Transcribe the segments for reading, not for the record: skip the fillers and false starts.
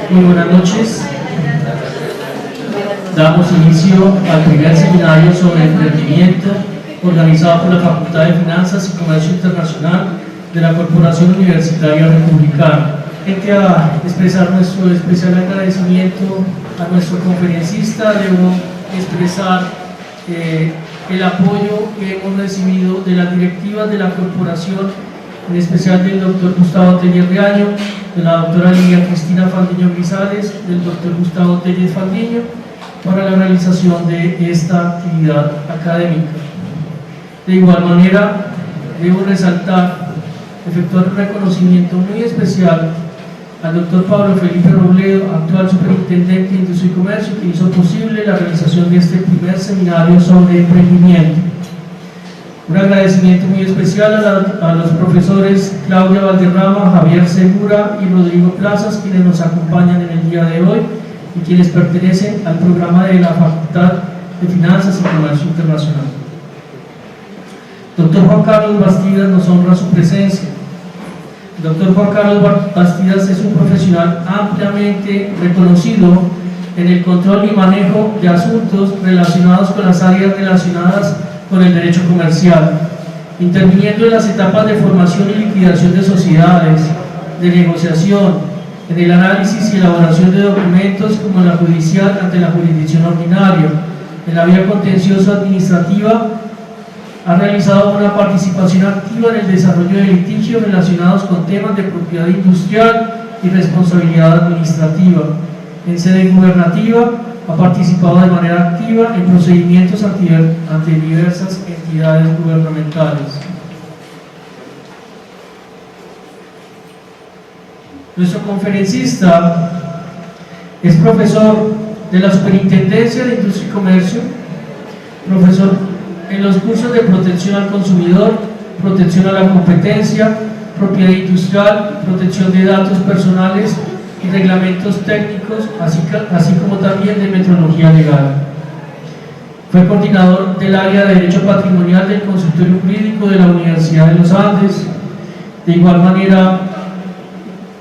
Muy buenas noches. Damos inicio al primer seminario sobre emprendimiento organizado por la Facultad de Finanzas y Comercio Internacional de la Corporación Universitaria Republicana. A expresar nuestro especial agradecimiento a nuestro conferencista. Debo expresar el apoyo que hemos recibido de las directivas de la corporación, en especial del doctor Gustavo Tellez Reaño, de la doctora Lidia Cristina Fandiño Grisales, del doctor Gustavo Tellez Fandiño, para la realización de esta actividad académica. De igual manera, debo resaltar, efectuar un reconocimiento muy especial al doctor Pablo Felipe Robledo, actual superintendente de Industria y Comercio, que hizo posible la realización de este primer seminario sobre emprendimiento. Un agradecimiento muy especial a los profesores Claudia Valderrama, Javier Segura y Rodrigo Plazas, quienes nos acompañan en el día de hoy y quienes pertenecen al programa de la Facultad de Finanzas y Comercio Internacional. Doctor Juan Carlos Bastidas nos honra su presencia. El doctor Juan Carlos Bastidas es un profesional ampliamente reconocido en el control y manejo de asuntos relacionados con las áreas relacionadas con el derecho comercial, interviniendo en las etapas de formación y liquidación de sociedades, de negociación, en el análisis y elaboración de documentos como la judicial ante la jurisdicción ordinaria, en la vía contenciosa administrativa. Ha realizado una participación activa en el desarrollo de litigios relacionados con temas de propiedad industrial y responsabilidad administrativa. En sede gubernativa, ha participado de manera activa en procedimientos ante diversas entidades gubernamentales. Nuestro conferencista es profesor de la Superintendencia de Industria y Comercio, profesor en los cursos de protección al consumidor, protección a la competencia, propiedad industrial, protección de datos personales y reglamentos técnicos, así como también de metrología legal. Fue coordinador del área de Derecho Patrimonial del Consultorio Jurídico de la Universidad de los Andes. De igual manera,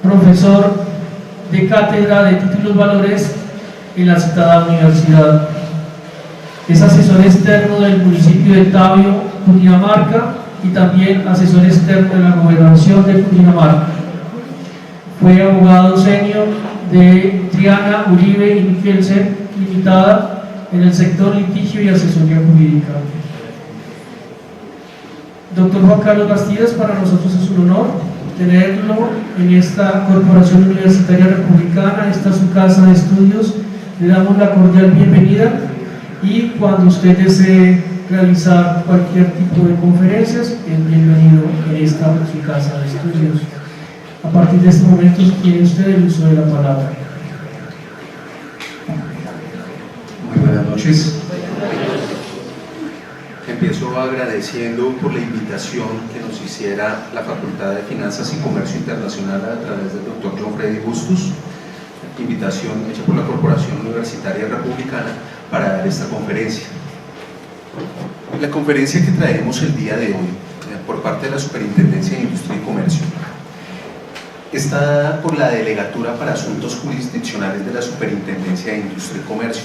profesor de cátedra de títulos valores en la citada universidad. Es asesor externo del municipio de Tabio, Cundinamarca, y también asesor externo de la gobernación de Cundinamarca. Fue abogado senior de Triana, Uribe y Mikkelsen Limitada en el sector litigio y asesoría jurídica. Doctor Juan Carlos Bastidas, para nosotros es un honor tenerlo en esta Corporación Universitaria Republicana. Esta es su casa de estudios. Le damos la cordial bienvenida. Y cuando usted desee realizar cualquier tipo de conferencias, es bienvenido en esta su casa de estudios. A partir de este momento tiene usted el uso de la palabra. Muy buenas noches. Empiezo agradeciendo por la invitación que nos hiciera la Facultad de Finanzas y Comercio Internacional a través del doctor John Freddy Bustos, invitación hecha por la Corporación Universitaria Republicana para dar esta conferencia. La conferencia que traemos el día de hoy por parte de la Superintendencia de Industria y Comercio está dada por la Delegatura para Asuntos Jurisdiccionales de la Superintendencia de Industria y Comercio.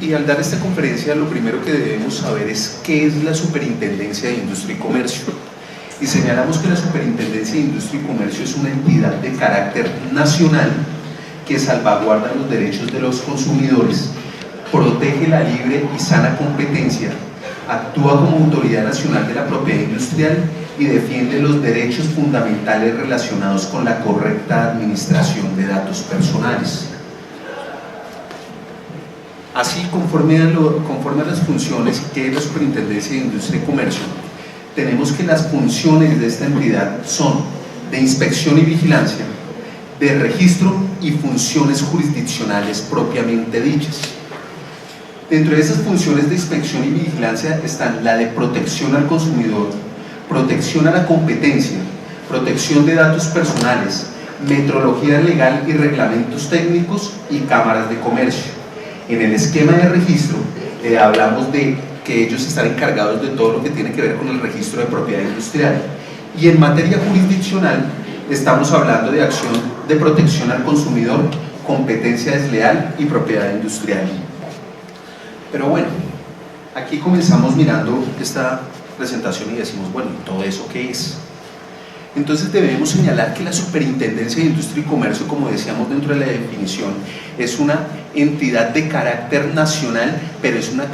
Y al dar esta conferencia, lo primero que debemos saber es qué es la Superintendencia de Industria y Comercio. Y señalamos que la Superintendencia de Industria y Comercio es una entidad de carácter nacional que salvaguarda los derechos de los consumidores, protege la libre y sana competencia, actúa como autoridad nacional de la propiedad industrial y defiende los derechos fundamentales relacionados con la correcta administración de datos personales. Así, conforme a las funciones que es la Superintendencia de Industria y Comercio, tenemos que las funciones de esta entidad son de inspección y vigilancia, de registro y funciones jurisdiccionales propiamente dichas. Dentro de esas funciones de inspección y vigilancia están la de protección al consumidor, protección a la competencia, protección de datos personales, metrología legal y reglamentos técnicos y cámaras de comercio. En el esquema de registro hablamos de que ellos están encargados de todo lo que tiene que ver con el registro de propiedad industrial, y en materia jurisdiccional estamos hablando de acción de protección al consumidor competencia desleal y propiedad industrial. Pero bueno, aquí comenzamos mirando esta presentación y decimos, bueno, ¿todo eso qué es? Entonces debemos señalar que la Superintendencia de Industria y Comercio, como decíamos dentro de la definición, es una entidad de carácter nacional, pero es una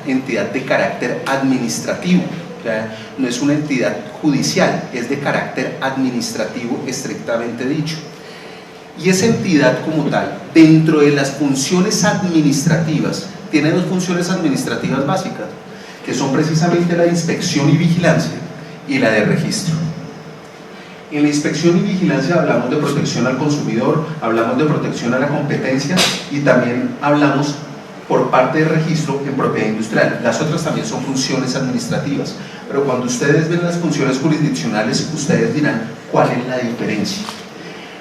entidad de carácter administrativo. O sea, no es una entidad judicial, es de carácter administrativo estrictamente dicho. Y esa entidad como tal, dentro de las funciones administrativas, tiene dos funciones administrativas básicas, que son precisamente la de inspección y vigilancia y la de registro. En la inspección y vigilancia hablamos de protección al consumidor, hablamos de protección a la competencia y también hablamos por parte de registro en propiedad industrial. Las otras también son funciones administrativas, pero cuando ustedes ven las funciones jurisdiccionales, ustedes dirán cuál es la diferencia.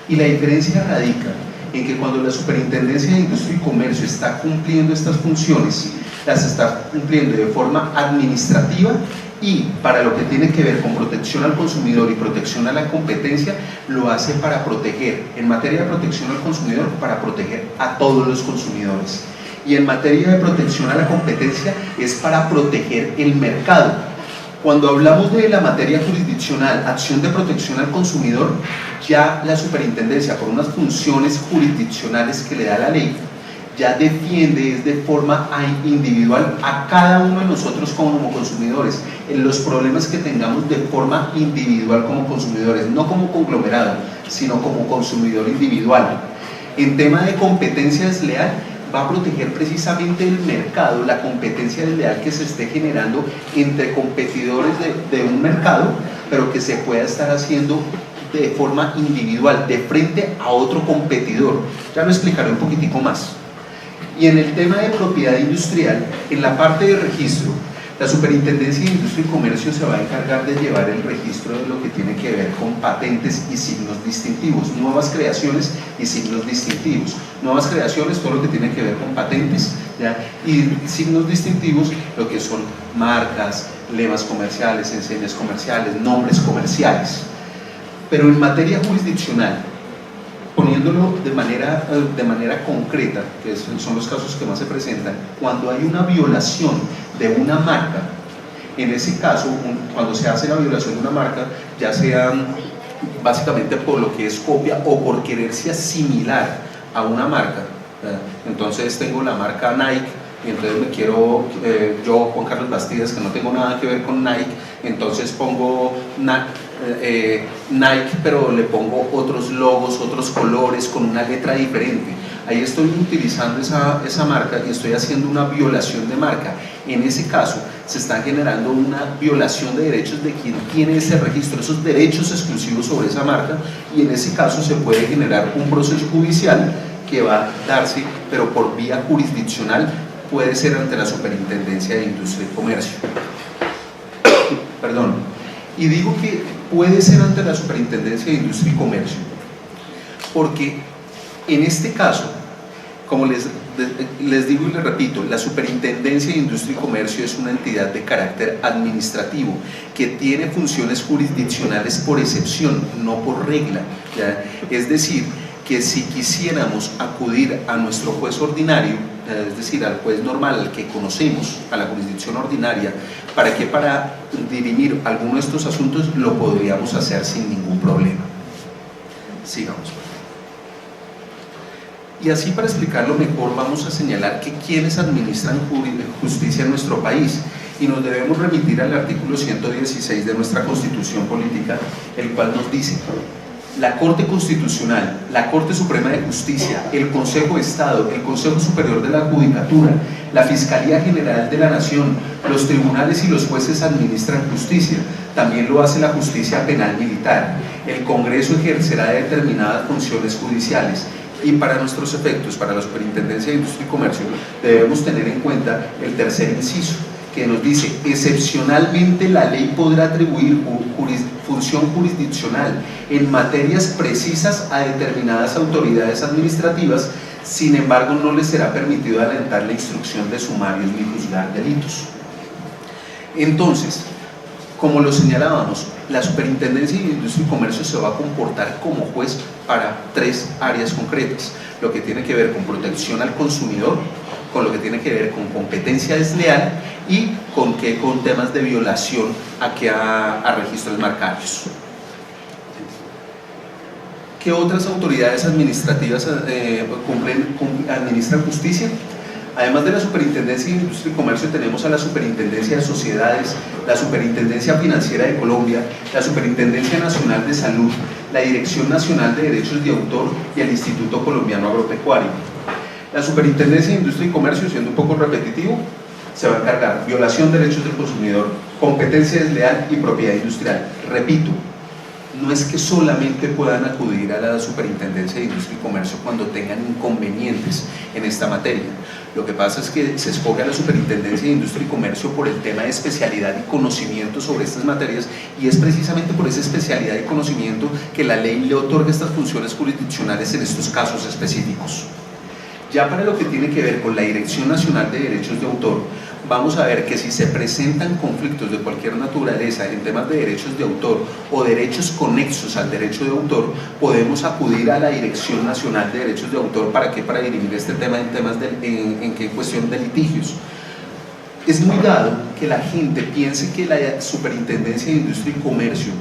Y la diferencia radica en que cuando la Superintendencia de Industria y Comercio está cumpliendo estas funciones, las está cumpliendo de forma administrativa y para lo que tiene que ver con protección al consumidor y protección a la competencia, lo hace para proteger, en materia de protección al consumidor, para proteger a todos los consumidores. Y en materia de protección a la competencia es para proteger el mercado. Cuando hablamos de la materia jurisdiccional, acción de protección al consumidor, ya la superintendencia, por unas funciones jurisdiccionales que le da la ley, ya defiende de forma individual a cada uno de nosotros como consumidores, en los problemas que tengamos de forma individual como consumidores, no como conglomerado, sino como consumidor individual. En tema de competencia desleal, va a proteger precisamente el mercado, la competencia desleal que se esté generando entre competidores de un mercado, pero que se pueda estar haciendo de forma individual, de frente a otro competidor. Ya lo explicaré un poquitico más. Y en el tema de propiedad industrial, en la parte de registro, la Superintendencia de Industria y Comercio se va a encargar de llevar el registro de lo que tiene que ver con patentes y signos distintivos, nuevas creaciones y signos distintivos. Nuevas creaciones, todo lo que tiene que ver con patentes, ¿ya? Y signos distintivos, lo que son marcas, lemas comerciales, enseñas comerciales, nombres comerciales. Pero en materia jurisdiccional, poniéndolo de manera concreta, que son los casos que más se presentan, cuando hay una violación de una marca, en ese caso, cuando se hace la violación de una marca, ya sea básicamente por lo que es copia o por quererse asimilar a una marca, entonces tengo la marca Nike, y entonces me quiero, yo Juan Carlos Bastidas, que no tengo nada que ver con Nike, entonces pongo Nike, pero le pongo otros logos, otros colores, con una letra diferente. Ahí estoy utilizando esa marca y estoy haciendo una violación de marca. En ese caso se está generando una violación de derechos de quien tiene ese registro, esos derechos exclusivos sobre esa marca, y en ese caso se puede generar un proceso judicial que va a darse, pero por vía jurisdiccional, puede ser ante la Superintendencia de Industria y Comercio. Perdón. Y digo que puede ser ante la Superintendencia de Industria y Comercio, porque en este caso, como les digo y les repito, la Superintendencia de Industria y Comercio es una entidad de carácter administrativo que tiene funciones jurisdiccionales por excepción, no por regla, ¿ya? Es decir, que si quisiéramos acudir a nuestro juez ordinario, es decir, al juez normal, al que conocemos, a la jurisdicción ordinaria, para dirimir alguno de estos asuntos, lo podríamos hacer sin ningún problema. Sigamos. Y así, para explicarlo mejor, vamos a señalar que quienes administran justicia en nuestro país, y nos debemos remitir al artículo 116 de nuestra Constitución Política, el cual nos dice: la Corte Constitucional, la Corte Suprema de Justicia, el Consejo de Estado, el Consejo Superior de la Judicatura, la Fiscalía General de la Nación, los tribunales y los jueces administran justicia. También lo hace la justicia penal militar. El Congreso ejercerá determinadas funciones judiciales. Y para nuestros efectos, para la Superintendencia de Industria y Comercio, debemos tener en cuenta el tercer inciso, que nos dice: excepcionalmente la ley podrá atribuir función jurisdiccional en materias precisas a determinadas autoridades administrativas, sin embargo no les será permitido adelantar la instrucción de sumarios ni juzgar delitos. Entonces, Como lo señalábamos, la Superintendencia de Industria y Comercio se va a comportar como juez para 3 áreas concretas: lo que tiene que ver con protección al consumidor, con lo que tiene que ver con competencia desleal y con temas de violación a registros marcarios. ¿Qué otras autoridades administrativas administran justicia? Además de la Superintendencia de Industria y Comercio, tenemos a la Superintendencia de Sociedades, la Superintendencia Financiera de Colombia, la Superintendencia Nacional de Salud, la Dirección Nacional de Derechos de Autor y el Instituto Colombiano Agropecuario. La Superintendencia de Industria y Comercio, siendo un poco repetitivo, se va a encargar de violación de derechos del consumidor, competencia desleal y propiedad industrial. Repito, no es que solamente puedan acudir a la Superintendencia de Industria y Comercio cuando tengan inconvenientes en esta materia. Lo que pasa es que se escoge a la Superintendencia de Industria y Comercio por el tema de especialidad y conocimiento sobre estas materias, y es precisamente por esa especialidad y conocimiento que la ley le otorga estas funciones jurisdiccionales en estos casos específicos. Ya para lo que tiene que ver con la Dirección Nacional de Derechos de Autor, vamos a ver que si se presentan conflictos de cualquier naturaleza en temas de derechos de autor o derechos conexos al derecho de autor, podemos acudir a la Dirección Nacional de Derechos de Autor. ¿Para qué? Para dirimir este tema en cuestión de litigios. Es muy dado que la gente piense que la Superintendencia de Industria y Comercio,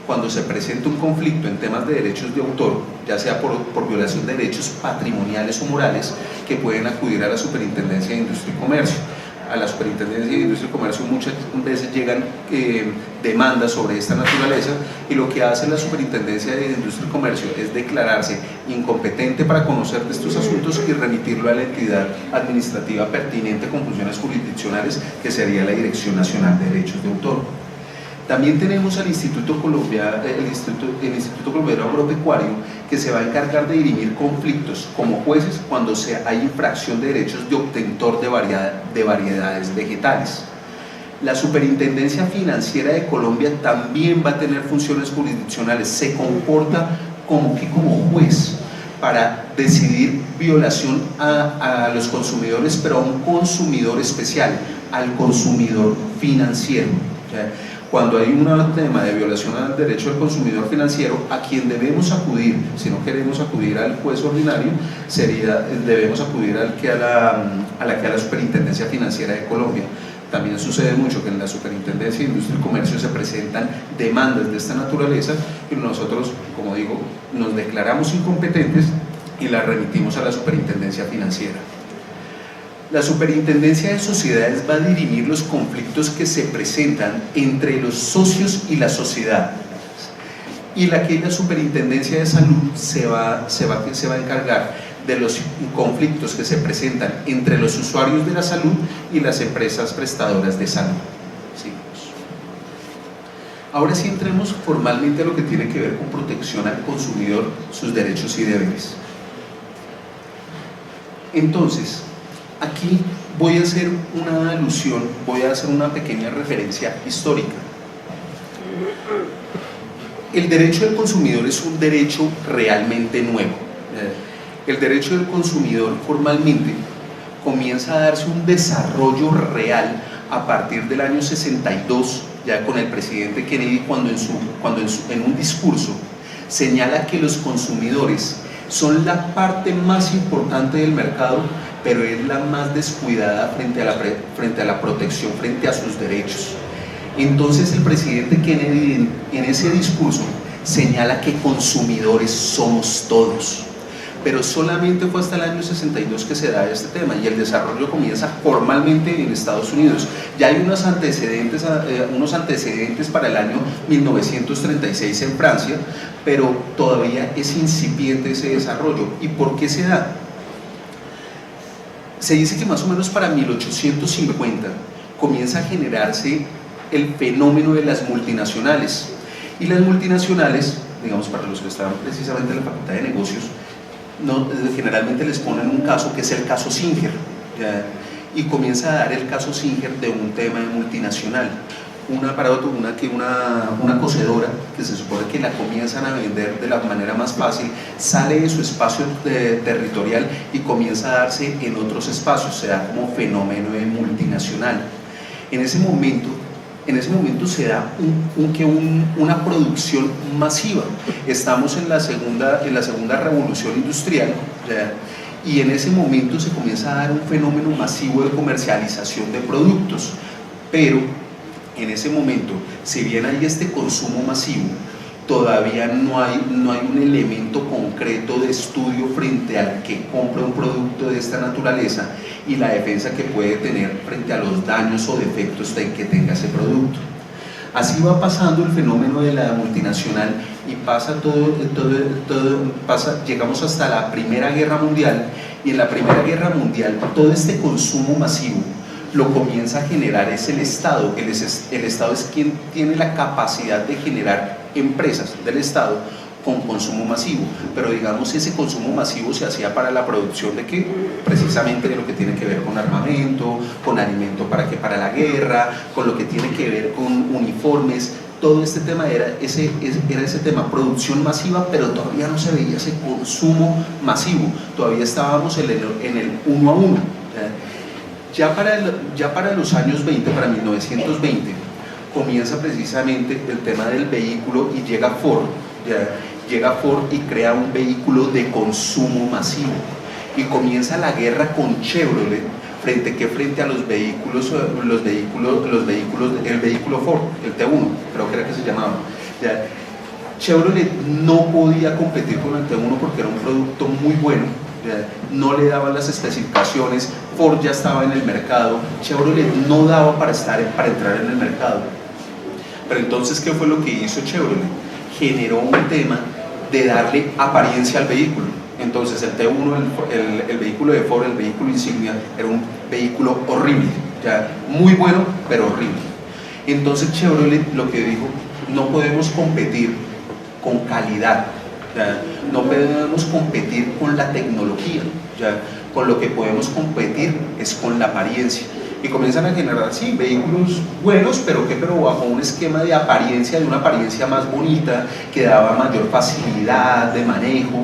cuando se presenta un conflicto en temas de derechos de autor, ya sea por violación de derechos patrimoniales o morales, que pueden acudir a la Superintendencia de Industria y Comercio. A la Superintendencia de Industria y Comercio muchas veces llegan demandas sobre esta naturaleza, y lo que hace la Superintendencia de Industria y Comercio es declararse incompetente para conocer de estos asuntos y remitirlo a la entidad administrativa pertinente con funciones jurisdiccionales, que sería la Dirección Nacional de Derechos de Autor. También tenemos al Instituto Colombiano Agropecuario, que se va a encargar de dirimir conflictos como jueces cuando hay infracción de derechos de obtentor de variedades vegetales. La Superintendencia Financiera de Colombia también va a tener funciones jurisdiccionales, se comporta como juez para decidir violación a los consumidores, pero a un consumidor especial, al consumidor financiero. Cuando hay un tema de violación al derecho del consumidor financiero, a quien debemos acudir, si no queremos acudir al juez ordinario, debemos acudir a la Superintendencia Financiera de Colombia. También sucede mucho que en la Superintendencia de Industria y Comercio se presentan demandas de esta naturaleza, y nosotros, como digo, nos declaramos incompetentes y las remitimos a la Superintendencia Financiera. La Superintendencia de Sociedades va a dirimir los conflictos que se presentan entre los socios y la sociedad, y la Superintendencia de Salud se va a encargar de los conflictos que se presentan entre los usuarios de la salud y las empresas prestadoras de salud. Sigamos. Ahora sí, entremos formalmente a lo que tiene que ver con protección al consumidor, sus derechos y deberes. Entonces, aquí voy a hacer una alusión, voy a hacer una pequeña referencia histórica. El derecho del consumidor es un derecho realmente nuevo. El derecho del consumidor formalmente comienza a darse un desarrollo real a partir del año 62, ya con el presidente Kennedy, cuando en un discurso señala que los consumidores son la parte más importante del mercado, pero es la más descuidada frente a la protección, frente a sus derechos. Entonces el presidente Kennedy en ese discurso señala que consumidores somos todos, pero solamente fue hasta el año 62 que se da este tema, y el desarrollo comienza formalmente en Estados Unidos. Ya hay unos antecedentes para el año 1936 en Francia, pero todavía es incipiente ese desarrollo. ¿Y por qué se da? Se dice que más o menos para 1850 comienza a generarse el fenómeno de las multinacionales, y las multinacionales, digamos, para los que están precisamente en la Facultad de Negocios, generalmente les ponen un caso que es el caso Singer, y comienza a dar el caso Singer de un tema multinacional. Una cocedora que se supone que la comienzan a vender de la manera más fácil, sale de su espacio territorial y comienza a darse en otros espacios, se da como fenómeno de multinacional. En ese momento en ese momento se da una producción masiva. Estamos en la segunda revolución industrial, ¿ya? Y en ese momento se comienza a dar un fenómeno masivo de comercialización de productos, pero en ese momento, si bien hay este consumo masivo, todavía no hay un elemento concreto de estudio frente al que compra un producto de esta naturaleza y la defensa que puede tener frente a los daños o defectos que tenga ese producto. Así va pasando el fenómeno de la multinacional y pasa llegamos hasta la Primera Guerra Mundial, y en la Primera Guerra Mundial todo este consumo masivo lo comienza a generar es el Estado. El Estado es quien tiene la capacidad de generar empresas del Estado con consumo masivo, pero digamos ese consumo masivo se hacía para la producción de ¿qué? Precisamente de lo que tiene que ver con armamento, con alimento para la guerra, con lo que tiene que ver con uniformes. Todo este tema era ese tema, producción masiva, pero todavía no se veía ese consumo masivo, todavía estábamos en el uno a uno. Ya para los años 20, para 1920, comienza precisamente el tema del vehículo y llega Ford y crea un vehículo de consumo masivo, y comienza la guerra con Chevrolet frente a el vehículo Ford, el T1, creo que era que se llamaba. ¿Ya? Chevrolet no podía competir con el T1 porque era un producto muy bueno, ¿ya? No le daban las especificaciones, Ford ya estaba en el mercado, Chevrolet no daba para entrar en el mercado. Pero entonces, ¿qué fue lo que hizo Chevrolet? Generó un tema de darle apariencia al vehículo. Entonces el T1, el vehículo de Ford, el vehículo insignia, era un vehículo horrible, ya muy bueno, pero horrible. Entonces Chevrolet lo que dijo: no podemos competir con calidad, ¿ya? No podemos competir con la tecnología, ¿ya? Con lo que podemos competir es con la apariencia. Y comienzan a generar, sí, vehículos buenos, pero bajo un esquema de apariencia, de una apariencia más bonita, que daba mayor facilidad de manejo,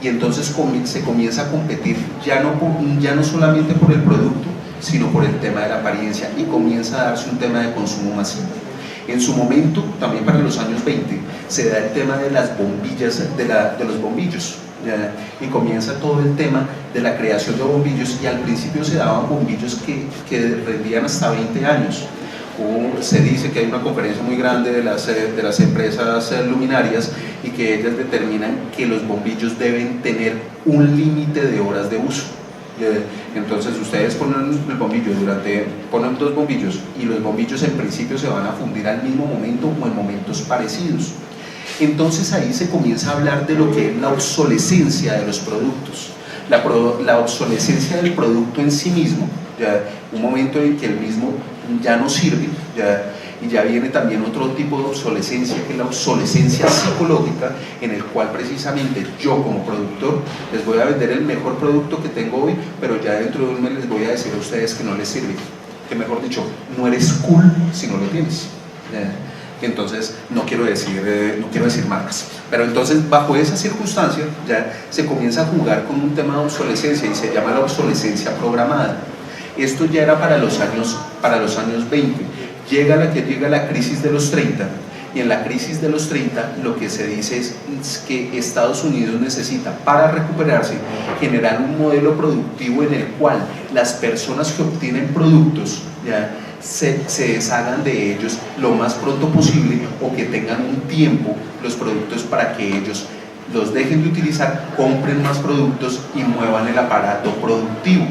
y entonces se comienza a competir ya no solamente por el producto, sino por el tema de la apariencia, y comienza a darse un tema de consumo masivo. En su momento, también para los años 20, se da el tema de las bombillas, de los bombillos, ¿ya? Y comienza todo el tema de la creación de bombillos, y al principio se daban bombillos que rendían hasta 20 años. Se dice que hay una conferencia muy grande de las empresas luminarias, y que ellas determinan que los bombillos deben tener un límite de horas de uso. Entonces ustedes ponen el bombillo, ponen dos bombillos, y los bombillos en principio se van a fundir al mismo momento o en momentos parecidos. Entonces ahí se comienza a hablar de lo que es la obsolescencia de los productos, la obsolescencia del producto en sí mismo, ¿ya? Un momento en que el mismo ya no sirve, ¿ya? Y ya viene también otro tipo de obsolescencia, que es la obsolescencia psicológica, en el cual precisamente yo como productor les voy a vender el mejor producto que tengo hoy, pero ya dentro de un mes les voy a decir a ustedes que no les sirve, que mejor dicho, no eres cool si no lo tienes, ¿ya? Entonces no quiero decir marcas, pero entonces bajo esa circunstancia ya se comienza a jugar con un tema de obsolescencia, y se llama la obsolescencia programada. Esto ya era para los años 20. Llega la crisis de los 30, y en la crisis de los 30 lo que se dice es que Estados Unidos necesita, para recuperarse, generar un modelo productivo en el cual las personas que obtienen productos ya se deshagan de ellos lo más pronto posible, o que tengan un tiempo los productos para que ellos los dejen de utilizar, compren más productos y muevan el aparato productivo.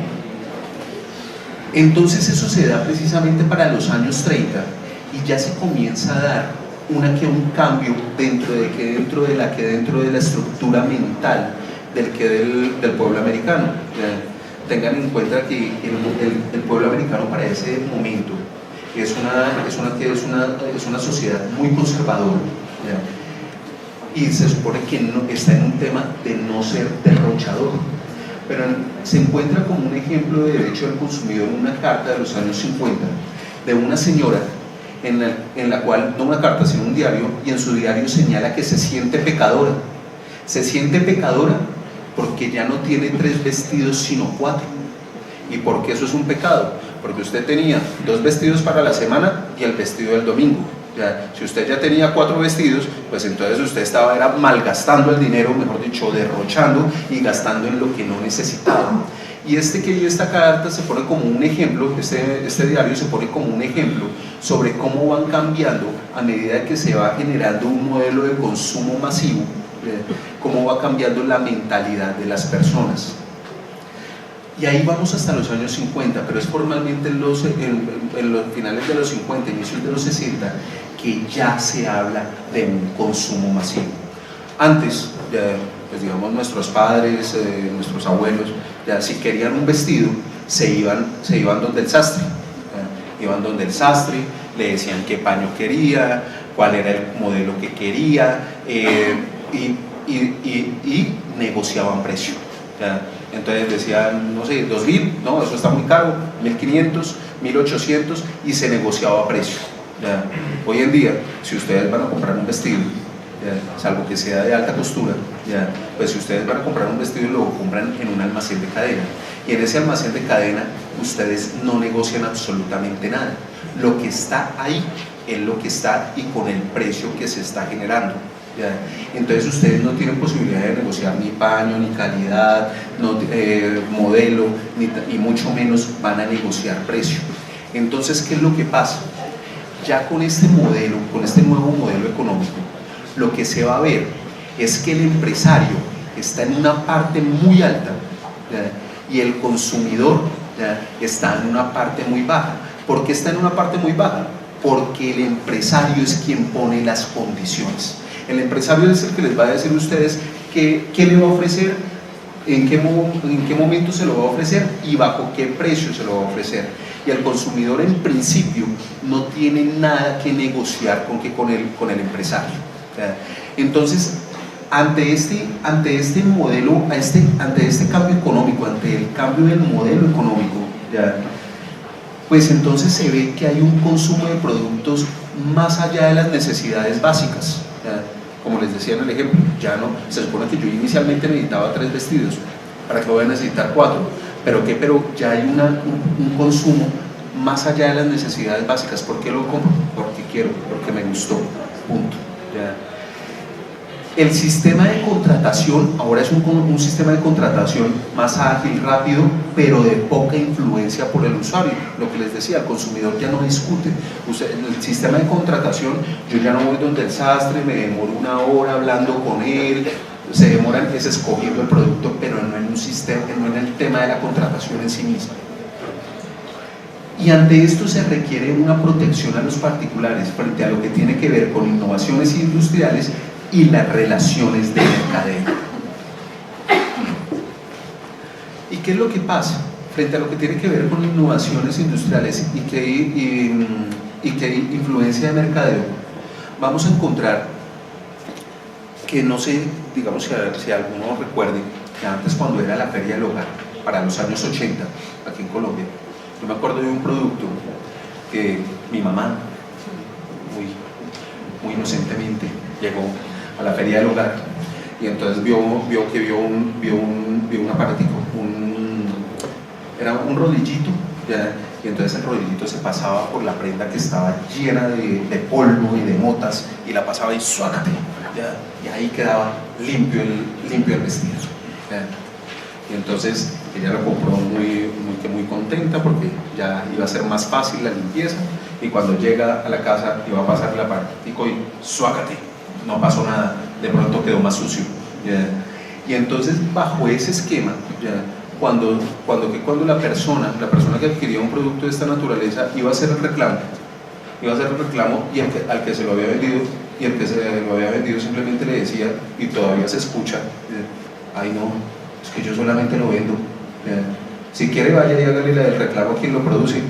Entonces eso se da precisamente para los años 30, y ya se comienza a dar un cambio dentro de la estructura mental del pueblo americano. Tengan en cuenta que el pueblo americano para ese momento es una sociedad muy conservadora, ¿ya? Y se supone que está en un tema de no ser derrochador, pero se encuentra como un ejemplo de derecho del consumidor en una carta de los años 50 de una señora, en la cual, no una carta sino un diario, y en su diario señala que se siente pecadora porque ya no tiene 3 vestidos sino 4. ¿Y por qué eso es un pecado? porque usted tenía 2 vestidos para la semana y el vestido del domingo. Ya, si usted ya tenía 4 vestidos, pues entonces usted estaba era malgastando el dinero, mejor dicho, derrochando y gastando en lo que no necesitaba. Y esta carta se pone como un ejemplo, este diario se pone como un ejemplo sobre cómo van cambiando a medida que se va generando un modelo de consumo masivo, cómo va cambiando la mentalidad de las personas. Y ahí vamos hasta los años 50, pero es formalmente en los finales de los 50, inicios de los 60, que ya se habla de un consumo masivo. Antes, pues digamos nuestros padres, nuestros abuelos, ya si querían un vestido, se iban donde el sastre, iban donde el sastre, le decían qué paño quería, cuál era el modelo que quería, y negociaban precio. ¿Ya? Entonces decían, no sé, 2.000, no, eso está muy caro, 1.500, 1.800, y se negociaba precio. ¿Ya? Hoy en día, si ustedes van a comprar un vestido, ¿ya? Salvo que sea de alta costura, ¿ya? Pues si ustedes van a comprar un vestido, lo compran en un almacén de cadena, y en ese almacén de cadena ustedes no negocian absolutamente nada. Lo que está ahí es lo que está y con el precio que se está generando. ¿Ya? Entonces ustedes no tienen posibilidad de negociar ni paño, ni calidad, modelo, y mucho menos van a negociar precio. Entonces, ¿qué es lo que pasa? Ya con este modelo, con este nuevo modelo económico, lo que se va a ver es que el empresario está en una parte muy alta, ¿ya? Y el consumidor, ¿ya? Está en una parte muy baja. ¿Por qué está en una parte muy baja? Porque el empresario es quien pone las condiciones. El empresario es el que les va a decir a ustedes qué le va a ofrecer, en qué momento se lo va a ofrecer y bajo qué precio se lo va a ofrecer. Y el consumidor en principio no tiene nada que negociar con el empresario. Entonces, ante este modelo, ante este cambio económico, ante el cambio del modelo económico, ¿ya? Pues entonces se ve que hay un consumo de productos más allá de las necesidades básicas. ¿Ya? Como les decía en el ejemplo, ya no, se supone que yo inicialmente necesitaba 3 vestidos, ¿para qué voy a necesitar 4? Pero ya hay un consumo más allá de las necesidades básicas. ¿Por qué lo compro? Porque quiero, porque me gustó, punto. ¿Ya? El sistema de contratación ahora es un sistema de contratación más ágil, rápido, pero de poca influencia por el usuario. Lo que les decía, el consumidor ya no discute. El sistema de contratación, yo ya no voy donde el sastre, me demoro 1 hora hablando con él, se demoran escogiendo el producto, pero no en un sistema, no en el tema de la contratación en sí misma. Y ante esto se requiere una protección a los particulares frente a lo que tiene que ver con innovaciones industriales y las relaciones de mercadeo. ¿Y qué es lo que pasa frente a lo que tiene que ver con innovaciones industriales y qué influencia de mercadeo? Vamos a encontrar que, no sé, digamos si alguno recuerde que antes, cuando era la Feria del Hogar, para los años 80, aquí en Colombia, yo me acuerdo de un producto que mi mamá, muy inocentemente, llegó a la Feria del Hogar y entonces vio un aparatico, era un rodillito, ¿ya? Y entonces el rodillito se pasaba por la prenda que estaba llena de polvo y de motas, y la pasaba y suácate, ¿ya? Y ahí quedaba limpio el vestido, ¿ya? Y entonces ella lo compró muy contenta, porque ya iba a ser más fácil la limpieza, y cuando llega a la casa iba a pasar el aparatico y suácate, no pasó nada, de pronto quedó más sucio, ¿ya? Y entonces, bajo ese esquema, ¿ya? Cuando la persona que adquiría un producto de esta naturaleza iba a hacer el reclamo, y al que se lo había vendido, y el que se lo había vendido simplemente le decía, y todavía se escucha, ay no, es que yo solamente lo vendo, ¿ya? Si quiere vaya y hágale el reclamo a quien lo produce,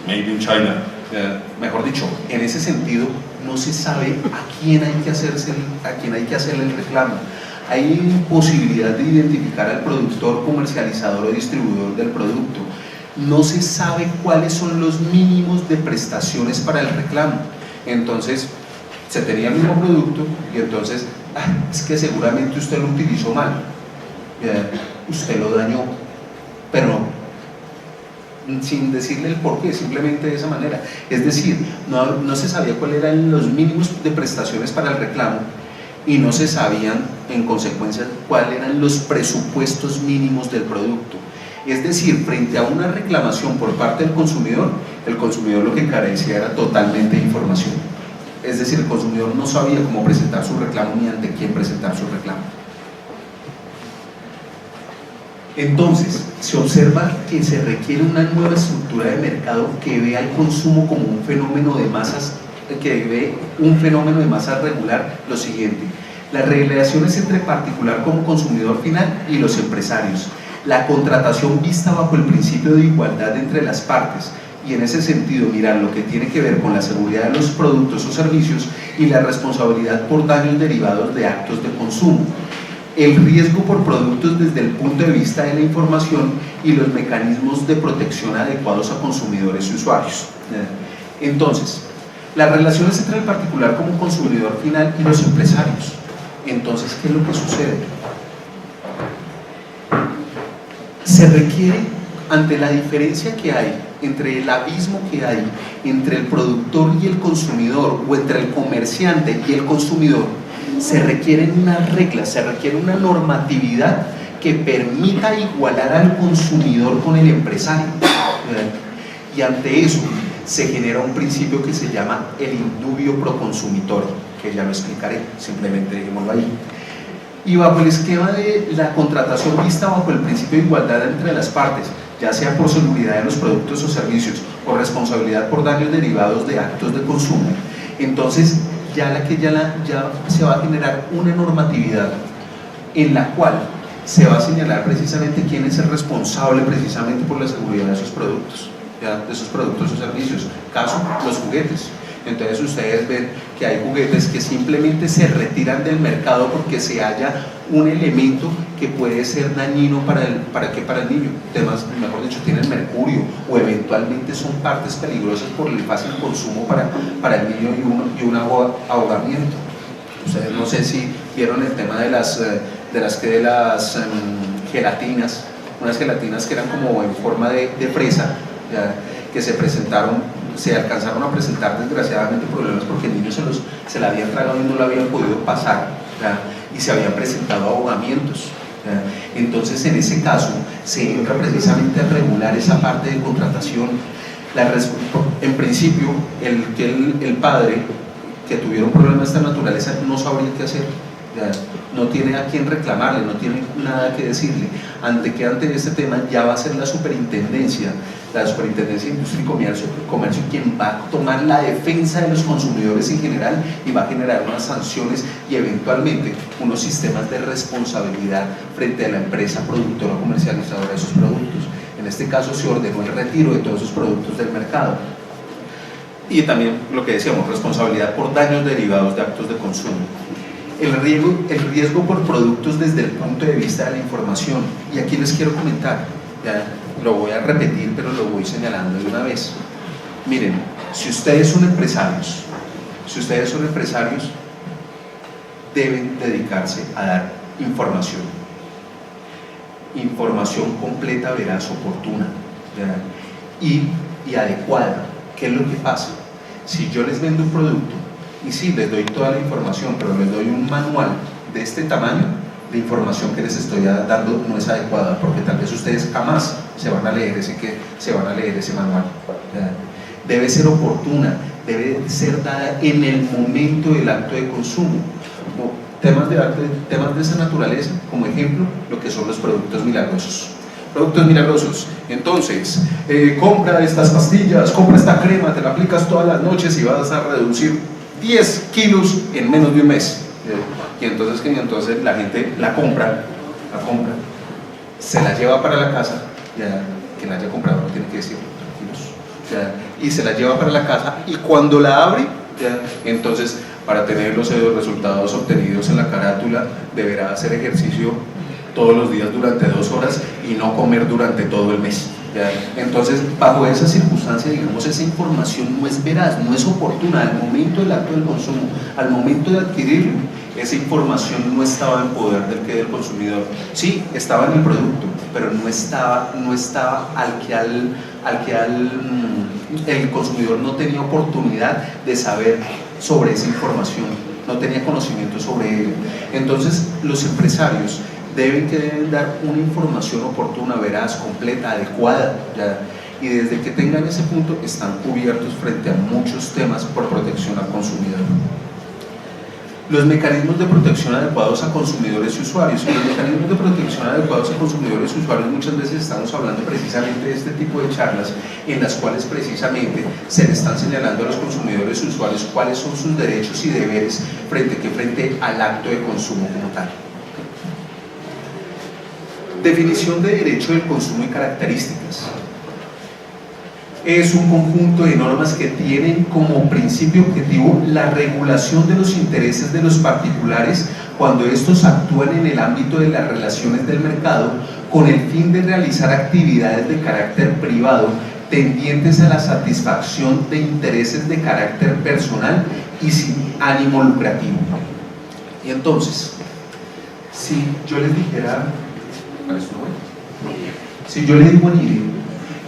made in China, ¿ya? Mejor dicho, en ese sentido no se sabe a quién hay que hacerle el reclamo. Hay imposibilidad de identificar al productor, comercializador o distribuidor del producto. No se sabe cuáles son los mínimos de prestaciones para el reclamo. Entonces, se tenía el mismo producto y entonces, es que seguramente usted lo utilizó mal, usted lo dañó, pero sin decirle el porqué, simplemente de esa manera. Es decir, no se sabía cuáles eran los mínimos de prestaciones para el reclamo y no se sabían, en consecuencia, cuáles eran los presupuestos mínimos del producto. Es decir, frente a una reclamación por parte del consumidor, el consumidor lo que carecía era totalmente de información. Es decir, el consumidor no sabía cómo presentar su reclamo ni ante quién presentar su reclamo. Entonces, se observa que se requiere una nueva estructura de mercado que vea el consumo como un fenómeno de masas, regular. Lo siguiente: las relaciones entre particular como consumidor final y los empresarios, la contratación vista bajo el principio de igualdad entre las partes, y en ese sentido mirar lo que tiene que ver con la seguridad de los productos o servicios y la responsabilidad por daños derivados de actos de consumo, el riesgo por productos desde el punto de vista de la información y los mecanismos de protección adecuados a consumidores y usuarios. Entonces, las relaciones entre el particular como consumidor final y los empresarios. Entonces, ¿qué es lo que sucede? Se requiere, ante la diferencia que hay, entre el abismo que hay entre el productor y el consumidor, o entre el comerciante y el consumidor, se requieren unas reglas, se requiere una normatividad que permita igualar al consumidor con el empresario. Y ante eso se genera un principio que se llama el indubio pro consumitorio, que ya lo explicaré, simplemente dejémoslo ahí. Y bajo el esquema de la contratación vista bajo el principio de igualdad entre las partes, ya sea por seguridad de los productos o servicios o responsabilidad por daños derivados de actos de consumo, entonces ya se va a generar una normatividad en la cual se va a señalar precisamente quién es el responsable precisamente por la seguridad de esos productos, de esos productos o servicios. Caso, los juguetes. Entonces ustedes ven que hay juguetes que simplemente se retiran del mercado porque se halla un elemento que puede ser dañino para el niño. Temas, mejor dicho, tienen mercurio o eventualmente son partes peligrosas por el fácil consumo para el niño y un ahogamiento. Ustedes no sé si vieron el tema de las gelatinas, unas gelatinas que eran como en forma de fresa, que se alcanzaron a presentar desgraciadamente problemas porque el niño se la habían tragado y no lo habían podido pasar, y se habían presentado ahogamientos. Entonces, en ese caso se entra precisamente a regular esa parte de contratación. En principio, el padre que tuviera un problema de esta naturaleza no sabría qué hacer, no tiene a quién reclamarle, no tiene nada que decirle. Ante este tema ya va a ser la superintendencia de Industria y Comercio quien va a tomar la defensa de los consumidores en general y va a generar unas sanciones y eventualmente unos sistemas de responsabilidad frente a la empresa productora o comercializadora de esos productos. En este caso se ordenó el retiro de todos esos productos del mercado. Y también lo que decíamos, responsabilidad por daños derivados de actos de consumo. El riesgo por productos desde el punto de vista de la información. Y aquí les quiero comentar, ya lo voy a repetir, pero lo voy señalando de una vez. Miren, si ustedes son empresarios, deben dedicarse a dar información completa, veraz, oportuna, y adecuada. ¿Qué es lo que pasa? Si yo les vendo un producto y sí, les doy toda la información, pero les doy un manual de este tamaño, la información que les estoy dando no es adecuada, porque tal vez ustedes jamás se van a leer ese manual. Debe ser oportuna, debe ser dada en el momento del acto de consumo. Temas de esa naturaleza, como ejemplo, lo que son los productos milagrosos. Entonces, compra estas pastillas, compra esta crema, te la aplicas todas las noches y vas a reducir 10 kilos en menos de un mes. Y entonces la gente la compra, se la lleva para la casa, quien la haya comprado no tiene que decir tranquilos, y se la lleva para la casa, y cuando la abre, entonces para tener los resultados obtenidos en la carátula deberá hacer ejercicio todos los días durante 2 horas y no comer durante todo el mes. Entonces, bajo esa circunstancia, digamos, esa información no es veraz, no es oportuna al momento del acto del consumo, al momento de adquirirlo. esa información no estaba en poder del consumidor. Sí, estaba en el producto, pero no estaba al que el consumidor no tenía oportunidad de saber sobre esa información, no tenía conocimiento sobre ello. Entonces, los empresarios deben dar una información oportuna, veraz, completa, adecuada, ¿ya? Y desde que tengan ese punto están cubiertos frente a muchos temas por protección al consumidor. Los mecanismos de protección adecuados a consumidores y usuarios. Los mecanismos de protección adecuados a consumidores y usuarios, muchas veces estamos hablando precisamente de este tipo de charlas en las cuales precisamente se le están señalando a los consumidores y usuarios cuáles son sus derechos y deberes frente al acto de consumo como tal. Definición de derecho del consumo y características. Es un conjunto de normas que tienen como principio objetivo la regulación de los intereses de los particulares cuando estos actúan en el ámbito de las relaciones del mercado con el fin de realizar actividades de carácter privado tendientes a la satisfacción de intereses de carácter personal y sin ánimo lucrativo. Y entonces, si yo les dijera, si yo le digo a Nidia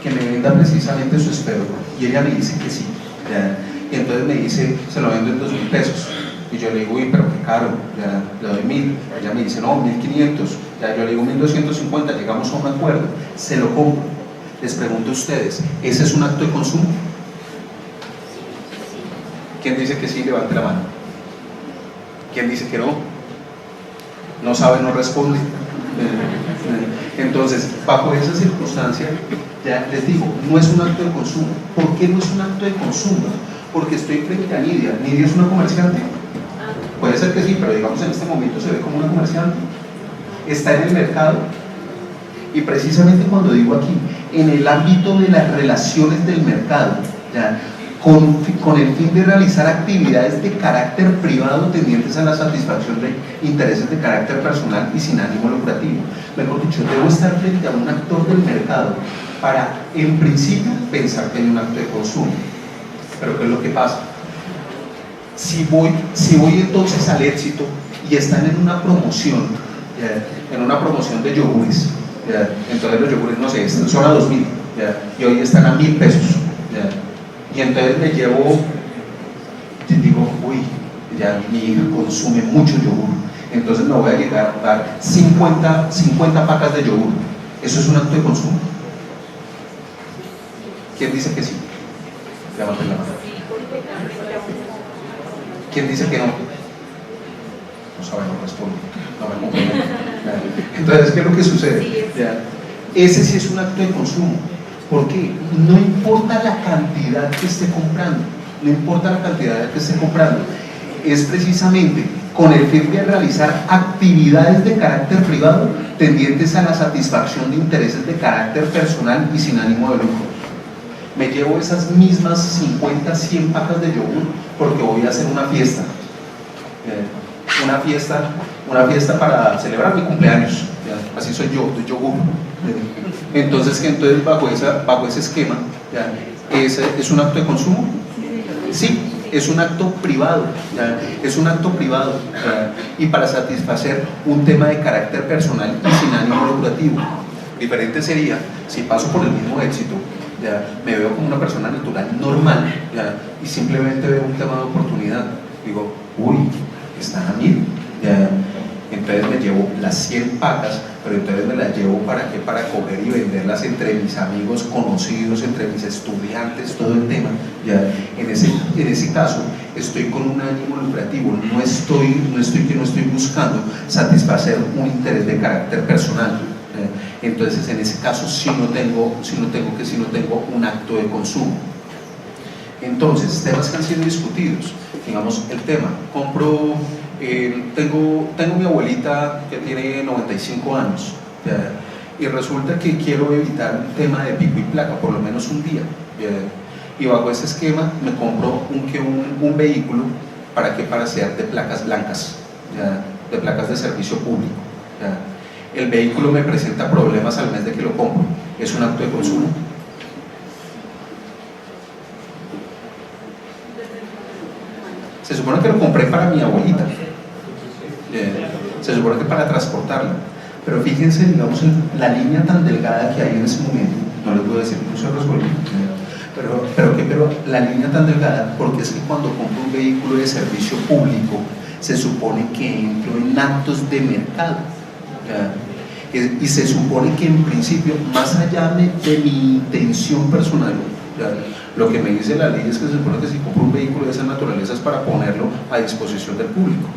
que me venda precisamente su espejo y ella me dice que sí, ¿ya? Y entonces me dice, se lo vendo en 2.000 pesos, y yo le digo, uy, pero qué caro, ¿ya? Le doy 1.000, ella me dice, no, 1.500, ya yo le digo 1.250, llegamos a un acuerdo, se lo compro. Les pregunto a ustedes, ¿ese es un acto de consumo? ¿Quién dice que sí? Levante la mano. ¿Quién dice que no? No sabe, no responde. Entonces, bajo esa circunstancia, ya les digo, no es un acto de consumo. ¿Por qué no es un acto de consumo? Porque estoy frente a Nidia. ¿Nidia es una comerciante? Puede ser que sí, pero digamos en este momento se ve como una comerciante. Está en el mercado. Y precisamente cuando digo aquí, en el ámbito de las relaciones del mercado, ¿ya? Con el fin de realizar actividades de carácter privado tendientes a la satisfacción de intereses de carácter personal y sin ánimo lucrativo. Mejor dicho, debo estar frente a un actor del mercado para, en principio, pensar que hay un acto de consumo. Pero ¿qué es lo que pasa? Si voy entonces al Éxito y están en una promoción, de yogures, entonces los yogures, no sé, son a 2.000, y hoy están a 1.000 pesos. Y entonces me llevo, y digo, uy, ya mi hija consume mucho yogur, entonces me voy a llegar a dar 50 pacas de yogur. ¿Eso es un acto de consumo? ¿Quién dice que sí? Levanten la mano. ¿Quién dice que no? No sabe, no responde, no me comprende. Entonces, ¿qué es lo que sucede? Ese sí es un acto de consumo. ¿Por qué? No importa la cantidad que esté comprando, no importa la cantidad que esté comprando, es precisamente con el fin de realizar actividades de carácter privado tendientes a la satisfacción de intereses de carácter personal y sin ánimo de lucro. Me llevo esas mismas 50, 100 pacas de yogur porque voy a hacer una fiesta, una fiesta para celebrar mi cumpleaños, así soy yo, de yogur. Entonces bajo ese esquema, ¿ese es un acto de consumo? Sí, es un acto privado, es un acto privado, y para satisfacer un tema de carácter personal y sin ánimo lucrativo. Diferente sería si paso por el mismo Éxito, me veo como una persona natural, normal, y simplemente veo un tema de oportunidad. Digo, uy, están a 1.000, entonces me llevo las 100 pacas, pero entonces me las llevo ¿para qué? Para coger y venderlas entre mis amigos conocidos, entre mis estudiantes, todo el tema. En ese caso estoy con un ánimo lucrativo, no estoy buscando satisfacer un interés de carácter personal. Entonces en ese caso sí no tengo un acto de consumo. Entonces, temas que han sido discutidos, digamos el tema, tengo mi abuelita que tiene 95 años, y resulta que quiero evitar un tema de pico y placa, por lo menos un día, y bajo ese esquema me compro un vehículo para ser de placas blancas, de placas de servicio público. El vehículo me presenta problemas al mes de que lo compro, ¿es un acto de consumo? Se supone que lo compré para mi abuelita, Se supone que para transportarla, pero fíjense, digamos, en la línea tan delgada que hay en ese momento, no les voy a decir cómo se resuelve, pero la línea tan delgada, porque es que cuando compro un vehículo de servicio público, se supone que entro en actos de mercado, y se supone que en principio, más allá de mi intención personal, lo que me dice la ley es que se supone que si compro un vehículo de esa naturaleza es para ponerlo a disposición del público,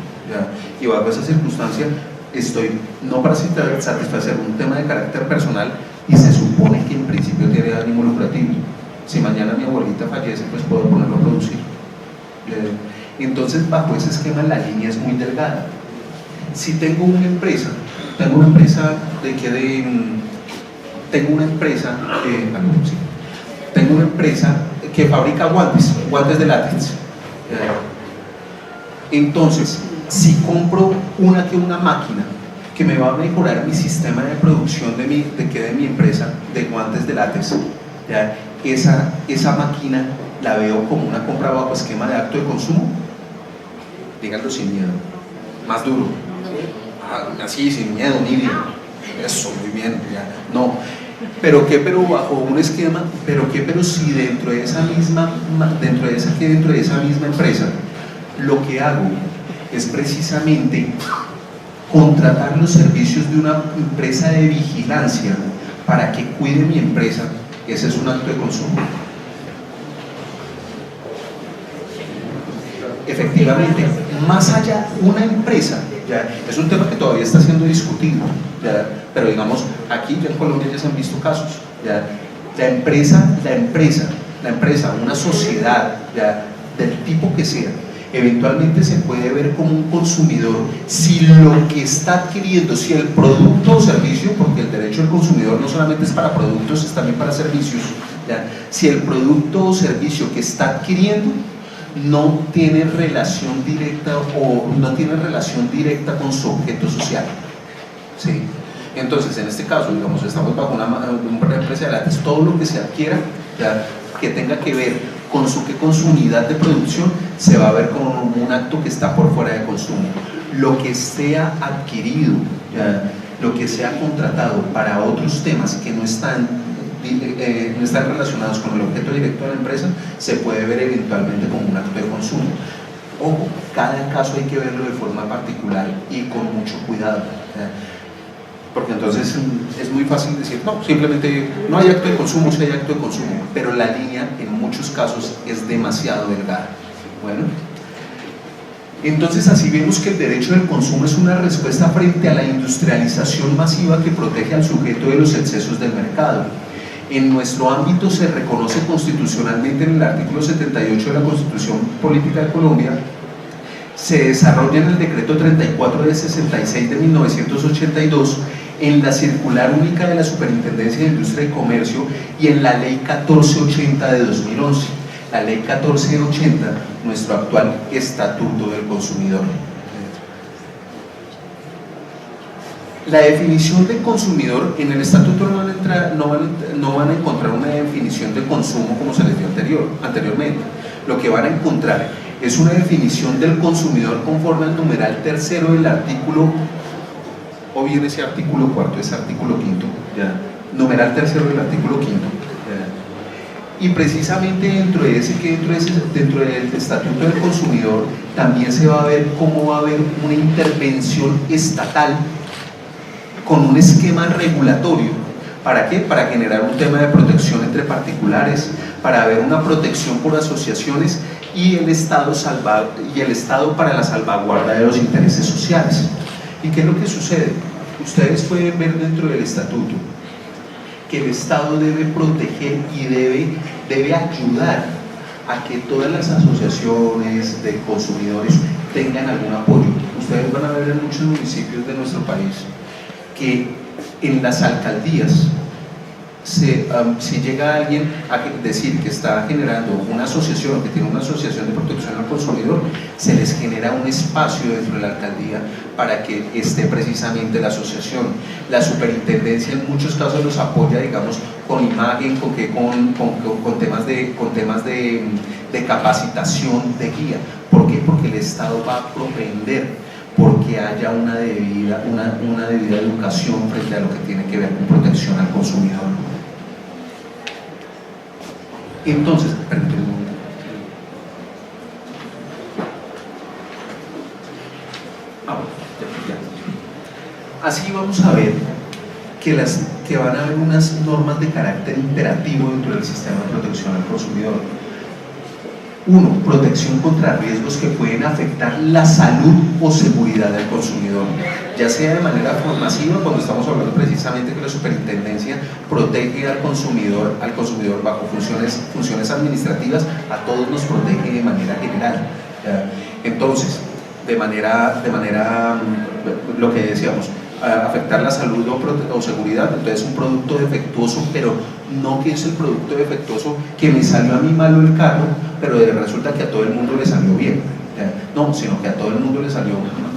y bajo esa circunstancia estoy no para satisfacer un tema de carácter personal, y se supone que en principio tiene ánimo lucrativo. Si mañana mi abuelita fallece, pues puedo ponerlo a producir. Entonces, bajo ese esquema la línea es muy delgada. Si tengo una empresa que fabrica guantes de látex. Entonces, si compro una máquina que me va a mejorar mi sistema de producción de mi empresa de guantes de látex, esa máquina la veo como una compra bajo esquema de acto de consumo. Díganlo sin miedo, más duro, así sin miedo, niño, eso, muy bien, no, pero bajo un esquema, pero si dentro de esa misma empresa lo que hago es precisamente contratar los servicios de una empresa de vigilancia para que cuide mi empresa, ese es un acto de consumo. Efectivamente, más allá, una empresa, es un tema que todavía está siendo discutido, pero digamos, aquí en Colombia ya se han visto casos, la empresa, una sociedad, del tipo que sea, eventualmente se puede ver como un consumidor si lo que está adquiriendo, si el producto o servicio, porque el derecho del consumidor no solamente es para productos, es también para servicios, si el producto o servicio que está adquiriendo no tiene relación directa con su objeto social, ¿sí? Entonces, en este caso, digamos, estamos bajo una empresa de látex, todo lo que se adquiera, que tenga que ver con su unidad de producción, se va a ver como un acto que está por fuera de consumo. Lo que sea adquirido, lo que sea contratado para otros temas que no están relacionados con el objeto directo de la empresa, se puede ver eventualmente como un acto de consumo. Ojo, cada caso hay que verlo de forma particular y con mucho cuidado, porque entonces es muy fácil decir, no, simplemente no hay acto de consumo, sí hay acto de consumo, pero la línea en muchos casos es demasiado delgada. Bueno, entonces así vemos que el derecho del consumo es una respuesta frente a la industrialización masiva que protege al sujeto de los excesos del mercado. En nuestro ámbito se reconoce constitucionalmente en el artículo 78 de la Constitución Política de Colombia, se desarrolla en el decreto 34 de 66 de 1982, en la circular única de la Superintendencia de Industria y Comercio y en la ley 1480 de 2011. La ley 1480, nuestro actual Estatuto del Consumidor. La definición de consumidor, en el estatuto no van a encontrar una definición de consumo como se les dio anteriormente. Lo que van a encontrar es una definición del consumidor conforme al numeral tercero del artículo, o bien ese artículo cuarto, ese artículo quinto, numeral tercero del artículo quinto. Y precisamente dentro del estatuto del consumidor también se va a ver cómo va a haber una intervención estatal con un esquema regulatorio. ¿Para qué? Para generar un tema de protección entre particulares, para ver una protección por asociaciones y el Estado para la salvaguarda de los intereses sociales. ¿Y qué es lo que sucede? Ustedes pueden ver dentro del estatuto que el Estado debe proteger y debe ayudar a que todas las asociaciones de consumidores tengan algún apoyo. Ustedes van a ver en muchos municipios de nuestro país que en las alcaldías, si llega alguien a decir que está generando una asociación, que tiene una asociación de protección al consumidor, se les genera un espacio dentro de la alcaldía para que esté precisamente la asociación. La superintendencia en muchos casos los apoya, digamos, con imagen, con temas de capacitación, de guía. ¿Por qué? Porque el Estado va a propender porque haya una debida educación frente a lo que tiene que ver con protección al consumidor. Entonces, permíteme un momento. Así vamos a ver que van a haber unas normas de carácter imperativo dentro del sistema de protección al consumidor. Uno, protección contra riesgos que pueden afectar la salud o seguridad del consumidor, ya sea de manera formativa, cuando estamos hablando precisamente que la superintendencia protege al consumidor bajo funciones administrativas, a todos nos protege de manera general. Entonces, de manera lo que decíamos, afectar la salud o seguridad, entonces un producto defectuoso, pero no que es el producto defectuoso que me salió a mí malo el carro, pero resulta que a todo el mundo le salió bien, no, sino que a todo el mundo le salió,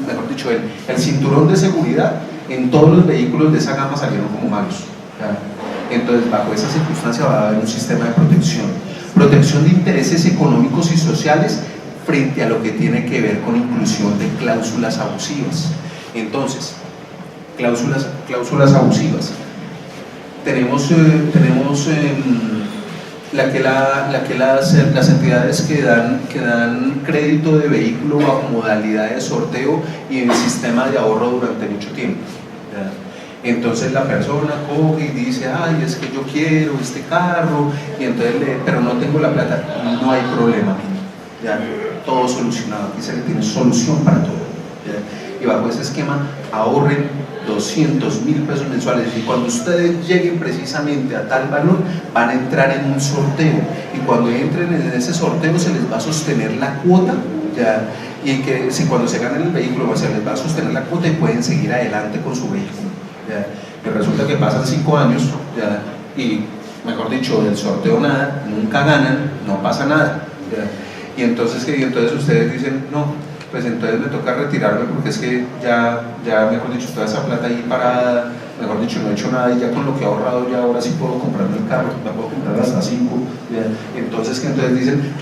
mejor dicho, el cinturón de seguridad en todos los vehículos de esa gama salieron como malos. Entonces, bajo esa circunstancia va a haber un sistema de protección de intereses económicos y sociales frente a lo que tiene que ver con inclusión de cláusulas abusivas. Entonces, cláusulas abusivas. Tenemos las entidades que dan crédito de vehículo bajo modalidad de sorteo y en sistema de ahorro durante mucho tiempo. Entonces la persona coge y dice, ay, es que yo quiero este carro, y entonces pero no tengo la plata. No hay problema, todo solucionado, aquí se le tiene solución para todo. Y bajo ese esquema ahorren 200.000 pesos mensuales, y cuando ustedes lleguen precisamente a tal valor van a entrar en un sorteo, y cuando entren en ese sorteo se les va a sostener la cuota, y que si cuando se ganen el vehículo se les va a sostener la cuota y pueden seguir adelante con su vehículo. Y resulta que pasan 5 años y, mejor dicho, del sorteo nada, nunca ganan, no pasa nada. Y entonces ustedes dicen, no, pues entonces me toca retirarme porque es que ya mejor dicho, toda esa plata ahí parada, mejor dicho, no he hecho nada, y ya con lo que he ahorrado ya ahora sí puedo comprarme el carro, me puedo comprar hasta 5. Entonces dicen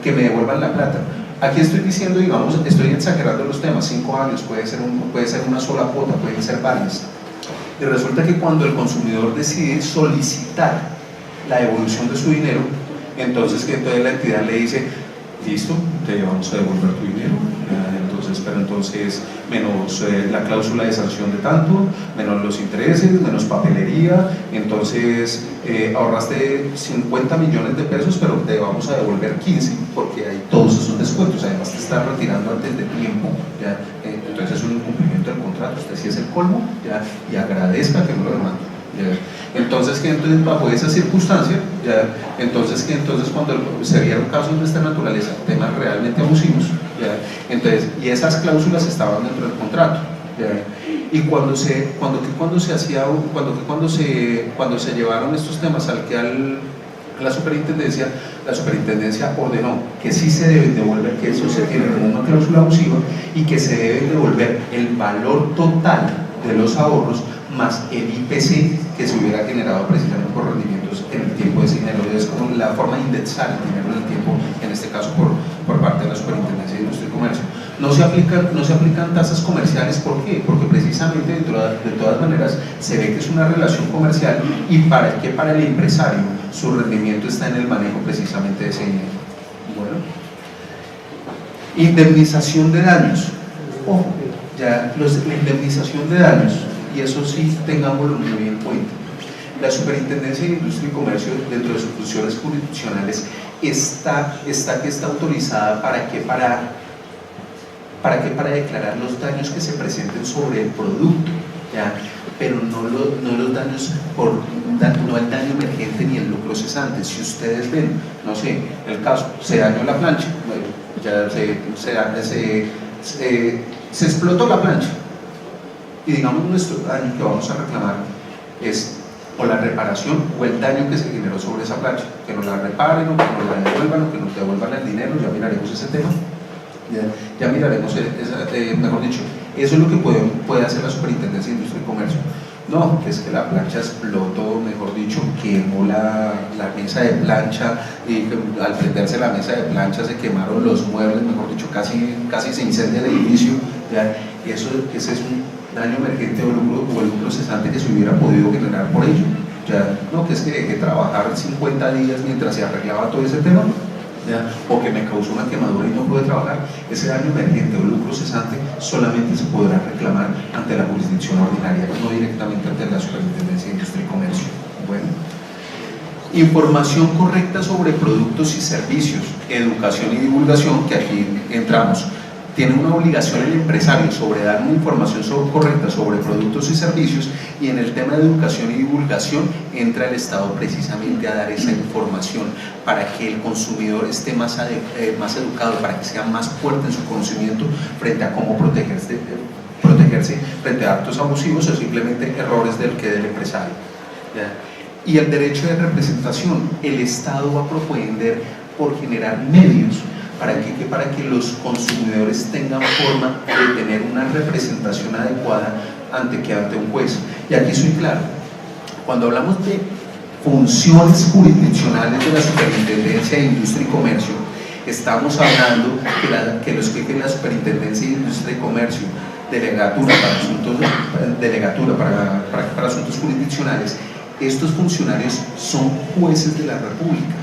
que me devuelvan la plata. Aquí estoy diciendo, digamos, estoy exagerando los temas, 5 años, puede ser una sola cuota, pueden ser varias. Y resulta que cuando el consumidor decide solicitar la devolución de su dinero, entonces la entidad le dice, listo, te vamos a devolver tu dinero, pero entonces menos la cláusula de sanción de tanto, menos los intereses, menos papelería, entonces ahorraste 50 millones de pesos, pero te vamos a devolver 15 porque hay todos esos descuentos, además te estás retirando antes de tiempo, entonces es un incumplimiento del contrato, usted sí es el colmo, y agradezca que no lo demande. Entonces bajo esa circunstancia, entonces cuando se vieron casos de esta naturaleza, temas realmente abusivos, y esas cláusulas estaban dentro del contrato, y cuando se llevaron estos temas a la superintendencia ordenó que sí se deben devolver, que eso se tiene como una cláusula abusiva, y que se debe devolver el valor total de los ahorros más el IPC que se hubiera generado precisamente por rendimientos en el tiempo de ese dinero. Es como la forma de indexar el dinero en el tiempo, en este caso por parte de la Superintendencia de Industria y Comercio. No se aplican tasas comerciales. ¿Por qué? Porque precisamente de todas maneras se ve que es una relación comercial, y para el empresario su rendimiento está en el manejo precisamente de ese dinero. Bueno, indemnización de daños. Ojo, la indemnización de daños, y eso sí tengámoslo muy en cuenta. La Superintendencia de Industria y Comercio, dentro de sus funciones jurisdiccionales, está autorizada ¿para declarar los daños que se presenten sobre el producto, pero no los daños no el daño emergente ni el lucro cesante. Si ustedes ven, no sé, el caso, se dañó la plancha, se explotó la plancha, y digamos nuestro daño que vamos a reclamar es o la reparación o el daño que se generó sobre esa plancha, que nos la reparen o que nos la devuelvan o que nos devuelvan el dinero. Ya miraremos ese tema, ya miraremos mejor dicho, eso es lo que puede hacer la Superintendencia de Industria y Comercio. No, es que la plancha explotó, mejor dicho, quemó la mesa de plancha, y al prenderse la mesa de plancha se quemaron los muebles, mejor dicho, casi se incendia el edificio, ese es un daño emergente o el lucro cesante que se hubiera podido generar por ello. Ya, no, que es que dejé trabajar 50 días mientras se arreglaba todo ese tema, ¿ya? O que me causó una quemadura y no pude trabajar. Ese daño emergente o lucro cesante solamente se podrá reclamar ante la jurisdicción ordinaria, no directamente ante la Superintendencia de Industria y Comercio. Bueno, información correcta sobre productos y servicios, educación y divulgación, que aquí entramos. Tiene una obligación el empresario sobre dar una información correcta sobre productos y servicios, y en el tema de educación y divulgación entra el Estado precisamente a dar esa información para que el consumidor esté más educado, para que sea más fuerte en su conocimiento frente a cómo protegerse frente a actos abusivos o simplemente errores del empresario. ¿Ya? Y el derecho de representación, el Estado va a propender por generar medios para que los consumidores tengan forma de tener una representación adecuada ante un juez. Y aquí soy claro, cuando hablamos de funciones jurisdiccionales de la Superintendencia de Industria y Comercio, estamos hablando que los que la Superintendencia de Industria y Comercio, delegatura para asuntos jurisdiccionales, estos funcionarios son jueces de la República.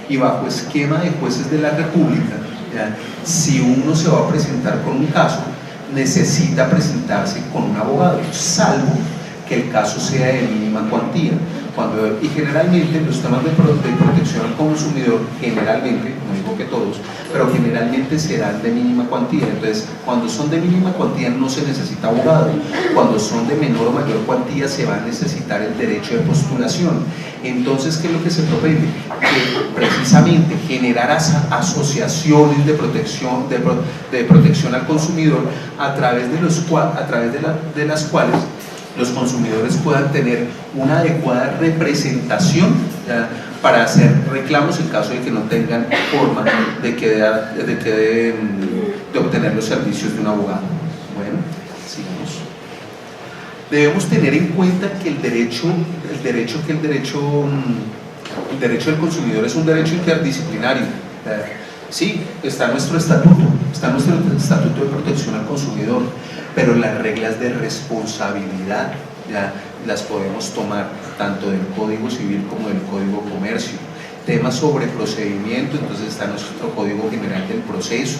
Y bajo esquema de jueces de la República, ¿ya? Si uno se va a presentar con un caso, necesita presentarse con un abogado, salvo que el caso sea de mínima cuantía. Y generalmente los temas de protección al consumidor, generalmente, no digo que todos, pero generalmente serán de mínima cuantía. Entonces, cuando son de mínima cuantía no se necesita abogado. Cuando son de menor o mayor cuantía se va a necesitar el derecho de postulación. Entonces, ¿qué es lo que se propone? Que precisamente generar asociaciones de protección al consumidor a través de las cuales los consumidores puedan tener una adecuada representación, ¿ya? Para hacer reclamos en caso de que no tengan forma de obtener los servicios de un abogado. Bueno, sigamos. Debemos tener en cuenta que el derecho del consumidor es un derecho interdisciplinario. Sí, está nuestro estatuto de protección al consumidor, pero las reglas de responsabilidad ya las podemos tomar tanto del Código Civil como del Código Comercio. Temas sobre procedimiento, entonces está nuestro Código General del Proceso,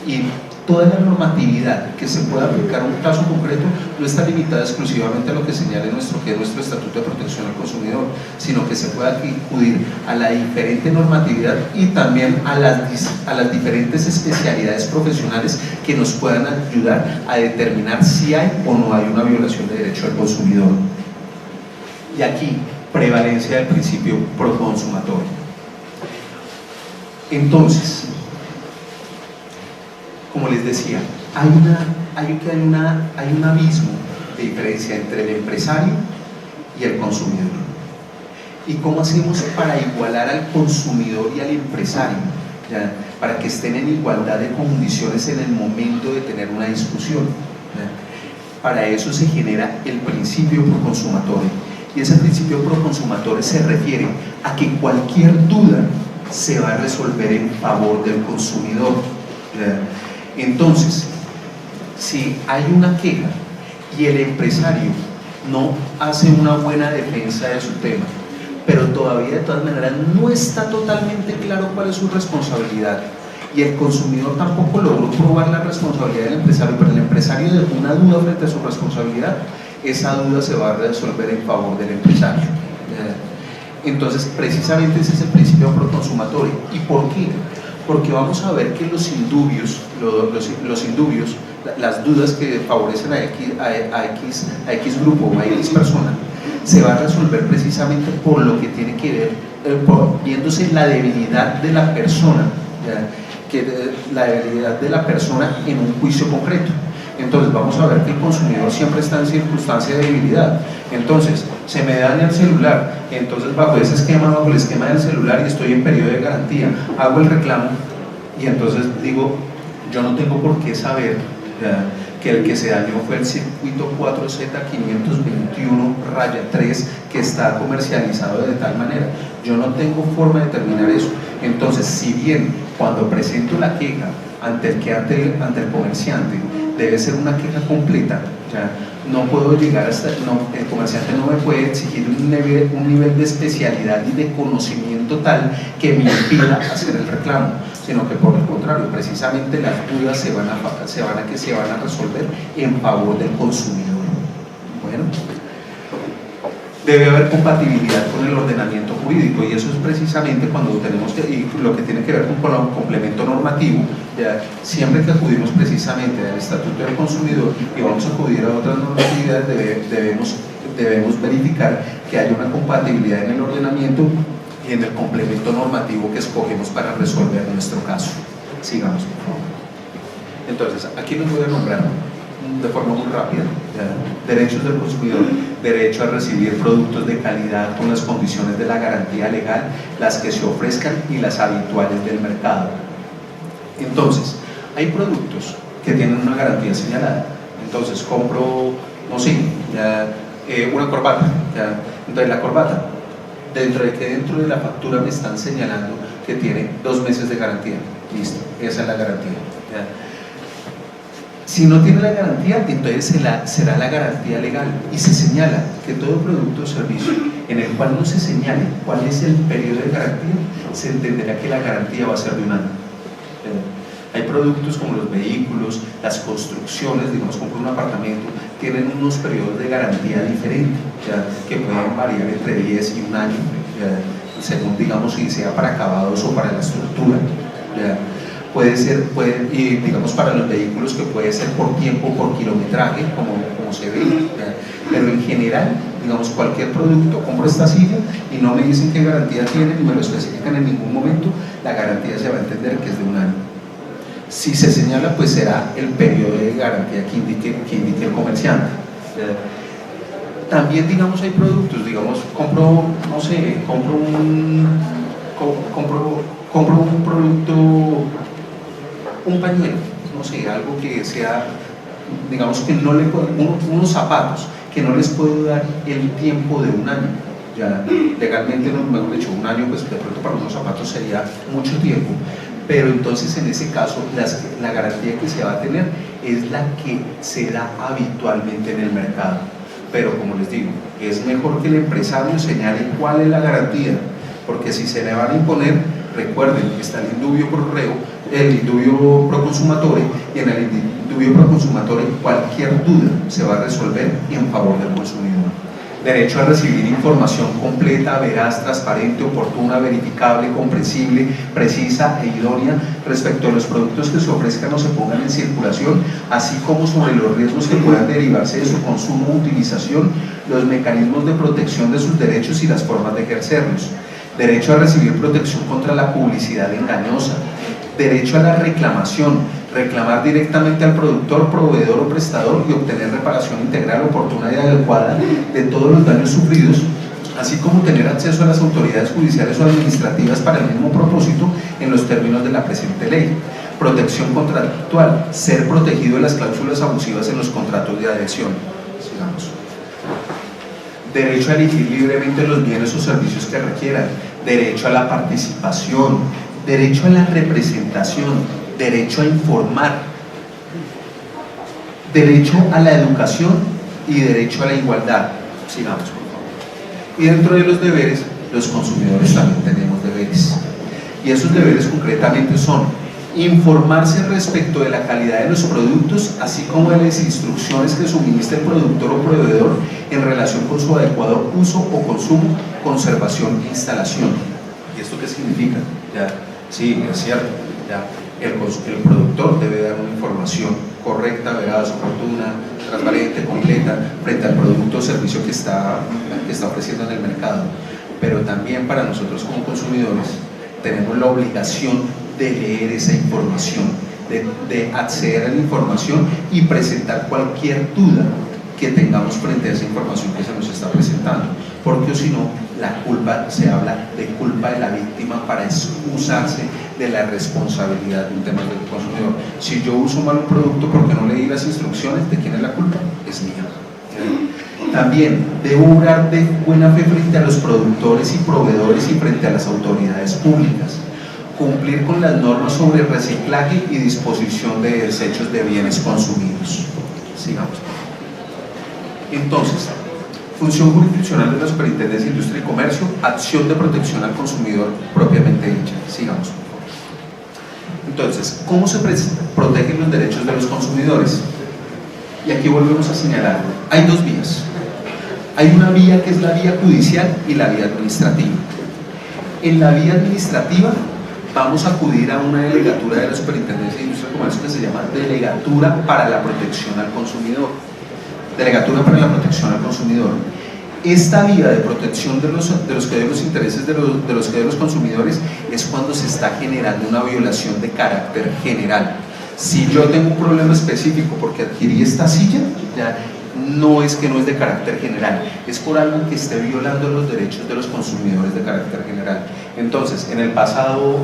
y toda la normatividad que se pueda aplicar a un caso concreto no está limitada exclusivamente a lo que señale nuestro Estatuto de Protección al Consumidor, sino que se puede acudir a la diferente normatividad y también a las diferentes especialidades profesionales que nos puedan ayudar a determinar si hay o no hay una violación de derecho al consumidor. Y aquí, prevalencia del principio proconsumatorio. Entonces, como les decía, hay un abismo de diferencia entre el empresario y el consumidor. ¿Y cómo hacemos para igualar al consumidor y al empresario? ¿Ya? Para que estén en igualdad de condiciones en el momento de tener una discusión. ¿Ya? Para eso se genera el principio proconsumatorio. Y ese principio proconsumatorio se refiere a que cualquier duda se va a resolver en favor del consumidor. ¿Ya? Entonces, si hay una queja y el empresario no hace una buena defensa de su tema, pero todavía de todas maneras no está totalmente claro cuál es su responsabilidad, y el consumidor tampoco logró probar la responsabilidad del empresario, pero el empresario dejó una duda frente a su responsabilidad, esa duda se va a resolver en favor del empresario. Entonces, precisamente ese es el principio proconsumatorio. ¿Y por qué? Porque vamos a ver que los indubios, las dudas que favorecen a X grupo o a X persona, se va a resolver precisamente por lo que tiene que ver, viéndose la debilidad de la persona, la debilidad de la persona en un juicio concreto. Entonces vamos a ver que el consumidor siempre está en circunstancia de debilidad. Entonces, se me daña el celular, entonces bajo el esquema del celular y estoy en periodo de garantía, hago el reclamo y entonces digo, yo no tengo por qué saber que el que se dañó fue el circuito 4Z521-3 que está comercializado de tal manera. Yo no tengo forma de determinar eso. Entonces, si bien cuando presento la queja ante el comerciante debe ser una queja completa. Ya, no puedo llegar hasta, el comerciante no me puede exigir un nivel de especialidad y de conocimiento tal que me impida hacer el reclamo, sino que por el contrario, precisamente las dudas se van a resolver en favor del consumidor. Bueno, debe haber compatibilidad con el ordenamiento jurídico, y eso es precisamente cuando tenemos y lo que tiene que ver con el complemento normativo. Ya, siempre que acudimos precisamente al Estatuto del Consumidor y vamos a acudir a otras normatividades, debemos verificar que haya una compatibilidad en el ordenamiento y en el complemento normativo que escogemos para resolver nuestro caso. Sigamos, por favor. Entonces, aquí les voy a nombrar de forma muy rápida. Derechos del consumidor: derecho a recibir productos de calidad con las condiciones de la garantía legal, las que se ofrezcan y las habituales del mercado. Entonces, hay productos que tienen una garantía señalada. Entonces, compro, no sé, una corbata. Entonces, la corbata, dentro de la factura me están señalando que tiene 2 meses de garantía. Listo, esa es la garantía. Si no tiene la garantía, entonces será la garantía legal, y se señala que todo producto o servicio en el cual no se señale cuál es el periodo de garantía, se entenderá que la garantía va a ser de 1 año. Hay productos como los vehículos, las construcciones, digamos, compro un apartamento, tienen unos periodos de garantía diferentes, que pueden variar entre 10 y 1 año, según, digamos, si sea para acabados o para la estructura. Puede ser, y digamos para los vehículos, que puede ser por tiempo, por kilometraje, como se ve, pero en general, digamos, cualquier producto, compro esta silla y no me dicen qué garantía tiene ni me lo especifican en ningún momento, la garantía se va a entender que es de 1 año. Si se señala, pues será el periodo de garantía que indique el comerciante. También, digamos, hay productos, digamos, compro un producto, un pañuelo, no sé, algo que sea, digamos, que no le puedo, unos zapatos que no les puedo dar el tiempo de 1 año. Ya legalmente, no, mejor dicho, 1 año, pues de pronto para unos zapatos sería mucho tiempo, pero entonces en ese caso la garantía que se va a tener es la que se da habitualmente en el mercado. Pero como les digo, es mejor que el empresario señale cuál es la garantía, porque si se le van a imponer, recuerden que está el indubio pro reo, el indubio pro consumatore, y en el indubio pro consumatore cualquier duda se va a resolver en favor del consumidor. Derecho a recibir información completa, veraz, transparente, oportuna, verificable, comprensible, precisa e idónea respecto a los productos que se ofrezcan o se pongan en circulación, así como sobre los riesgos que puedan derivarse de su consumo o utilización, los mecanismos de protección de sus derechos y las formas de ejercerlos. Derecho a recibir protección contra la publicidad engañosa. Derecho a la reclamación, reclamar directamente al productor, proveedor o prestador y obtener reparación integral, oportuna y adecuada de todos los daños sufridos, así como tener acceso a las autoridades judiciales o administrativas para el mismo propósito en los términos de la presente ley. Protección contractual, ser protegido de las cláusulas abusivas en los contratos de adhesión. Sigamos. Derecho a elegir libremente los bienes o servicios que requieran. Derecho a la participación, derecho a la representación, derecho a informar, derecho a la educación y derecho a la igualdad. Sigamos, por favor. Y dentro de los deberes, los consumidores también tenemos deberes. Y esos deberes concretamente son informarse respecto de la calidad de los productos, así como de las instrucciones que suministre el productor o proveedor en relación con su adecuado uso o consumo, conservación e instalación. ¿Y esto qué significa? Sí, es cierto. El productor debe dar una información correcta, veraz, oportuna, transparente, completa frente al producto o servicio que está ofreciendo en el mercado. Pero también para nosotros como consumidores tenemos la obligación de leer esa información, de acceder a la información y presentar cualquier duda que tengamos frente a esa información que se nos está presentando, porque si no, se habla de culpa de la víctima para excusarse de la responsabilidad de un tema del consumidor. Si yo uso mal un producto porque no leí las instrucciones, ¿de quién es la culpa? Es mía. También debo obrar de buena fe frente a los productores y proveedores y frente a las autoridades públicas. cumplir con las normas sobre reciclaje y disposición de desechos de bienes consumidos. Sigamos. Entonces, función jurisdiccional de la Superintendencia de Industria y Comercio, acción de protección al consumidor propiamente dicha. Sigamos. Entonces, ¿cómo se protegen los derechos de los consumidores? Y aquí volvemos a señalar, hay dos vías. Hay una vía que es la vía judicial y la vía administrativa. En la vía administrativa vamos a acudir a una delegatura de la Superintendencia de Industria y Comercio que se llama Delegatura para la Protección al Consumidor. Delegatura para la Protección al Consumidor. Esta vía de protección de los intereses de los consumidores es cuando se está generando una violación de carácter general. Si yo tengo un problema específico porque adquirí esta silla, ya no es que no es de carácter general, es por algo que esté violando los derechos de los consumidores de carácter general. Entonces, en el pasado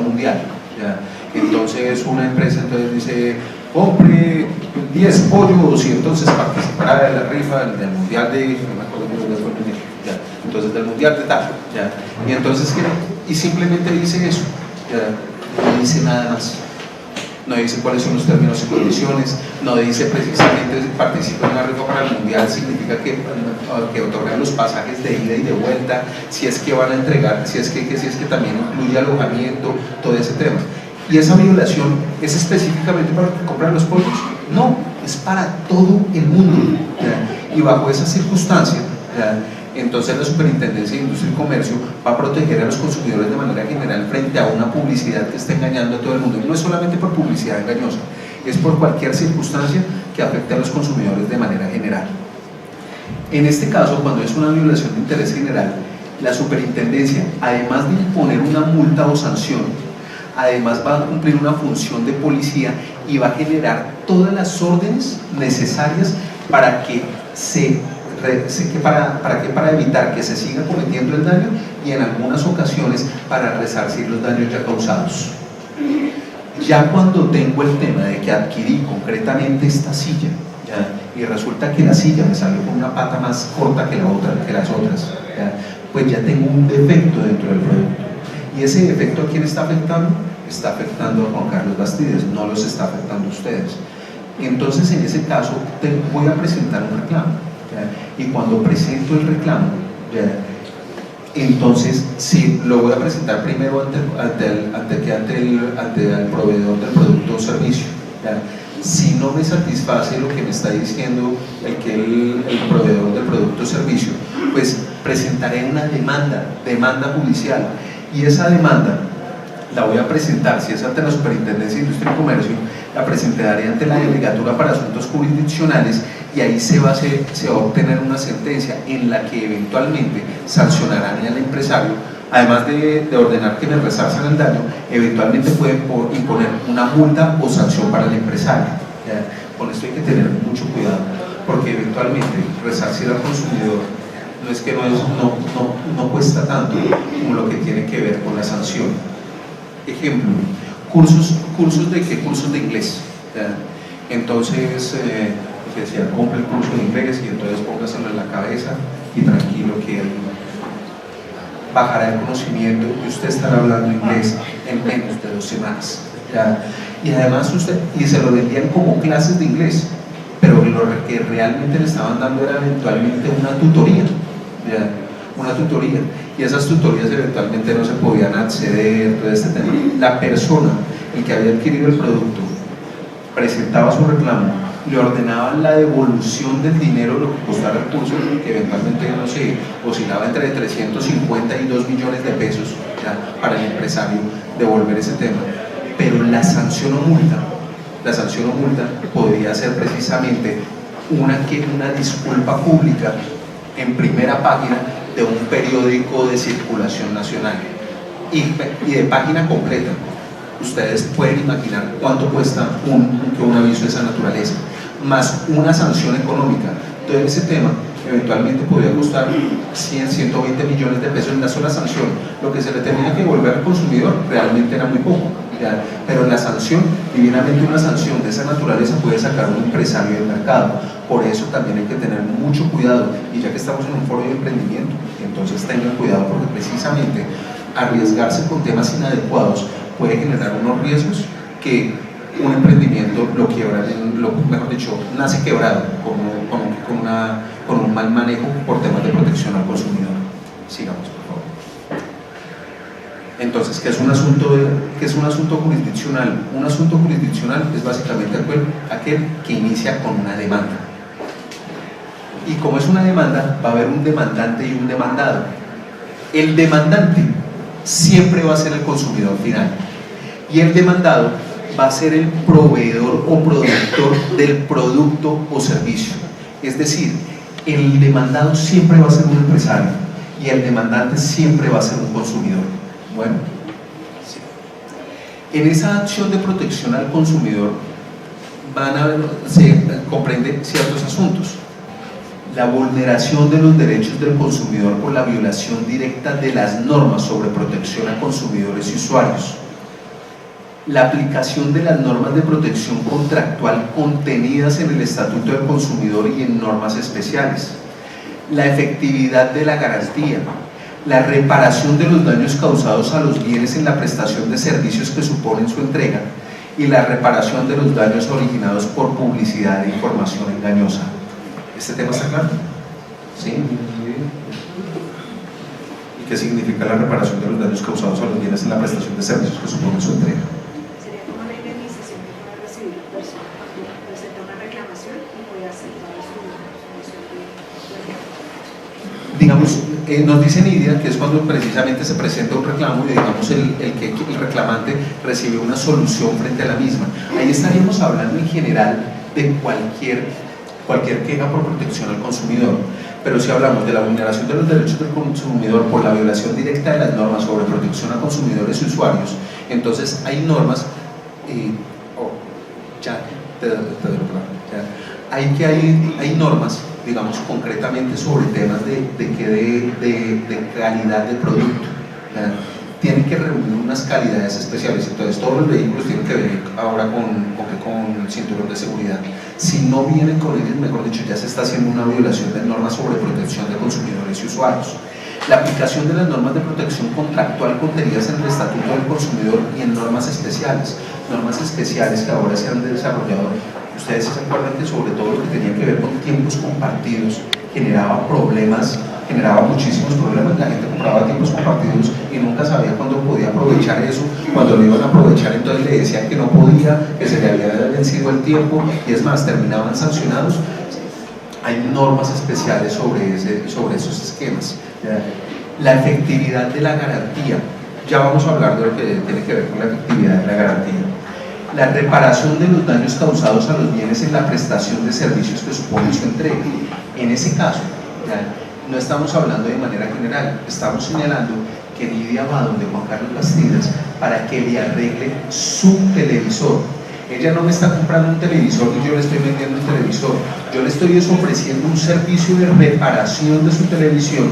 mundial, ¿ya? Entonces una empresa dice, compre 10 pollos y entonces participará de la rifa del mundial de, no me acuerdo qué fue el mundial, ¿ya? Entonces del mundial de tal, ¿ya? Y entonces, y simplemente dice eso, ¿ya? No dice nada más. No dice cuáles son los términos y condiciones, no dice precisamente si participa en la rifa para el mundial, significa que otorgan los pasajes de ida y de vuelta, si es que van a entregar, si es que también incluye alojamiento, todo ese tema. ¿Y esa violación es específicamente para comprar los pollos? No, es para todo el mundo, ¿ya? Y bajo esa circunstancia, ¿ya? Entonces la Superintendencia de Industria y Comercio va a proteger a los consumidores de manera general frente a una publicidad que está engañando a todo el mundo. Y no es solamente por publicidad engañosa, es por cualquier circunstancia que afecte a los consumidores de manera general. En este caso, cuando es una violación de interés general, la Superintendencia, además de imponer una multa o sanción, además va a cumplir una función de policía y va a generar todas las órdenes necesarias para que para evitar que se siga cometiendo el daño y en algunas ocasiones para resarcir los daños ya causados. Ya cuando tengo el tema de que adquirí concretamente esta silla, ¿ya? Y resulta que la silla me salió con una pata más corta que las otras, ¿ya? Pues ya tengo un defecto dentro del producto. ¿Y ese defecto a quién está afectando? Está afectando a Juan Carlos Bastidas, no los está afectando a ustedes. Entonces, en ese caso, voy a presentar un reclamo. ¿Ya? Y cuando presento el reclamo, ¿ya? Entonces sí, lo voy a presentar primero ante el proveedor del producto o servicio, ¿ya? Si no me satisface lo que me está diciendo el proveedor del producto o servicio, pues presentaré una demanda judicial, y esa demanda la voy a presentar, si es ante la Superintendencia de Industria y Comercio, la presentaré ante la Delegatura para Asuntos Jurisdiccionales, y ahí se va a obtener una sentencia en la que eventualmente sancionarán al empresario. Además de ordenar que me resarzan el daño, eventualmente pueden imponer una multa o sanción para el empresario, ¿ya? Con esto hay que tener mucho cuidado, porque eventualmente resarcir al consumidor no es que no cuesta tanto como lo que tiene que ver con la sanción. Ejemplo, cursos de inglés, ¿ya? Entonces decía, compre el curso de inglés y entonces póngaselo en la cabeza y tranquilo que bajará el conocimiento y usted estará hablando inglés en menos de 2 semanas, ¿ya? Y además y se lo vendían como clases de inglés, pero lo que realmente le estaban dando era eventualmente una tutoría, ¿ya? Una tutoría, y esas tutorías eventualmente no se podían acceder, todo este tema. La persona, el que había adquirido el producto, presentaba su reclamo, le ordenaban la devolución del dinero, lo que costara el curso, que eventualmente, no sé, oscilaba entre 350 y 2 millones de pesos, ¿ya? Para el empresario devolver ese tema. Pero la sanción o multa podría ser precisamente una disculpa pública en primera página de un periódico de circulación nacional y de página completa. Ustedes pueden imaginar cuánto cuesta un aviso de esa naturaleza, más una sanción económica. Todo ese tema eventualmente podría costar 100, 120 millones de pesos en la sola sanción. Lo que se le tenía que devolver al consumidor realmente era muy poco, ¿ya? Pero la sanción, divinamente una sanción de esa naturaleza puede sacar a un empresario del mercado. Por eso también hay que tener mucho cuidado, y ya que estamos en un foro de emprendimiento, entonces tengan cuidado, porque precisamente arriesgarse con temas inadecuados puede generar unos riesgos que un emprendimiento lo quiebra, mejor dicho, nace quebrado con un mal manejo por temas de protección al consumidor. Sigamos, por favor. Entonces, ¿qué es un asunto jurisdiccional? Un asunto jurisdiccional es básicamente aquel que inicia con una demanda. Y como es una demanda, va a haber un demandante y un demandado. El demandante siempre va a ser el consumidor final y el demandado va a ser el proveedor o productor del producto o servicio. Es decir, el demandado siempre va a ser un empresario y el demandante siempre va a ser un consumidor. Bueno, sí. En esa acción de protección al consumidor se comprende ciertos asuntos. La vulneración de los derechos del consumidor por la violación directa de las normas sobre protección a consumidores y usuarios. La aplicación de las normas de protección contractual contenidas en el Estatuto del Consumidor y en normas especiales. La efectividad de la garantía. La reparación de los daños causados a los bienes en la prestación de servicios que suponen su entrega. Y la reparación de los daños originados por publicidad e información engañosa. ¿Este tema está claro? ¿Sí? ¿Y qué significa la reparación de los daños causados a los bienes en la prestación de servicios que suponen su entrega? Sería como la indemnización que puede recibir la persona cuando presenta una reclamación y puede aceptar su digamos, nos dice Nidia que es cuando precisamente se presenta un reclamo y digamos el reclamante recibe una solución frente a la misma. Ahí estaríamos hablando en general de cualquier queja por protección al consumidor, pero si hablamos de la vulneración de los derechos del consumidor por la violación directa de las normas sobre protección a consumidores y usuarios, entonces hay normas, hay normas, digamos, concretamente sobre temas de calidad de producto. Tienen que reunir unas calidades especiales, entonces todos los vehículos tienen que venir ahora con cinturón de seguridad. Si no vienen con ellos, mejor dicho, ya se está haciendo una violación de normas sobre protección de consumidores y usuarios. La aplicación de las normas de protección contractual contenidas en el Estatuto del Consumidor y en normas especiales que ahora se han desarrollado. Ustedes se acuerdan que sobre todo lo que tenía que ver con tiempos compartidos generaba muchísimos problemas. La gente compraba tiempos compartidos y nunca sabía cuándo podía aprovechar eso. Cuando lo iban a aprovechar, entonces le decían que no podía, que se le había vencido el tiempo, y es más, terminaban sancionados. Hay normas especiales sobre esos esquemas. La efectividad de la garantía. Ya vamos a hablar de lo que tiene que ver con la efectividad de la garantía. La reparación de los daños causados a los bienes en la prestación de servicios que supone su entrega. En ese caso, no estamos hablando de manera general, estamos señalando que Nidia va donde Juan Carlos Bastidas para que le arregle su televisor. Ella no me está comprando un televisor y yo le estoy vendiendo un televisor. Yo le estoy ofreciendo un servicio de reparación de su televisión,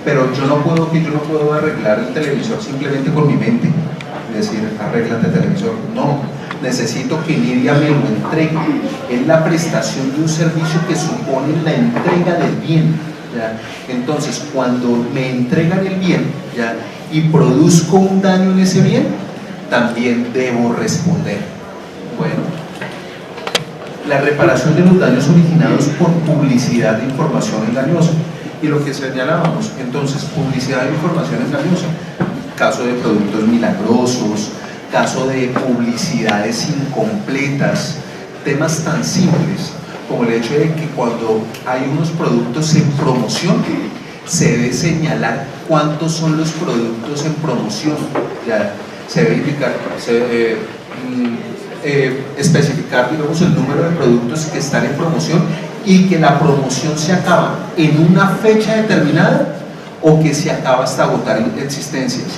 pero yo no puedo arreglar el televisor simplemente con mi mente. Es decir, arréglate el televisor. No, necesito que Nidia me lo entregue. Es la prestación de un servicio que supone la entrega del bien. ¿Ya? Entonces, cuando me entregan el bien, ¿ya?, y produzco un daño en ese bien, también debo responder. Bueno, la reparación de los daños originados por publicidad de información engañosa. Y lo que señalábamos, entonces, publicidad de información engañosa, caso de productos milagrosos, caso de publicidades incompletas, temas tan simples como el hecho de que cuando hay unos productos en promoción se debe señalar cuántos son los productos en promoción. Ya se debe indicar, especificar, digamos, el número de productos que están en promoción y que la promoción se acaba en una fecha determinada o que se acaba hasta agotar existencias.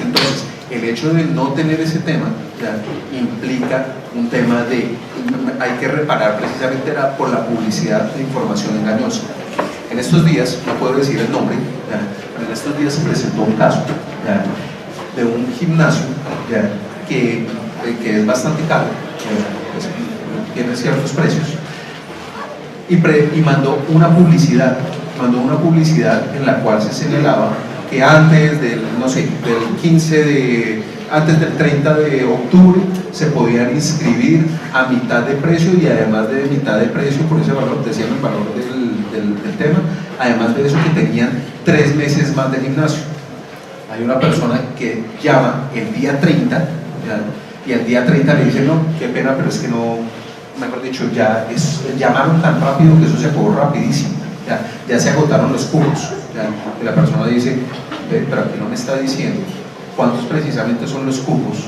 Entonces, el hecho de no tener ese tema ya implica un tema de hay que reparar precisamente por la publicidad de información engañosa. En estos días, no puedo decir el nombre, ya, pero en estos días se presentó un caso ya, de un gimnasio ya, que es bastante caro, pues, tiene ciertos precios, y mandó una publicidad en la cual se señalaba que antes del, no sé, antes del 30 de octubre se podían inscribir a mitad de precio, y además de mitad de precio, por ese valor, decían el valor del tema, además de eso que tenían 3 meses más de gimnasio. Hay una persona que llama el día 30, ¿ya? Y el día 30 le dicen, no, qué pena, pero es que no, mejor dicho, llamaron tan rápido que eso se acabó rapidísimo, ya se agotaron los cupos, y la persona dice, pero aquí no me está diciendo cuántos precisamente son los cupos,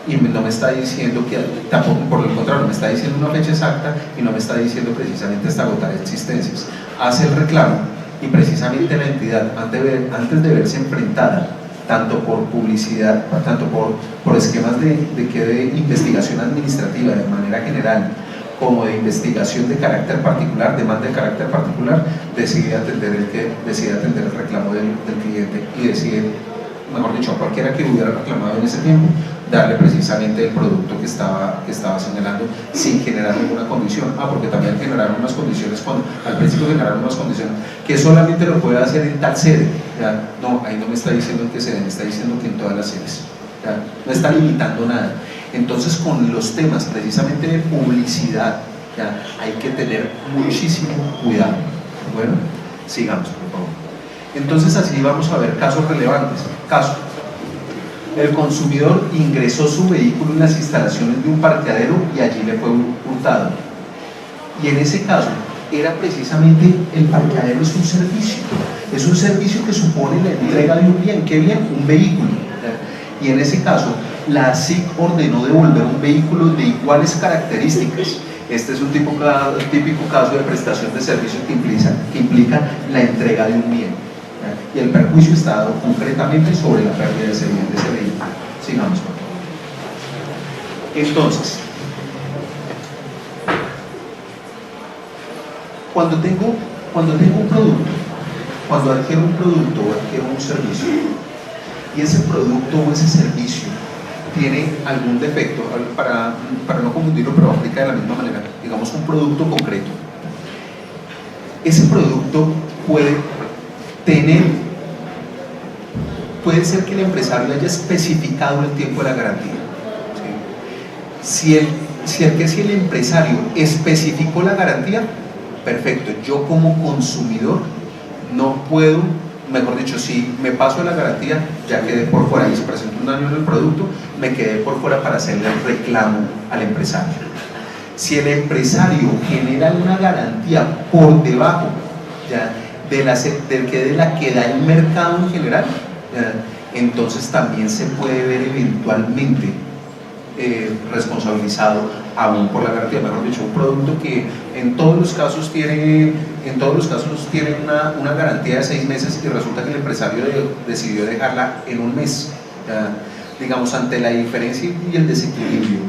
y no me está diciendo que, tampoco, por el contrario, no me está diciendo una fecha exacta, y no me está diciendo precisamente hasta agotar existencias. Hace el reclamo, y precisamente la entidad, antes de verse enfrentada tanto por publicidad, tanto por esquemas de investigación administrativa de manera general, como de investigación de carácter particular, demanda de carácter particular, decide atender el reclamo del cliente, y decide, mejor dicho, a cualquiera que hubiera reclamado en ese tiempo, darle precisamente el producto que estaba señalando, sin generar ninguna condición. Porque también generaron unas condiciones, al principio generaron unas condiciones que solamente lo puede hacer en tal sede. No, ahí no me está diciendo en qué sede, me está diciendo que en todas las sedes. No está limitando nada. Entonces, con los temas precisamente de publicidad, hay que tener muchísimo cuidado. Bueno, sigamos, por favor. Entonces, así vamos a ver casos relevantes. Caso: el consumidor ingresó su vehículo en las instalaciones de un parqueadero y allí le fue hurtado. Y en ese caso, era precisamente, el parqueadero es un servicio que supone la entrega de un bien. ¿Qué bien? Un vehículo. Y en ese caso, la SIC ordenó devolver un vehículo de iguales características. Este es un típico caso de prestación de servicios que implica la entrega de un bien. Y el perjuicio está dado concretamente sobre la pérdida de ese bien, de ese vehículo. Sigamos, por favor. Entonces, cuando tengo un producto, cuando adquiero un producto o adquiero un servicio, y ese producto o ese servicio tiene algún defecto, para no confundirlo, pero aplica de la misma manera, digamos un producto concreto, ese producto puede ser que el empresario haya especificado el tiempo de la garantía. ¿Sí? Si el empresario especificó la garantía, perfecto. Yo como consumidor no puedo, mejor dicho, si me paso de la garantía, ya quedé por fuera, y se presentó un daño en el producto, me quedé por fuera para hacerle el reclamo al empresario. Si el empresario genera una garantía por debajo de la que da el mercado en general, entonces también se puede ver eventualmente responsabilizado aún por la garantía. Mejor dicho, un producto que en todos los casos tiene una garantía de 6 meses, y resulta que el empresario decidió dejarla en un mes. Digamos, ante la diferencia y el desequilibrio,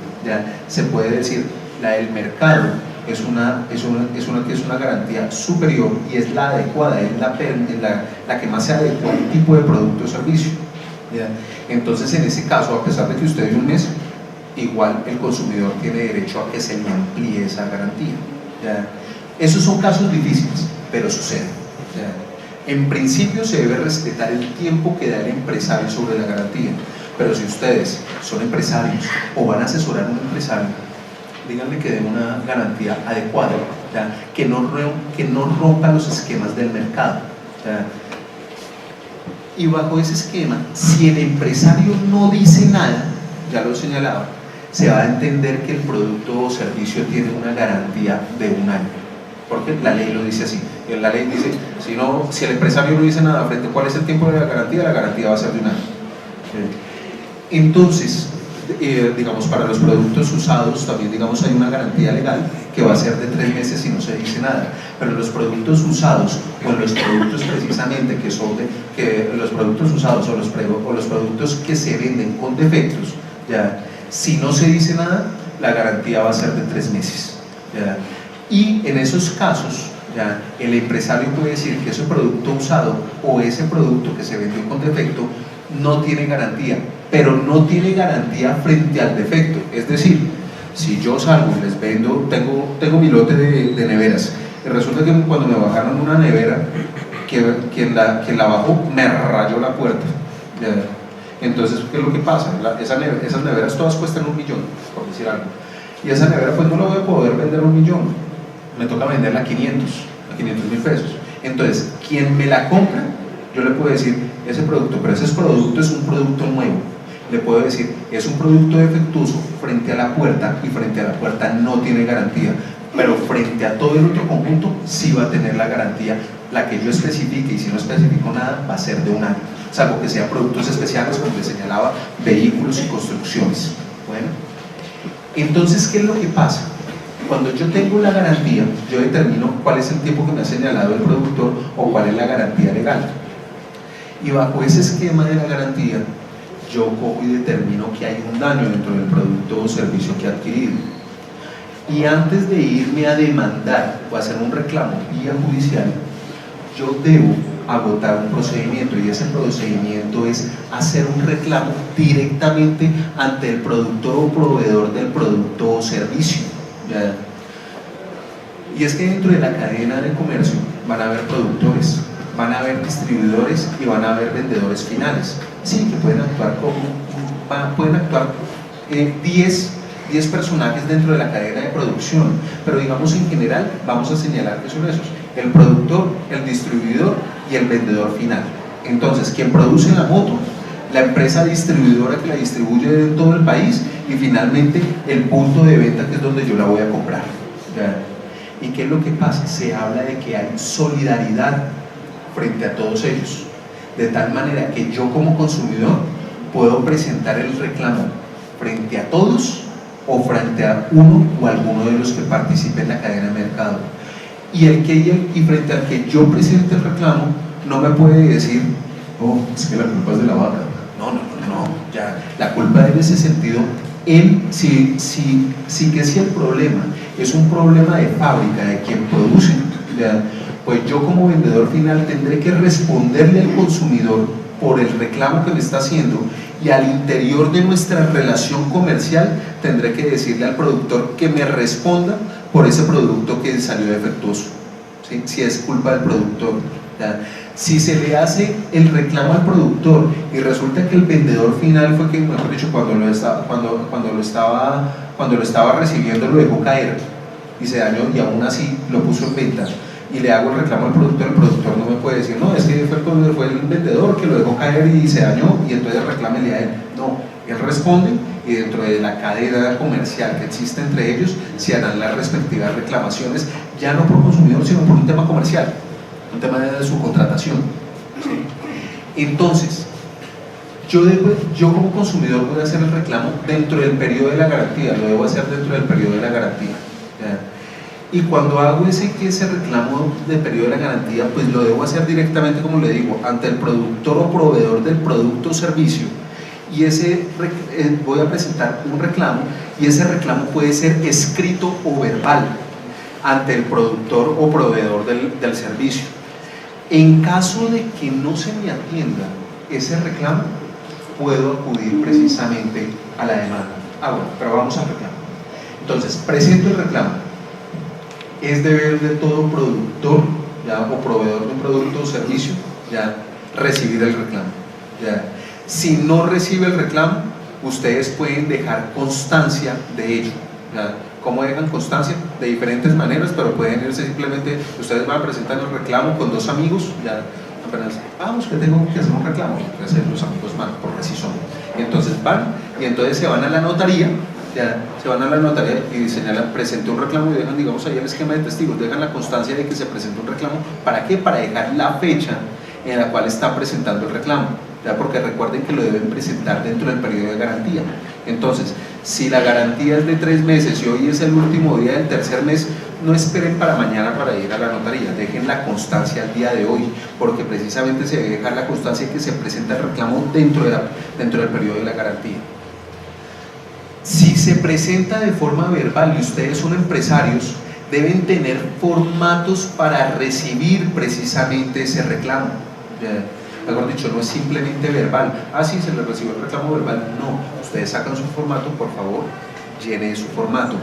se puede decir, la del mercado es una garantía superior, y es la adecuada, es la que más se adecua al tipo de producto o servicio. Entonces, en ese caso, a pesar de que usted dio un mes, igual el consumidor tiene derecho a que se le amplíe esa garantía. Esos son casos difíciles, pero suceden. En principio se debe respetar el tiempo que da el empresario sobre la garantía, pero si ustedes son empresarios o van a asesorar a un empresario, díganle que den una garantía adecuada, que no rompa los esquemas del mercado. Y bajo ese esquema, si el empresario no dice nada, ya lo he señalado, se va a entender que el producto o servicio tiene una garantía de 1 año, porque la ley lo dice así. La ley dice, si el empresario no dice nada frente a cuál es el tiempo de la garantía va a ser de 1 año. Entonces, digamos, para los productos usados también, digamos, hay una garantía legal que va a ser de 3 meses si no se dice nada, pero los productos usados, o los productos precisamente los productos usados o los productos que se venden con defectos, si no se dice nada, la garantía va a ser de 3 meses. Y en esos casos, el empresario puede decir que ese producto usado o ese producto que se vendió con defecto no tiene garantía, pero no tiene garantía frente al defecto. Es decir, si yo salgo y les vendo, tengo mi lote de neveras, y resulta que cuando me bajaron una nevera quien la bajó me rayó la puerta. Entonces, ¿qué es lo que pasa? Esas neveras todas cuestan 1 millón, por decir algo. Y esa nevera pues no la voy a poder vender 1 millón, me toca venderla a 500.000 pesos. Entonces, quien me la compra, yo le puedo decir, ese producto, pero ese producto es un producto nuevo. Le puedo decir, es un producto defectuoso frente a la puerta, y frente a la puerta no tiene garantía, pero frente a todo el otro conjunto sí va a tener la garantía, la que yo especifique, y si no especifico nada, va a ser de 1 año, salvo que sean productos especiales, como les señalaba, vehículos y construcciones. Bueno, entonces, ¿qué es lo que pasa? Cuando yo tengo la garantía, yo determino cuál es el tiempo que me ha señalado el productor o cuál es la garantía legal. Y bajo ese esquema de la garantía, yo cojo y determino que hay un daño dentro del producto o servicio que he adquirido. Y antes de irme a demandar o hacer un reclamo vía judicial, yo debo agotar un procedimiento, y ese procedimiento es hacer un reclamo directamente ante el productor o proveedor del producto o servicio. ¿Ya? Y es que dentro de la cadena de comercio van a haber productores, van a haber distribuidores y van a haber vendedores finales. Sí, que pueden actuar pueden actuar 10 personajes dentro de la cadena de producción, pero digamos en general vamos a señalar que son esos: el productor, el distribuidor y el vendedor final. Entonces, quien produce la moto, la empresa distribuidora que la distribuye en todo el país, y finalmente el punto de venta, que es donde yo la voy a comprar. ¿Ya? ¿Y qué es lo que pasa? Se habla de que hay solidaridad frente a todos ellos, de tal manera que yo como consumidor puedo presentar el reclamo frente a todos o frente a uno o alguno de los que participen en la cadena de mercado. Y frente al que yo presente el reclamo, no me puede decir, oh, es que la culpa es de la vaca. No, ya, la culpa en ese sentido, si el problema es un problema de fábrica, de quien produce, ya, pues yo como vendedor final tendré que responderle al consumidor por el reclamo que me está haciendo, y al interior de nuestra relación comercial tendré que decirle al productor que me responda por ese producto que salió defectuoso, ¿sí? Si es culpa del productor. ¿Ya? Si se le hace el reclamo al productor y resulta que el vendedor final fue quien, mejor dicho, cuando lo estaba recibiendo lo dejó caer y se dañó, y aún así lo puso en venta, y le hago el reclamo al productor, el productor no me puede decir, no, es que fue el vendedor que lo dejó caer y se dañó, y entonces reclámele a él. No, él responde, y dentro de la cadena comercial que existe entre ellos se harán las respectivas reclamaciones, ya no por consumidor, sino por un tema comercial, un tema de su contratación. ¿Sí? Entonces, yo como consumidor voy a hacer el reclamo dentro del periodo de la garantía, lo debo hacer dentro del periodo de la garantía. ¿Ya? Y cuando hago ese reclamo de periodo de la garantía, pues lo debo hacer directamente, como le digo, ante el productor o proveedor del producto o servicio, y voy a presentar un reclamo, y ese reclamo puede ser escrito o verbal ante el productor o proveedor del servicio. En caso de que no se me atienda ese reclamo, puedo acudir precisamente a la demanda. Bueno, pero vamos al reclamo. Entonces, presento el reclamo. Es deber de todo productor, ¿ya?, o proveedor de un producto o servicio, ¿ya?, recibir el reclamo, ¿ya? Si no recibe el reclamo, ustedes pueden dejar constancia de ello, ¿ya? ¿Cómo dejan constancia? De diferentes maneras, pero pueden irse simplemente, ustedes van a presentar el reclamo con 2 amigos, ya apenas, vamos, que tengo que hacer un reclamo, entonces los amigos van, porque así son, y entonces van, y entonces se van a la notaría, ya, se van a la notaría y señalan, presente un reclamo, y dejan, digamos, ahí el esquema de testigos, dejan la constancia de que se presentó un reclamo. ¿Para qué? Para dejar la fecha en la cual está presentando el reclamo, ya, porque recuerden que lo deben presentar dentro del periodo de garantía. Entonces, si la garantía es de 3 meses y hoy es el último día del tercer mes, no esperen para mañana para ir a la notaría, dejen la constancia al día de hoy, porque precisamente se debe dejar la constancia de que se presenta el reclamo dentro del periodo de la garantía. Si se presenta de forma verbal y ustedes son empresarios, deben tener formatos para recibir precisamente ese reclamo. Mejor dicho, no es simplemente verbal. Sí, se les recibió el reclamo verbal. No, ustedes sacan su formato, por favor, llenen su formato.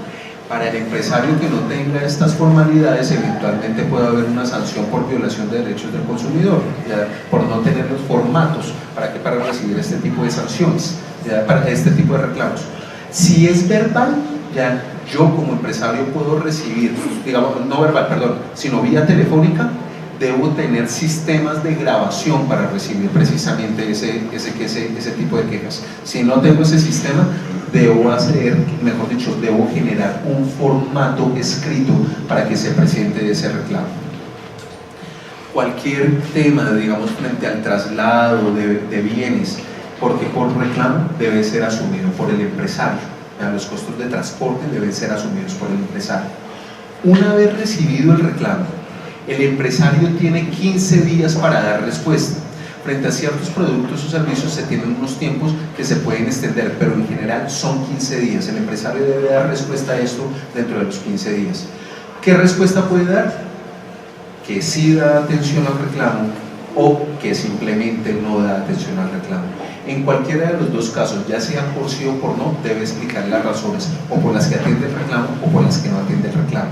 Para el empresario que no tenga estas formalidades, eventualmente puede haber una sanción por violación de derechos del consumidor, ¿ya? Por no tener los formatos para recibir este tipo de sanciones, ¿ya? Para este tipo de reclamos. Si es verbal, ya yo como empresario puedo recibir, digamos, no verbal, perdón, sino vía telefónica, debo tener sistemas de grabación para recibir precisamente ese tipo de quejas. Si no tengo ese sistema, debo hacer, mejor dicho, debo generar un formato escrito para que se presente ese reclamo. Cualquier tema, digamos, frente al traslado de bienes, porque por reclamo debe ser asumido por el empresario. Los costos de transporte deben ser asumidos por el empresario. Una vez recibido el reclamo, el empresario tiene 15 días para dar respuesta. Frente a ciertos productos o servicios se tienen unos tiempos que se pueden extender, pero en general son 15 días. El empresario debe dar respuesta a esto dentro de los 15 días. ¿Qué respuesta puede dar? Que sí da atención al reclamo o que simplemente no da atención al reclamo. En cualquiera de los dos casos, ya sea por sí o por no, debe explicar las razones o por las que atiende el reclamo o por las que no atiende el reclamo.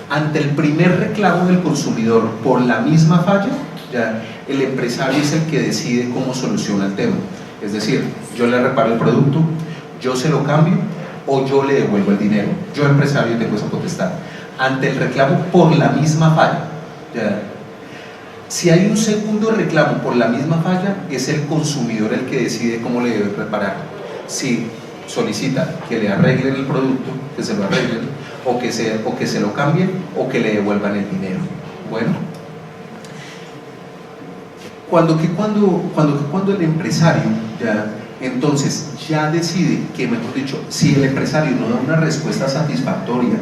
Ante el primer reclamo del consumidor por la misma falla, ya el empresario es el que decide cómo soluciona el tema. Es decir, yo le reparo el producto, yo se lo cambio o yo le devuelvo el dinero. Yo, empresario, tengo esa potestad. Ante el reclamo por la misma falla, ya, si hay un segundo reclamo por la misma falla, es el consumidor el que decide cómo le debe reparar. Si solicita que le arreglen el producto, que se lo arreglen, o que se lo cambien, o que le devuelvan el dinero. Bueno, cuando el empresario entonces ya decide que, mejor dicho, si el empresario no da una respuesta satisfactoria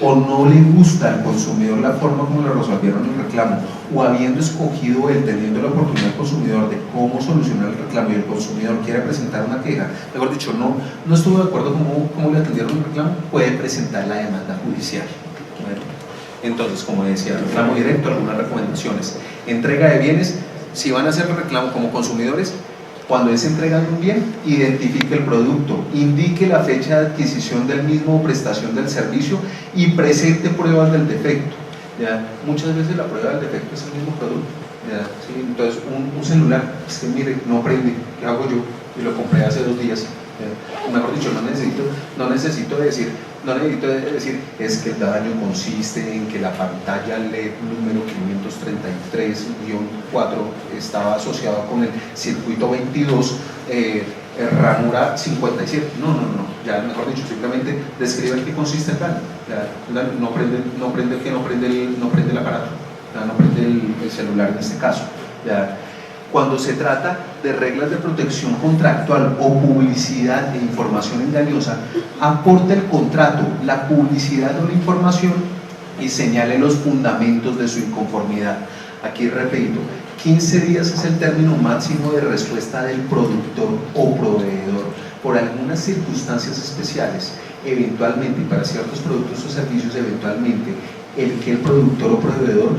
o no le gusta al consumidor la forma como le resolvieron el reclamo, o habiendo escogido él, teniendo la oportunidad del consumidor de cómo solucionar el reclamo y el consumidor quiere presentar una queja, mejor dicho, no estuvo de acuerdo con cómo le atendieron el reclamo, puede presentar la demanda judicial. Bueno, entonces, como decía, reclamo directo, algunas recomendaciones. Entrega de bienes, si van a hacer el reclamo como consumidores, cuando es entrega de un bien, identifique el producto, indique la fecha de adquisición del mismo o prestación del servicio y presente pruebas del defecto. ¿Ya? Muchas veces la prueba del defecto es el mismo producto. ¿Ya? ¿Sí? Entonces, un celular, es que mire, no prende, ¿qué hago yo? Y lo compré hace 2 días. ¿Ya? Mejor dicho, no necesito decir es que el daño consiste en que la pantalla LED número 533-4 estaba asociada con el circuito 22 ranura 57. No, ya mejor dicho, simplemente describe en qué consiste el daño. No prende el aparato, no prende el celular en este caso. Ya. Cuando se trata de reglas de protección contractual o publicidad de información engañosa, aporte el contrato, la publicidad o la información y señale los fundamentos de su inconformidad. Aquí repito, 15 días es el término máximo de respuesta del productor o proveedor. Por algunas circunstancias especiales, eventualmente, y para ciertos productos o servicios, eventualmente, el productor o proveedor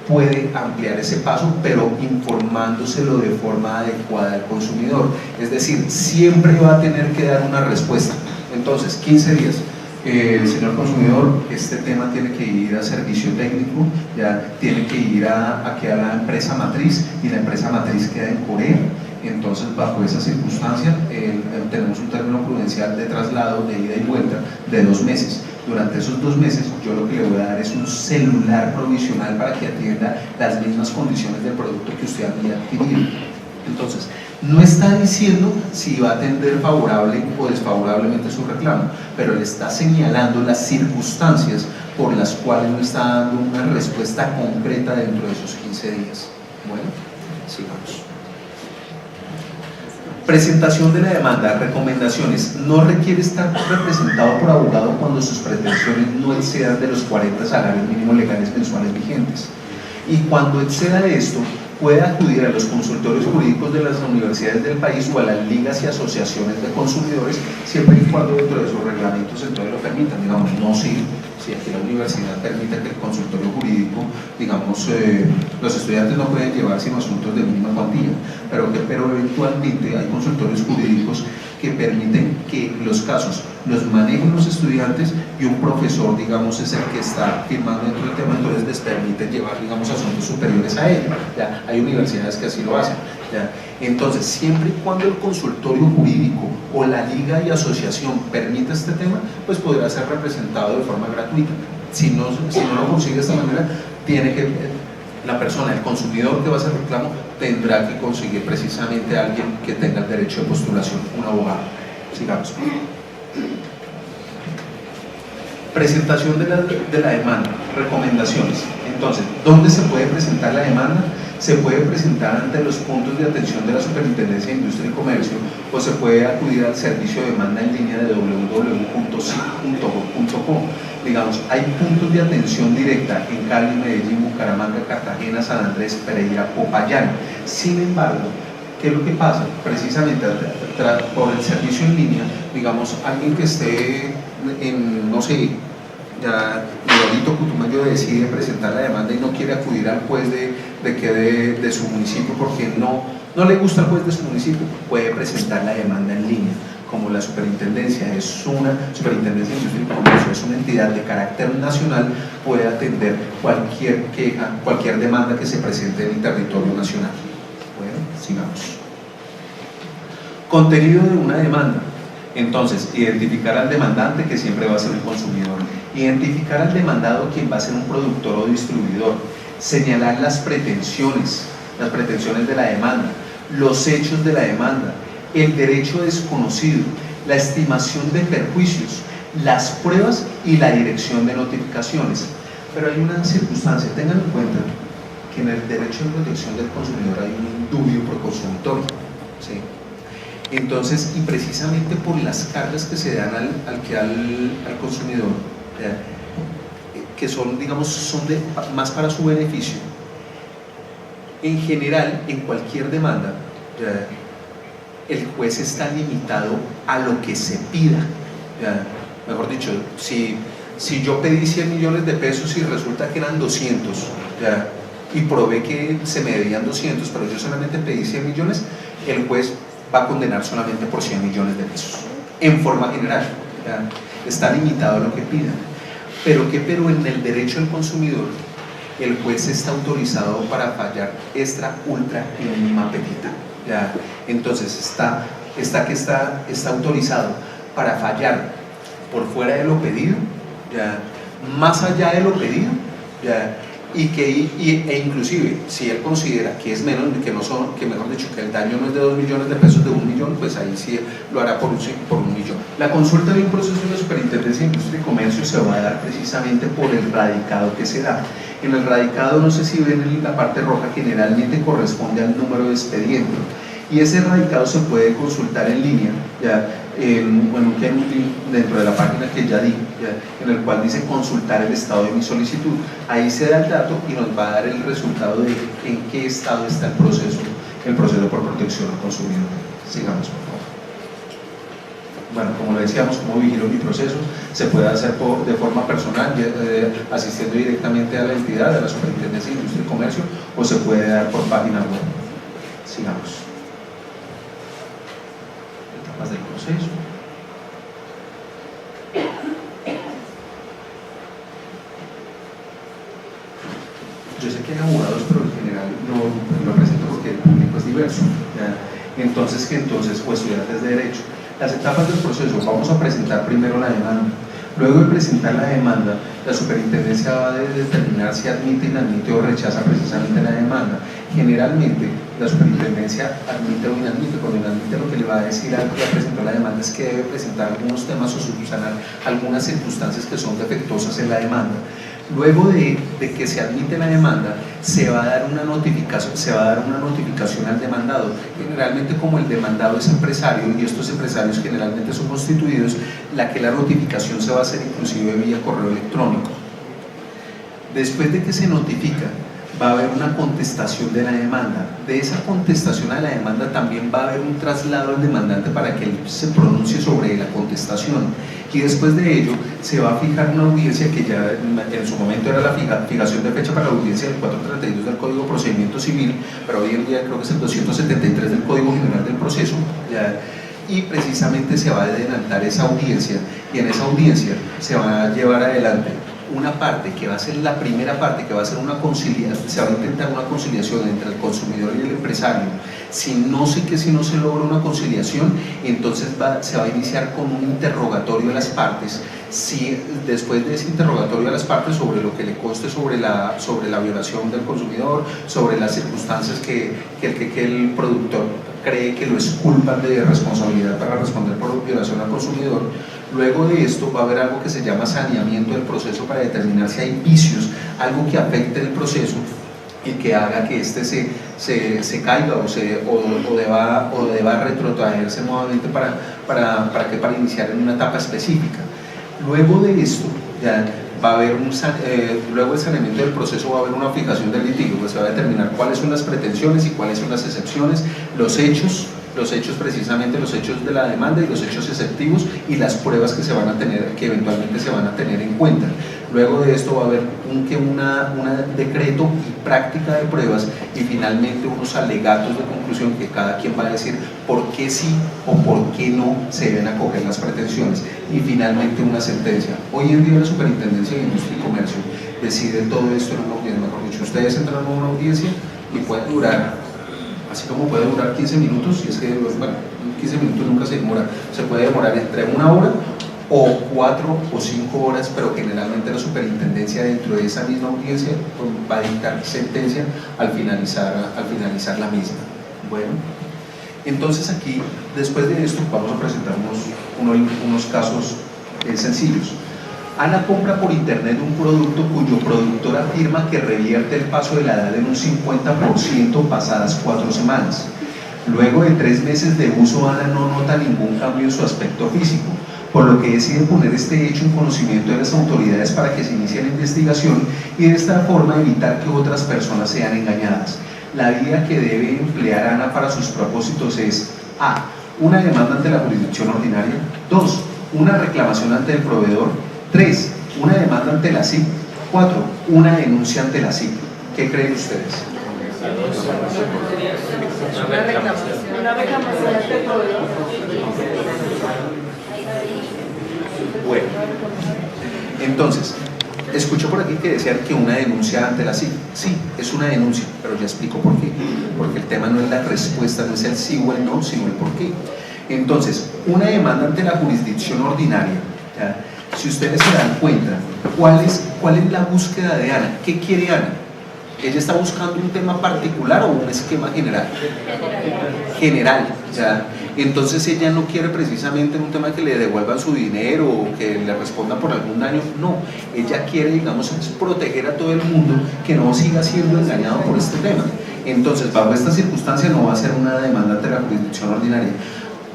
puede ampliar ese paso, pero informándoselo de forma adecuada al consumidor. Es decir, siempre va a tener que dar una respuesta. Entonces, 15 días. Señor consumidor, este tema tiene que ir a servicio técnico, ya tiene que ir a la empresa matriz, y la empresa matriz queda en Corea. Entonces, bajo esa circunstancia, tenemos un término prudencial de traslado, de ida y vuelta, de 2 meses. Durante esos 2 meses, yo lo que le voy a dar es un celular provisional para que atienda las mismas condiciones del producto que usted había adquirido. Entonces, no está diciendo si va a atender favorable o desfavorablemente su reclamo, pero le está señalando las circunstancias por las cuales no está dando una respuesta concreta dentro de esos 15 días. Bueno, sigamos. Presentación de la demanda. Recomendaciones. No requiere estar representado por abogado cuando sus pretensiones no excedan de los 40 salarios mínimos legales mensuales vigentes. Y cuando exceda de esto, puede acudir a los consultorios jurídicos de las universidades del país o a las ligas y asociaciones de consumidores, siempre y cuando dentro de sus reglamentos entonces lo permitan. Digamos, no si aquí la universidad permite que el consultorio jurídico, digamos, los estudiantes no pueden llevar sino asuntos de mínima cuantía, pero eventualmente hay consultorios jurídicos que permiten que los casos los manejen los estudiantes y un profesor, digamos, es el que está firmando dentro del tema, entonces les permite llevar, digamos, asuntos superiores a ello. ¿Ya? Hay universidades que así lo hacen. ¿Ya? Entonces, siempre y cuando el consultorio jurídico o la liga y asociación permita este tema, pues podrá ser representado de forma gratuita. Si no lo consigue de esta manera, tiene que, la persona, el consumidor que va a hacer reclamo, tendrá que conseguir precisamente a alguien que tenga el derecho de postulación, un abogado. Sigamos. Presentación de la demanda, recomendaciones. Entonces, ¿dónde se puede presentar la demanda? Se puede presentar ante los puntos de atención de la Superintendencia de Industria y Comercio, o se puede acudir al servicio de demanda en línea de www.sic.gov.co. Digamos, hay puntos de atención directa en Cali, Medellín, Bucaramanga, Cartagena, San Andrés, Pereira, Popayán. Sin embargo, ¿qué es lo que pasa? Precisamente por el servicio en línea, digamos, alguien que esté en, no sé, ya Eduardito Putumayo decide presentar la demanda y no quiere acudir al juez de su municipio porque no le gusta el juez de su municipio, puede presentar la demanda en línea. Como la superintendencia es una superintendencia de industria y comercio, es una entidad de carácter nacional, puede atender cualquier queja, cualquier demanda que se presente en el territorio nacional. Bueno, sigamos. Contenido de una demanda. Entonces, identificar al demandante, que siempre va a ser el consumidor, identificar al demandado, quien va a ser un productor o distribuidor, señalar las pretensiones de la demanda, los hechos de la demanda, el derecho desconocido, la estimación de perjuicios, las pruebas y la dirección de notificaciones. Pero hay una circunstancia, tengan en cuenta que en el derecho de protección del consumidor hay un indubio proconsumitor, ¿sí? Entonces, y precisamente por las cargas que se dan al consumidor, que son, digamos, más para su beneficio, en general, en cualquier demanda, el juez está limitado a lo que se pida. Mejor dicho, si yo pedí 100 millones de pesos y resulta que eran 200, y probé que se me debían 200, pero yo solamente pedí 100 millones, el juez va a condenar solamente por 100 millones de pesos, en forma general. Está limitado a lo que pida. Pero en el derecho del consumidor, el juez está autorizado para fallar extra, ultra y mínima petita. Entonces está autorizado para fallar por fuera de lo pedido, más allá de lo pedido, e inclusive si él considera que es menos, que mejor dicho, que el daño no es de 2 millones de pesos, de 1 millón, pues ahí sí lo hará por 1 millón. La consulta de un proceso de la Superintendencia de Industria y Comercio se va a dar precisamente por el radicado que se da. En el radicado, no sé si ven en la parte roja, generalmente corresponde al número de expediente, y ese radicado se puede consultar en línea, dentro de la página que ya di, en el cual dice consultar el estado de mi solicitud. Ahí se da el dato y nos va a dar el resultado de en qué estado está el proceso por protección al consumidor. Sigamos, por favor. Bueno, como le decíamos, como vigilo mi proceso, se puede hacer de forma personal, asistiendo directamente a la entidad, a la Superintendencia de Industria y Comercio, o se puede dar por página web. Sigamos. Etapas del proceso. Yo sé que hay abogados, pero en general lo presento porque el público es diverso. Entonces, pues estudiantes de Derecho. Las etapas del proceso: vamos a presentar primero la demanda. Luego de presentar la demanda, la superintendencia va a determinar si admite, inadmite o rechaza precisamente la demanda. Generalmente, la superintendencia admite o inadmite. Cuando inadmite, lo que le va a decir al que presentó la demanda es que debe presentar algunos temas o subsanar algunas circunstancias que son defectuosas en la demanda. Luego de que se admite la demanda, se va a dar una notificación al demandado. Generalmente, como el demandado es empresario y estos empresarios generalmente son constituidos, la notificación se va a hacer inclusive vía correo electrónico. Después de que se notifica, va a haber una contestación de la demanda. De esa contestación a la demanda también va a haber un traslado al demandante para que él se pronuncie sobre la contestación, y después de ello se va a fijar una audiencia que ya en su momento era la fijación de fecha para la audiencia del 432 del Código de Procedimiento Civil, pero hoy en día creo que es el 273 del Código General del Proceso. y precisamente se va a adelantar esa audiencia, y en esa audiencia se va a llevar adelante una parte que va a ser la primera parte, que va a ser una conciliación, se va a intentar una conciliación entre el consumidor y el empresario. Si no se logra una conciliación, entonces se va a iniciar con un interrogatorio a las partes. Si después de ese interrogatorio a las partes sobre lo que le conste sobre la violación del consumidor, sobre las circunstancias que el productor cree que lo exculpan de responsabilidad para responder por violación al consumidor, luego de esto va a haber algo que se llama saneamiento del proceso para determinar si hay vicios, algo que afecte el proceso y que haga que éste se caiga o deba retrotraerse nuevamente para iniciar en una etapa específica. Luego de esto, ya va a haber luego del saneamiento del proceso va a haber una fijación del litigio, pues se va a determinar cuáles son las pretensiones y cuáles son las excepciones, los hechos precisamente los hechos de la demanda y los hechos exceptivos y las pruebas que eventualmente se van a tener en cuenta. Luego de esto va a haber un decreto y práctica de pruebas y finalmente unos alegatos de conclusión que cada quien va a decir por qué sí o por qué no se deben acoger las pretensiones, y finalmente una sentencia. Hoy en día la Superintendencia de Industria y Comercio decide todo esto en una audiencia, mejor dicho, ustedes entran en una audiencia y puede durar, así como puede durar 15 minutos, y es que, bueno, 15 minutos nunca se demora, se puede demorar entre 1 hora o 4 o 5 horas, pero generalmente la superintendencia dentro de esa misma audiencia pues, va a dictar sentencia al finalizar la misma. Bueno, entonces aquí, después de esto, vamos a presentar unos casos sencillos. Ana compra por internet un producto cuyo productor afirma que revierte el paso de la edad en un 50% pasadas 4 semanas. Luego de 3 meses de uso, Ana no nota ningún cambio en su aspecto físico, por lo que decide poner este hecho en conocimiento de las autoridades para que se inicie la investigación y de esta forma evitar que otras personas sean engañadas. La vía que debe emplear Ana para sus propósitos es: A. Una demanda ante la jurisdicción ordinaria. 2. Una reclamación ante el proveedor. 3. Una demanda ante la SIC. 4. Una denuncia ante la SIC. ¿Qué creen ustedes? Una reclamación ante el proveedor. Bueno, entonces, escucho por aquí que decían que una denuncia ante la SIC. Sí, es una denuncia, pero ya explico por qué. Porque el tema no es la respuesta, no es el sí o el no, sino el por qué. Entonces, una demanda ante la jurisdicción ordinaria, ¿ya? Si ustedes se dan cuenta, ¿cuál es la búsqueda de Ana? ¿Qué quiere Ana? ¿Ella está buscando un tema particular o un esquema general? General, ¿ya? Entonces ella no quiere precisamente un tema que le devuelvan su dinero o que le respondan por algún daño, no. Ella quiere, digamos, proteger a todo el mundo que no siga siendo engañado por este tema. Entonces, bajo esta circunstancia no va a ser una demanda ante la jurisdicción ordinaria.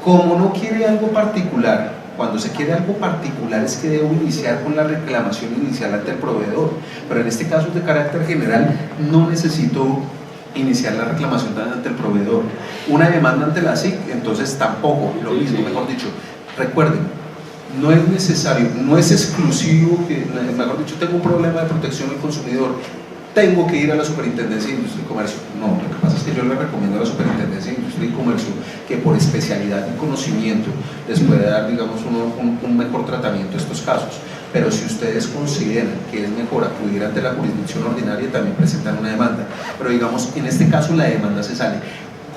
Como no quiere algo particular, cuando se quiere algo particular es que debo iniciar con la reclamación inicial ante el proveedor, pero en este caso es de carácter general, no necesito iniciar la reclamación ante el proveedor. Una demanda ante la SIC, entonces tampoco, lo mismo, mejor dicho. Recuerden, no es necesario, no es exclusivo que, mejor dicho, tengo un problema de protección del consumidor, tengo que ir a la Superintendencia de Industria y Comercio. No, lo que pasa es que yo le recomiendo a la Superintendencia de Industria y Comercio que por especialidad y conocimiento les puede dar, digamos, un mejor tratamiento a estos casos. Pero si ustedes consideran que es mejor acudir ante la jurisdicción ordinaria, también presentan una demanda. Pero digamos, en este caso la demanda se sale.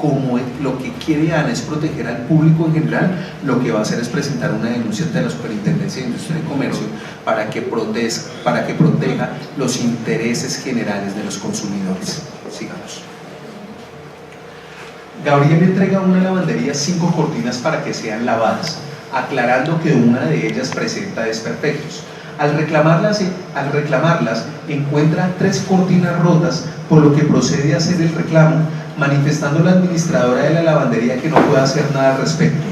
Como lo que quiere Ana es proteger al público en general, lo que va a hacer es presentar una denuncia ante la Superintendencia de Industria y Comercio para que proteja los intereses generales de los consumidores. Sigamos. Gabriel entrega a una lavandería 5 cortinas para que sean lavadas, aclarando que una de ellas presenta desperfectos. Al reclamarlas encuentra 3 cortinas rotas, por lo que procede a hacer el reclamo, manifestando la administradora de la lavandería que no puede hacer nada al respecto.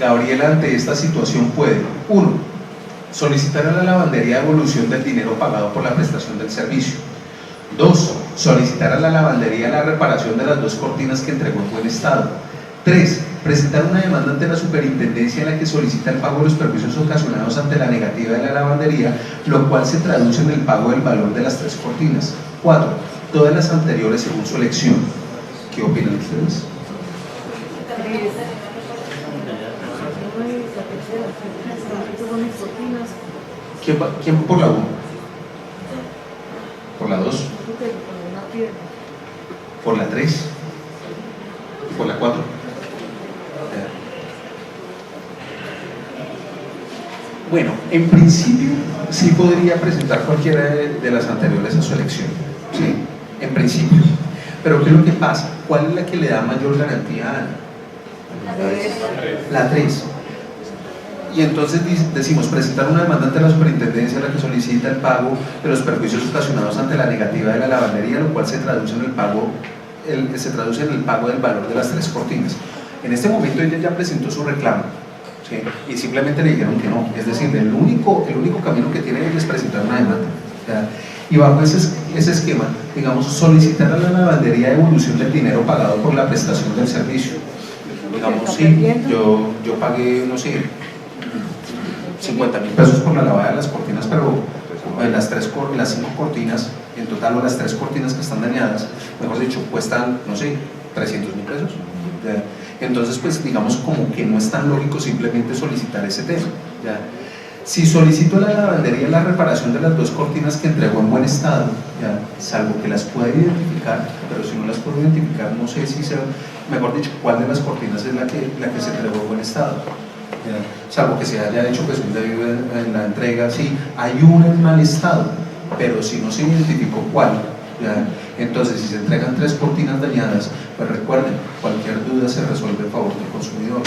Gabriela ante esta situación puede: 1. Solicitar a la lavandería devolución del dinero pagado por la prestación del servicio. 2. Solicitar a la lavandería la reparación de las 2 cortinas que entregó en buen estado. 3. Presentar una demanda ante la superintendencia en la que solicita el pago de los perjuicios ocasionados ante la negativa de la lavandería, lo cual se traduce en el pago del valor de las 3 cortinas. 4. Todas las anteriores según su elección. ¿Qué opinan ustedes? ¿Quién va por la 1? ¿Por la 2? ¿Por la 3? ¿Por la 4? Bueno, en principio sí podría presentar cualquiera de las anteriores a su elección, ¿sí? En principio. Pero ¿qué es lo que pasa? ¿Cuál es la que le da mayor garantía a Ana? La 3. Y entonces decimos presentar una demanda ante la superintendencia en la que solicita el pago de los perjuicios ocasionados ante la negativa de la lavandería, lo cual se traduce en el pago del valor de las 3 cortinas. En este momento ella ya presentó su reclamo, ¿sí? Y simplemente le dijeron que no. Es decir, el único camino que tiene es presentar una demanda, ¿ya? Y bajo ese esquema, digamos, solicitar a la lavandería devolución del dinero pagado por la prestación del servicio. Digamos, sí, yo pagué, no sé, 50.000 pesos por la lavada de las cortinas, pero las 5 cortinas en total, o las 3 cortinas que están dañadas, mejor dicho, cuestan, no sé, 300.000 pesos. ¿Ya? Entonces, pues digamos como que no es tan lógico simplemente solicitar ese tema, ¿ya? Si solicito a la lavandería la reparación de las 2 cortinas que entregó en buen estado, ¿ya? Salvo que las pueda identificar, pero si no las puedo identificar, no sé si mejor dicho, cuál de las cortinas es la que se entregó en buen estado, ¿ya? Salvo que se haya hecho pues un debido en la entrega, sí, hay una en mal estado, pero si no se identificó cuál, ¿ya? Entonces si se entregan 3 cortinas dañadas, pues recuerden, cualquier duda se resuelve a favor del consumidor.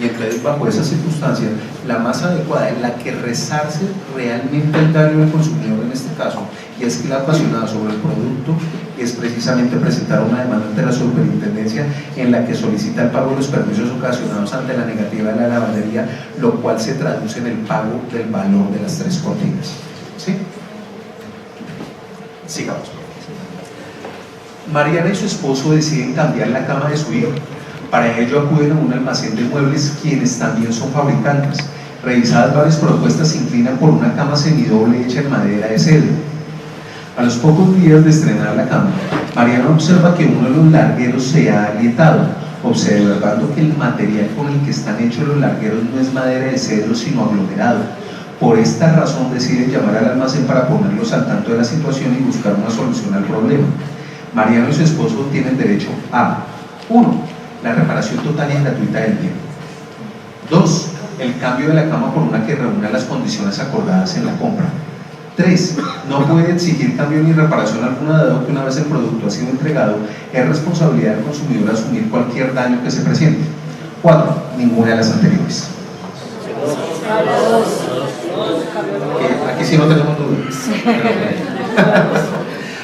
Y entonces bajo esa circunstancia, la más adecuada en la que resarce realmente el daño del consumidor en este caso, y es que la apasionada sobre el producto, es precisamente presentar una demanda ante la superintendencia en la que solicita el pago de los perjuicios ocasionados ante la negativa de la lavandería, lo cual se traduce en el pago del valor de las 3 cortinas. ¿Sí? Sigamos. Mariana y su esposo deciden cambiar la cama de su hijo. Para ello acuden a un almacén de muebles, quienes también son fabricantes. Revisadas varias propuestas, se inclinan por una cama semidoble hecha en madera de cedro. A los pocos días de estrenar la cama, Mariana observa que uno de los largueros se ha agrietado, observando que el material con el que están hechos los largueros no es madera de cedro, sino aglomerado. Por esta razón deciden llamar al almacén para ponerlos al tanto de la situación y buscar una solución al problema. Mariano y su esposo tienen derecho a 1. La reparación total y gratuita del bien. 2. El cambio de la cama por una que reúna las condiciones acordadas en la compra. 3. No puede exigir cambio ni reparación alguna, dado que una vez el producto ha sido entregado, es responsabilidad del consumidor asumir cualquier daño que se presente. 4. Ninguna de las anteriores. Aquí sí no tenemos dudas.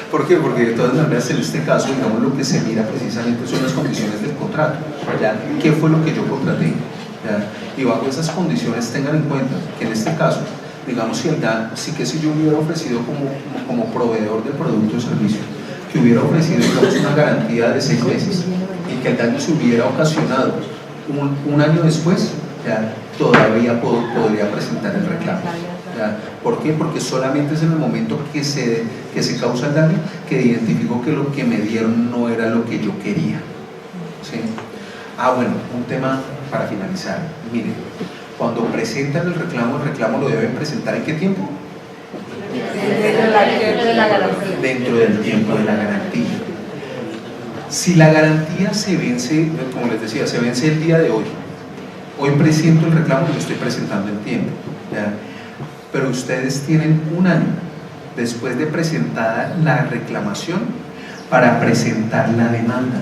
¿Por qué? Porque de todas maneras en este caso, digamos, lo que se mira precisamente son las condiciones del contrato, ¿ya? ¿Qué fue lo que yo contraté? ¿Ya? Y bajo esas condiciones tengan en cuenta que en este caso, digamos, si yo hubiera ofrecido como proveedor del producto o servicio, que hubiera ofrecido, digamos, una garantía de 6 meses y que el daño se hubiera ocasionado un año después, ¿ya? Todavía podría presentar el reclamo. ¿Por qué? Porque solamente es en el momento que se causa el daño que identifico que lo que me dieron no era lo que yo quería. ¿Sí? Bueno, un tema para finalizar. Miren, cuando presentan el reclamo lo deben presentar ¿en qué tiempo? Dentro del tiempo de la garantía. Si la garantía se vence, como les decía, se vence el día de hoy. Hoy presento el reclamo y lo estoy presentando en tiempo, ¿ya? Pero ustedes tienen un año después de presentada la reclamación para presentar la demanda.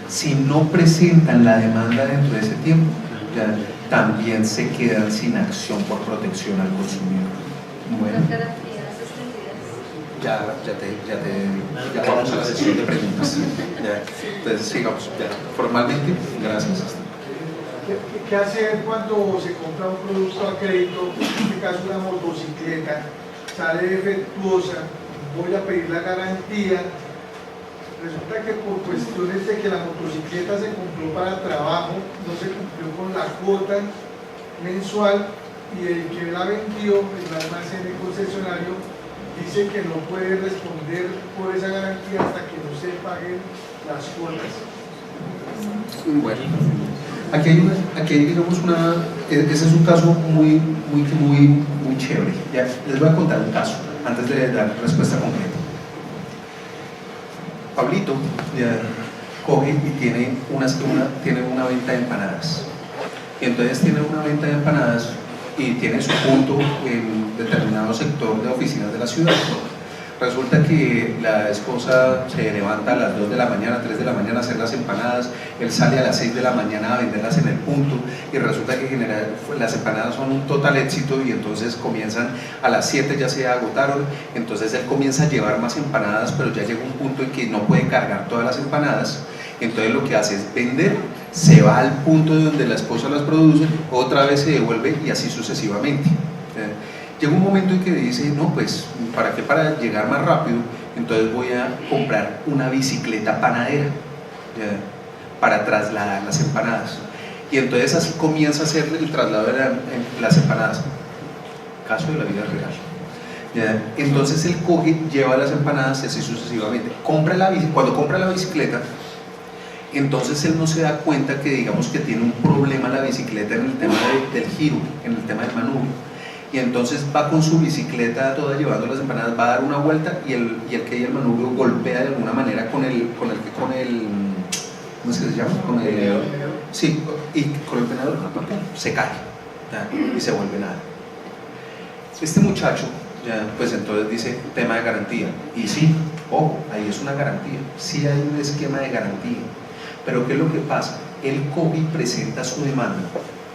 Si no presentan la demanda dentro de ese tiempo, ¿ya? También se quedan sin acción por protección al consumidor. Bueno, ya vamos a la sesión de preguntas. ¿Ya? Entonces sigamos. Ya. Formalmente, gracias. ¿Qué hacer cuando se compra un producto a crédito, en este caso una motocicleta, sale defectuosa, voy a pedir la garantía, resulta que por cuestiones de que la motocicleta se compró para trabajo, no se cumplió con la cuota mensual y el que la vendió, el almacén, el concesionario, dice que no puede responder por esa garantía hasta que no se paguen las cuotas? Bueno. Aquí hay digamos ese es un caso muy chévere. Ya, les voy a contar un caso antes de dar respuesta concreta. Pablito ya, coge y tiene una venta de empanadas. Y entonces tiene una venta de empanadas y tiene su punto en determinado sector de oficinas de la ciudad. Resulta que la esposa se levanta a las 2 de la mañana, 3 de la mañana a hacer las empanadas, él sale a las 6 de la mañana a venderlas en el punto y resulta que las empanadas son un total éxito y entonces comienzan a las 7, ya se agotaron, entonces él comienza a llevar más empanadas, pero ya llega un punto en que no puede cargar todas las empanadas, entonces lo que hace es vender, se va al punto de donde la esposa las produce, otra vez se devuelve y así sucesivamente. Llega un momento en que dice, no, pues, ¿para qué? Para llegar más rápido, entonces voy a comprar una bicicleta panadera, ¿ya? Para trasladar las empanadas. Y entonces así comienza a hacer el traslado de las empanadas. Caso de la vida real. ¿Ya? Entonces él coge, lleva las empanadas y así sucesivamente. Cuando compra la bicicleta, entonces él no se da cuenta que digamos que tiene un problema la bicicleta en el tema del giro, en el tema del manubrio. Y entonces va con su bicicleta toda llevando las empanadas, va a dar una vuelta y el manubrio golpea de alguna manera con el ¿cómo es que se llama? Sí, y con el tenedor se cae, ¿ya? Y se vuelve nada. Este muchacho, ya, pues entonces dice tema de garantía, y sí, ojo, ahí es una garantía, sí hay un esquema de garantía, pero ¿qué es lo que pasa? Él coge y presenta su demanda,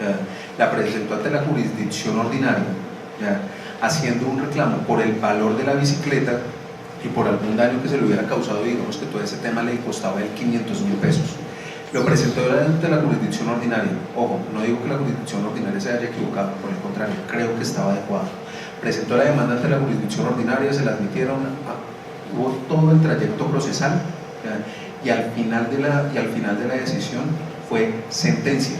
¿ya? La presentó ante la jurisdicción ordinaria, ¿ya? Haciendo un reclamo por el valor de la bicicleta y por algún daño que se le hubiera causado, digamos que todo ese tema le costaba él 500.000 pesos. Lo presentó ante la jurisdicción ordinaria. Ojo, no digo que la jurisdicción ordinaria se haya equivocado, por el contrario, creo que estaba adecuado. Presentó la demanda ante la jurisdicción ordinaria, se la admitieron, hubo todo el trayecto procesal, ¿ya? Y al final de la decisión fue sentencia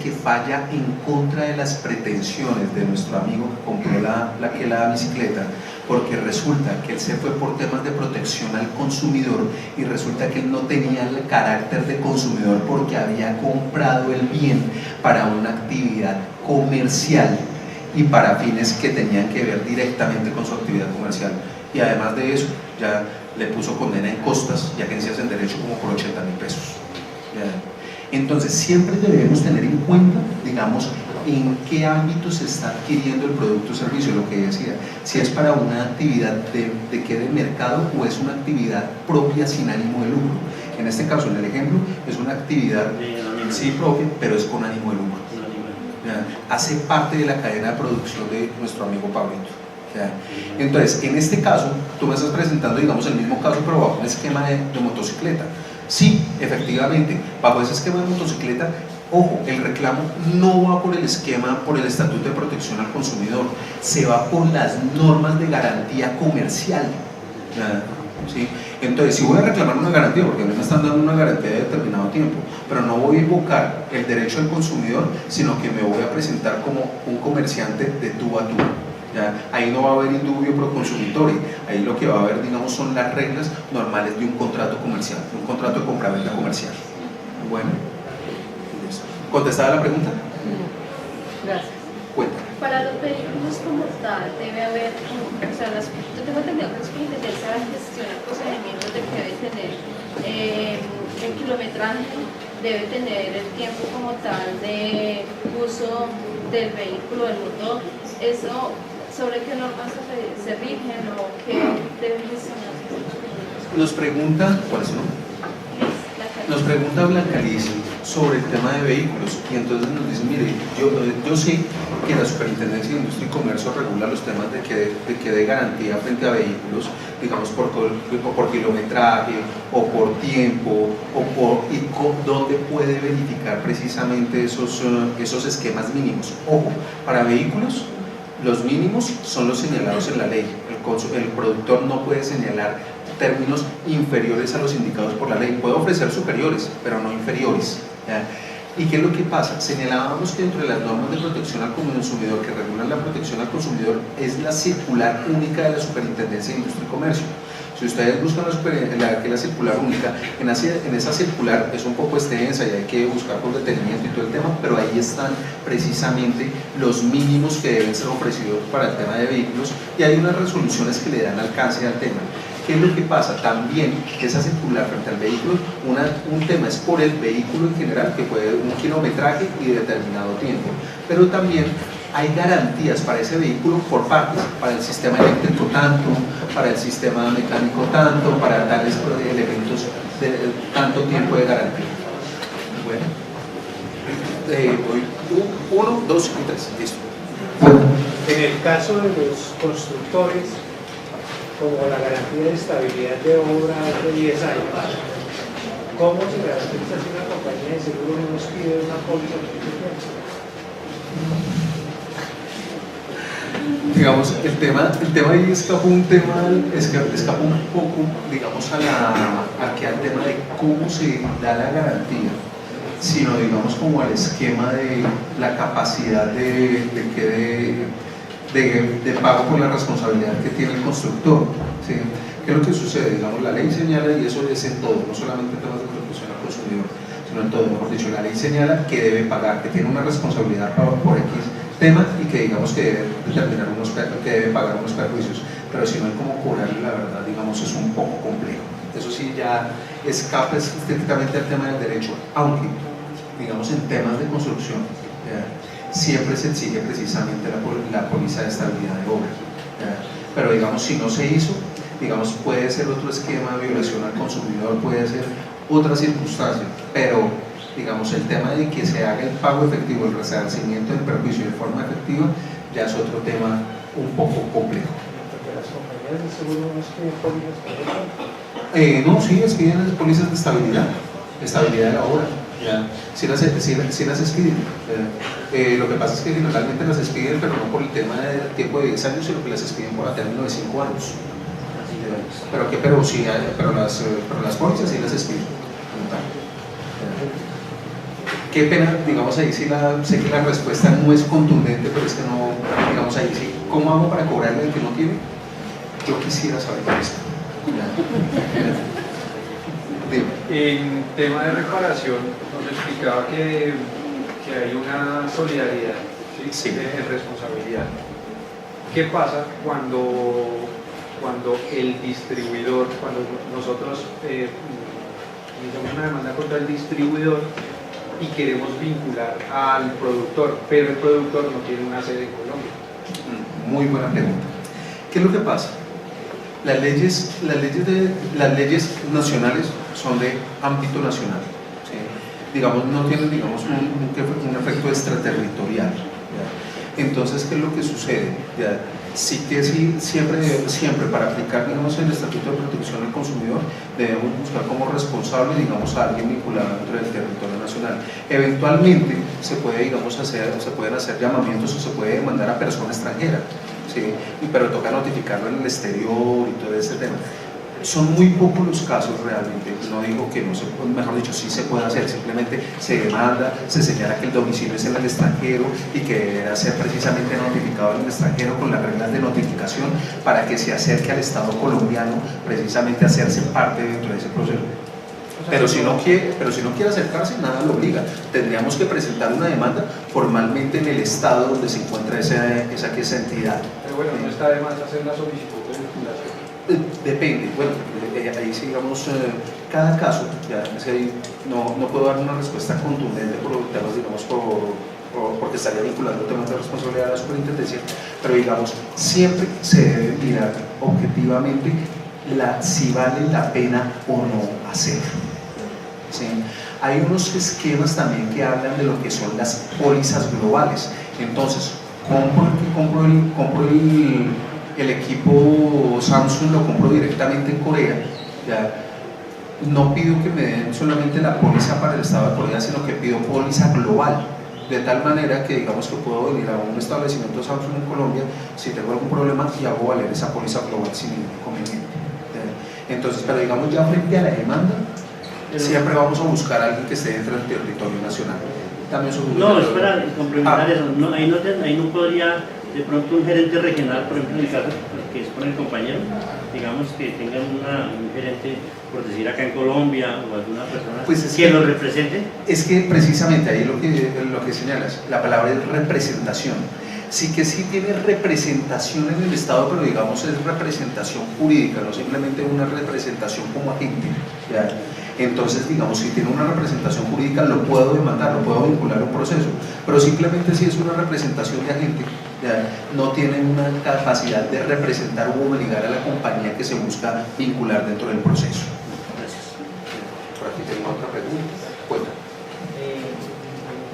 que falla en contra de las pretensiones de nuestro amigo que compró la bicicleta, porque resulta que él se fue por temas de protección al consumidor y resulta que él no tenía el carácter de consumidor porque había comprado el bien para una actividad comercial y para fines que tenían que ver directamente con su actividad comercial, y además de eso ya le puso condena en costas y agencias en derecho como por 80.000 pesos. ¿Ya? Entonces siempre debemos tener en cuenta, digamos, en qué ámbito se está adquiriendo el producto o servicio, lo que decía, si es para una actividad de mercado o es una actividad propia sin ánimo de lucro. En este caso, en el ejemplo, es una actividad sí propia, pero es con ánimo de lucro. ¿Ya? Hace parte de la cadena de producción de nuestro amigo Pablito. ¿Ya? Entonces, en este caso, tú me estás presentando, digamos, el mismo caso, pero bajo un esquema de motocicleta. Sí, efectivamente, bajo ese esquema de motocicleta, ojo, el reclamo no va por el esquema, por el Estatuto de Protección al Consumidor, se va por las normas de garantía comercial. ¿Sí? Entonces, si voy a reclamar una garantía, porque a mí me están dando una garantía de determinado tiempo, pero no voy a invocar el derecho del consumidor, sino que me voy a presentar como un comerciante de tú a tú. ¿Ya? Ahí no va a haber indubio pro consumidor, ahí lo que va a haber, digamos, son las reglas normales de un contrato comercial, de un contrato de compraventa comercial. Bueno, ¿contestada la pregunta? Gracias. Cuenta. Para los vehículos como tal, debe haber, o sea, yo tengo entendido que las competencias saben gestionar procedimientos de que debe tener el kilometraje, debe tener el tiempo como tal de uso del vehículo, del motor. Eso, ¿sobre qué normas se rigen o qué deben gestionar? Nos pregunta, ¿cuál es su nombre? Nos pregunta Blanca Liz sobre el tema de vehículos y entonces nos dice, mire, yo sé que la Superintendencia de Industria y Comercio regula los temas de que dé garantía frente a vehículos, digamos por kilometraje o por tiempo dónde puede verificar precisamente esos esquemas mínimos. Ojo, para vehículos los mínimos son los señalados en la ley, el productor no puede señalar términos inferiores a los indicados por la ley, puede ofrecer superiores, pero no inferiores. ¿Ya? ¿Y qué es lo que pasa? Señalábamos que dentro de las normas de protección al consumidor que regulan la protección al consumidor es la circular única de la Superintendencia de Industria y Comercio. Si ustedes buscan la circular única, en esa circular es un poco extensa y hay que buscar por detenimiento y todo el tema, pero ahí están precisamente los mínimos que deben ser ofrecidos para el tema de vehículos y hay unas resoluciones que le dan alcance al tema. ¿Qué es lo que pasa? También esa circular frente al vehículo, un tema es por el vehículo en general, que puede un kilometraje y determinado tiempo, pero también hay garantías para ese vehículo por partes, para el sistema eléctrico tanto, para el sistema mecánico tanto, para tales elementos de tanto tiempo de garantía. Bueno, voy 1, 2 y 3, listo. En el caso de los constructores, como la garantía de estabilidad de obra es de 10 años, ¿cómo se garantiza si una compañía de seguro no nos pide una póliza de 15 años? Digamos, el tema ahí escapó un poco, digamos, al tema de cómo se da la garantía, sino digamos como al esquema de la capacidad de pago por la responsabilidad que tiene el constructor, ¿sí? ¿Qué es lo que sucede? Digamos, la ley señala, y eso es en todo, no solamente en temas de protección al consumidor, sino en todo, mejor dicho, la ley señala que debe pagar, que tiene una responsabilidad por X tema y que digamos que debe determinar que debe pagar unos perjuicios, pero si no hay cómo cobrarle, la verdad, digamos, es un poco complejo. Eso sí ya escapa estrictamente al tema del derecho, aunque, digamos, en temas de construcción, siempre se exige precisamente la póliza de estabilidad de obra, pero digamos, si no se hizo, digamos, puede ser otro esquema de violación al consumidor, puede ser otra circunstancia, pero digamos, el tema de que se haga el pago efectivo, el resarcimiento del perjuicio de forma efectiva, ya es otro tema un poco complejo. ¿Las compañías de seguro no piden pólizas? No, sí, piden las pólizas de estabilidad de la obra. Ya. Sí las expiden. Lo que pasa es que generalmente las expiden, pero no por el tema del tiempo de 10 años, sino que las expiden por a término de 5 años. Pero las pólizas sí las expiden. Qué pena, digamos, ahí sí sé que la respuesta no es contundente, pero es que no, digamos, ahí sí, ¿cómo hago para cobrarle al que no tiene? Yo quisiera saber esto. En tema de reparación, nos explicaba que hay una solidaridad, ¿sí? En responsabilidad. ¿Qué pasa cuando el distribuidor, cuando nosotros iniciamos una demanda contra el distribuidor y queremos vincular al productor, pero el productor no tiene una sede en Colombia? Muy buena pregunta. ¿Qué es lo que pasa? Las leyes nacionales son de ámbito nacional, ¿sí? Digamos, no tienen, digamos, un efecto extraterritorial, ¿ya? Entonces, ¿qué es lo que sucede? ¿Ya? Sí que siempre para aplicar, digamos, el Estatuto de Protección al Consumidor debemos buscar como responsable, digamos, a alguien vinculado dentro del territorio nacional. Eventualmente se pueden hacer llamamientos o se puede demandar a persona extranjera, ¿sí? Pero toca notificarlo en el exterior y todo ese tema. Son muy pocos los casos realmente, no digo que no se puede, mejor dicho, sí se puede hacer, simplemente se demanda, se señala que el domicilio es en el extranjero y que debe ser precisamente notificado en el extranjero con las reglas de notificación para que se acerque al Estado colombiano precisamente a hacerse parte dentro de ese proceso. Pero si no quiere acercarse, nada lo obliga. Tendríamos que presentar una demanda formalmente en el estado donde se encuentra esa entidad. Pero bueno, no está de más hacer la solicitud de vinculación. Depende, bueno, ahí sí, digamos, cada caso, ya no puedo dar una respuesta contundente por temas, digamos, porque estaría vinculando temas de responsabilidad de la superintendencia, pero digamos, siempre se debe mirar objetivamente si vale la pena o no hacerlo. ¿Sí? Hay unos esquemas también que hablan de lo que son las pólizas globales. Entonces, compro el equipo Samsung, lo compro directamente en Corea, ¿ya? No pido que me den solamente la póliza para el estado de Corea, sino que pido póliza global, de tal manera que digamos que puedo venir a un establecimiento Samsung en Colombia, si tengo algún problema, y hago valer esa póliza global sin ningún inconveniente. Entonces, pero digamos, ya frente a la demanda, siempre vamos a buscar a alguien que esté dentro del territorio nacional. No, espera, complementar eso, ahí no podría de pronto un gerente regional, por ejemplo, en el caso que es con el compañero, digamos, que tengan un gerente, por decir acá en Colombia, o alguna persona Pues que lo represente? Es que precisamente ahí lo que señalas, la palabra es representación. Sí que sí tiene representación en el Estado, pero digamos es representación jurídica, no simplemente una representación como agente, ¿ya? Entonces, digamos, si tiene una representación jurídica, lo puedo demandar, lo puedo vincular a un proceso, pero simplemente si es una representación de agente, ¿ya? No tiene una capacidad de representar o obligar a la compañía que se busca vincular dentro del proceso. Gracias. Por aquí tengo otra pregunta. Cuenta.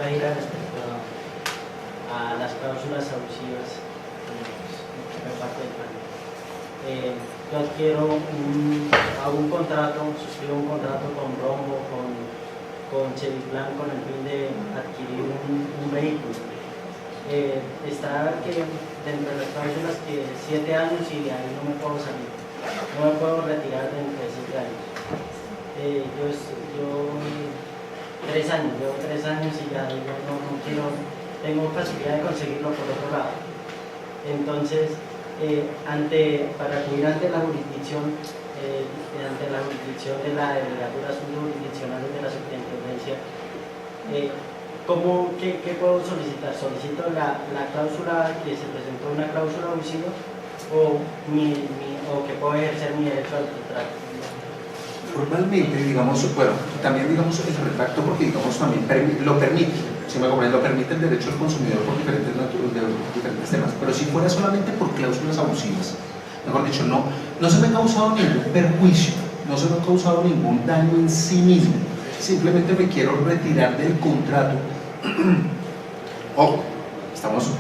Va a ir respecto a las cláusulas abusivas por parte del banco. Yo adquiero hago un contrato, suscribo un contrato con Rombo, con Cheviplan, con el fin de adquirir un vehículo. Está que dentro de las cláusulas que 7 años y de ahí no me puedo salir, no me puedo retirar dentro de 7 años. Yo 3 años, llevo 3 años y ya digo, no quiero, tengo facilidad de conseguirlo por otro lado. Entonces, para acudir ante la jurisdicción, de la delegatura subjurisdiccional de la superintendencia, ¿qué puedo solicitar? ¿Solicito la cláusula que se presentó, una cláusula abusiva, o que puedo ejercer mi derecho al retracto? Normalmente, digamos, bueno, también digamos el retracto porque digamos también lo permite, si me comprenden, lo permite el derecho del consumidor por diferentes temas, pero si fuera solamente por cláusulas abusivas, mejor dicho, no se me ha causado ningún perjuicio, no se me ha causado ningún daño en sí mismo, simplemente me quiero retirar del contrato. Ojo, estamos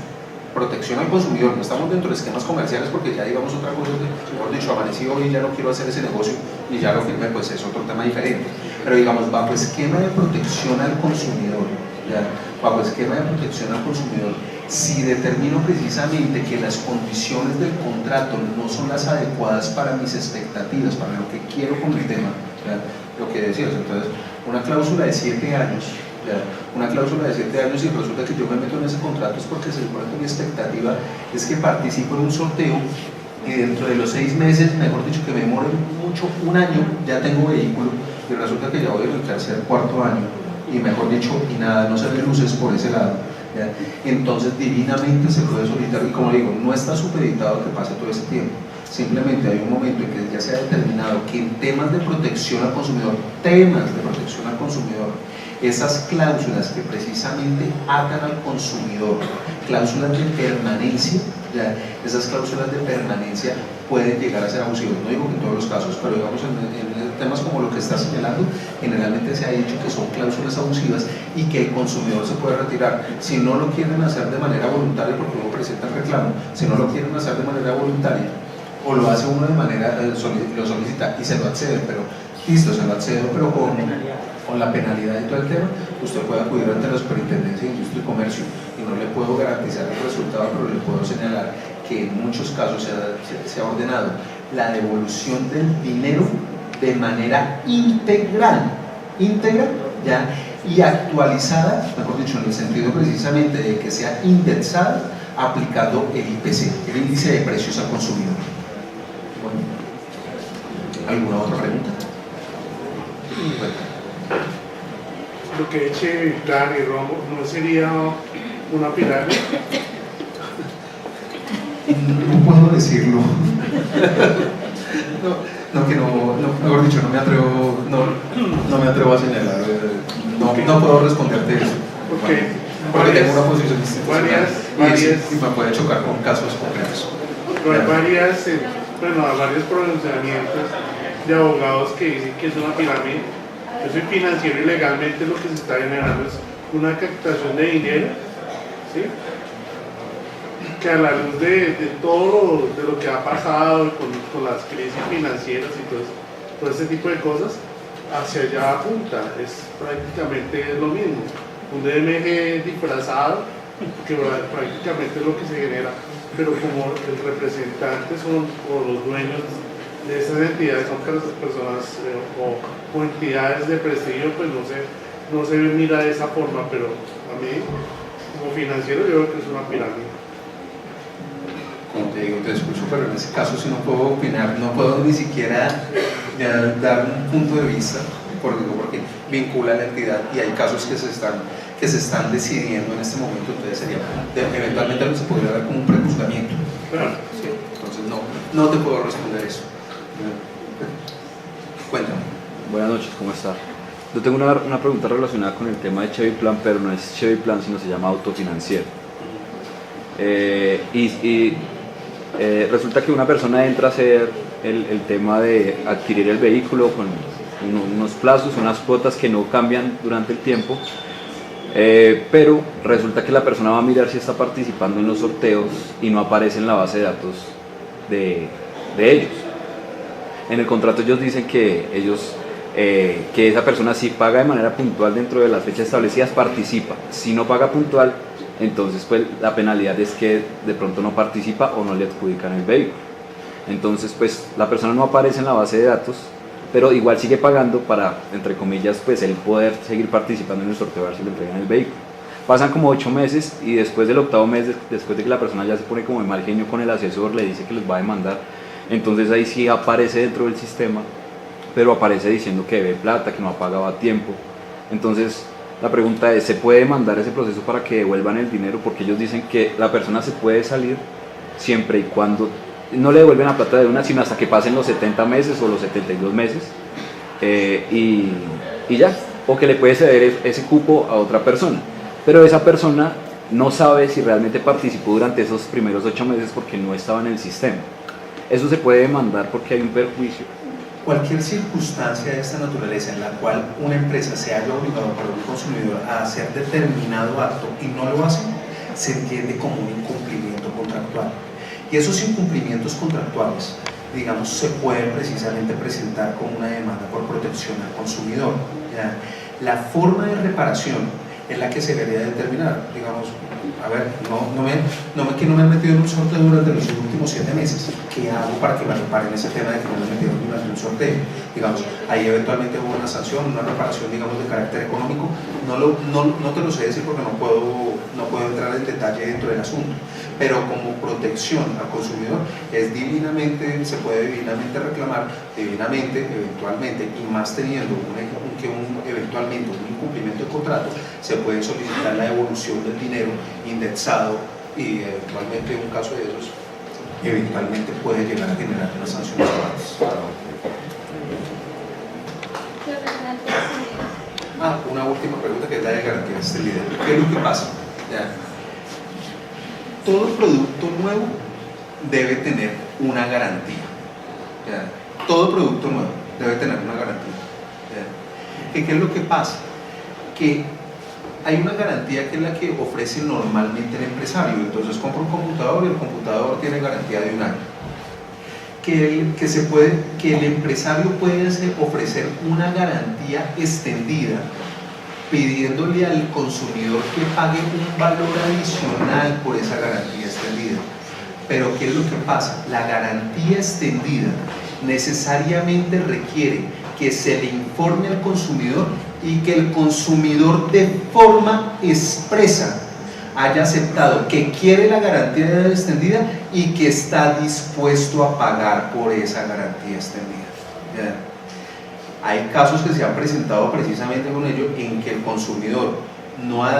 protección al consumidor, no estamos dentro de esquemas comerciales porque ya digamos otra cosa, mejor dicho, amanecí hoy y ya no quiero hacer ese negocio y ya lo firmé, pues es otro tema diferente, pero digamos bajo esquema de protección al consumidor, ¿ya? Bajo esquema de protección al consumidor, si determino precisamente que las condiciones del contrato no son las adecuadas para mis expectativas, para lo que quiero con el tema, ¿ya? Lo que decías, entonces una cláusula de 7 años, ¿ya? Una cláusula de 7 años y resulta que yo me meto en ese contrato es porque se supone que mi expectativa es que participo en un sorteo y dentro de los 6 meses, mejor dicho que me demore mucho, un año, ya tengo vehículo y resulta que ya voy en el tercer, cuarto año y mejor dicho, y nada, no se ve luces por ese lado, ¿ya? Entonces divinamente se puede solicitar y como digo, no está supeditado que pase todo ese tiempo. Simplemente hay un momento en que ya se ha determinado que en temas de protección al consumidor, esas cláusulas que precisamente atan al consumidor, cláusulas de permanencia, ¿ya? Esas cláusulas de permanencia pueden llegar a ser abusivas. No digo que en todos los casos, pero digamos en temas como lo que está señalando, generalmente se ha dicho que son cláusulas abusivas y que el consumidor se puede retirar. Si no lo quieren hacer de manera voluntaria, porque uno presenta el reclamo, si no lo quieren hacer de manera voluntaria, o lo hace uno de manera, lo solicita y se lo accede, pero listo, se lo accedo, pero con la penalidad y todo el tema, usted puede acudir ante la Superintendencia de Industria y Comercio y no le puedo garantizar el resultado, pero le puedo señalar que en muchos casos se ha ordenado la devolución del dinero de manera íntegra, ¿ya? Y actualizada, mejor dicho, en el sentido precisamente de que sea indexada aplicando el IPC, el índice de precios al consumidor. Bueno, ¿alguna otra pregunta? Bueno. Lo que eche Plan y Rombo, ¿no sería una pirámide? No puedo decirlo. Mejor dicho, no me atrevo a señalar. No puedo responderte eso. Porque tengo una posición institucional y me puede chocar con casos concretos. Pero hay varios pronunciamientos de abogados que dicen que es una pirámide. Yo soy financiero y legalmente lo que se está generando es una captación de dinero, ¿sí? Que a la luz de todo lo que ha pasado con las crisis financieras y todo ese tipo de cosas, hacia allá apunta, es prácticamente lo mismo, un DMG disfrazado, que prácticamente es lo que se genera, pero como el representante o los dueños de esas entidades son personas o entidades de prestigio, pues no se mira de esa forma, pero a mí como financiero yo creo que es una pirámide. como te digo, te escucho, pero en ese caso sí no puedo opinar, no puedo ni siquiera ya dar un punto de vista, porque vincula la entidad y hay casos que se están decidiendo en este momento, entonces sería eventualmente algo se podría ver como un prejuzgamiento. Sí, entonces no te puedo responder eso. Cuéntame. Buenas noches, ¿cómo está? Yo tengo una pregunta relacionada con el tema de Chevy Plan, pero no es Chevy Plan, sino se llama autofinanciero. Resulta que una persona entra a hacer el tema de adquirir el vehículo con unos plazos, unas cuotas que no cambian durante el tiempo, pero resulta que la persona va a mirar si está participando en los sorteos y no aparece en la base de datos de ellos. En el contrato ellos dicen que que esa persona, si paga de manera puntual dentro de las fechas establecidas, participa. Si no paga puntual, entonces pues la penalidad es que de pronto no participa o no le adjudican el vehículo. Entonces pues la persona no aparece en la base de datos, pero igual sigue pagando para, entre comillas, pues él poder seguir participando en el sorteo a ver si le entregan el vehículo. Pasan como 8 meses y después del 8º mes, después de que la persona ya se pone como de mal genio con el asesor, le dice que los va a demandar, entonces ahí sí aparece dentro del sistema, pero aparece diciendo que debe plata, que no ha pagado a tiempo. Entonces la pregunta es, ¿se puede demandar ese proceso para que devuelvan el dinero? Porque ellos dicen que la persona se puede salir siempre y cuando no le devuelven la plata de una, sino hasta que pasen los 70 meses o los 72 meses y ya, o que le puede ceder ese cupo a otra persona, pero esa persona no sabe si realmente participó durante esos primeros 8 meses porque no estaba en el sistema. Eso se puede demandar porque hay un perjuicio. Cualquier circunstancia de esta naturaleza en la cual una empresa se haya obligado por un consumidor a hacer determinado acto y no lo hace, se entiende como un incumplimiento contractual. Y esos incumplimientos contractuales, digamos, se pueden precisamente presentar como una demanda por protección al consumidor. ¿Ya? La forma de reparación es la que se debería determinar. Digamos, a ver, que no me han metido en un sorteo durante los últimos 7 meses. ¿Qué hago para que me reparen ese tema de que no me metieron durante un sorteo? Digamos, ahí eventualmente hubo una sanción, una reparación, digamos, de carácter económico. No te lo sé decir porque no puedo entrar en detalle dentro del asunto. Pero como protección al consumidor se puede divinamente reclamar, eventualmente, y más teniendo eventualmente un incumplimiento de contrato, se puede solicitar la devolución del dinero indexado y eventualmente un caso de esos eventualmente puede llegar a generar unas sanciones fuertes. Una última pregunta que es la de garantía extendida. ¿Qué es lo que pasa? ¿Ya? Todo producto nuevo debe tener una garantía. ¿Ya? Todo producto nuevo debe tener una garantía. ¿Ya? ¿Qué es lo que pasa? Que hay una garantía que es la que ofrece normalmente el empresario. Entonces compra un computador y el computador tiene garantía de 1 año. Que el empresario puede ofrecer una garantía extendida pidiéndole al consumidor que pague un valor adicional por esa garantía extendida. Pero ¿qué es lo que pasa? La garantía extendida necesariamente requiere que se le informe al consumidor y que el consumidor de forma expresa haya aceptado que quiere la garantía extendida y que está dispuesto a pagar por esa garantía extendida. ¿Ya? Hay casos que se han presentado precisamente con ello en que el consumidor no ha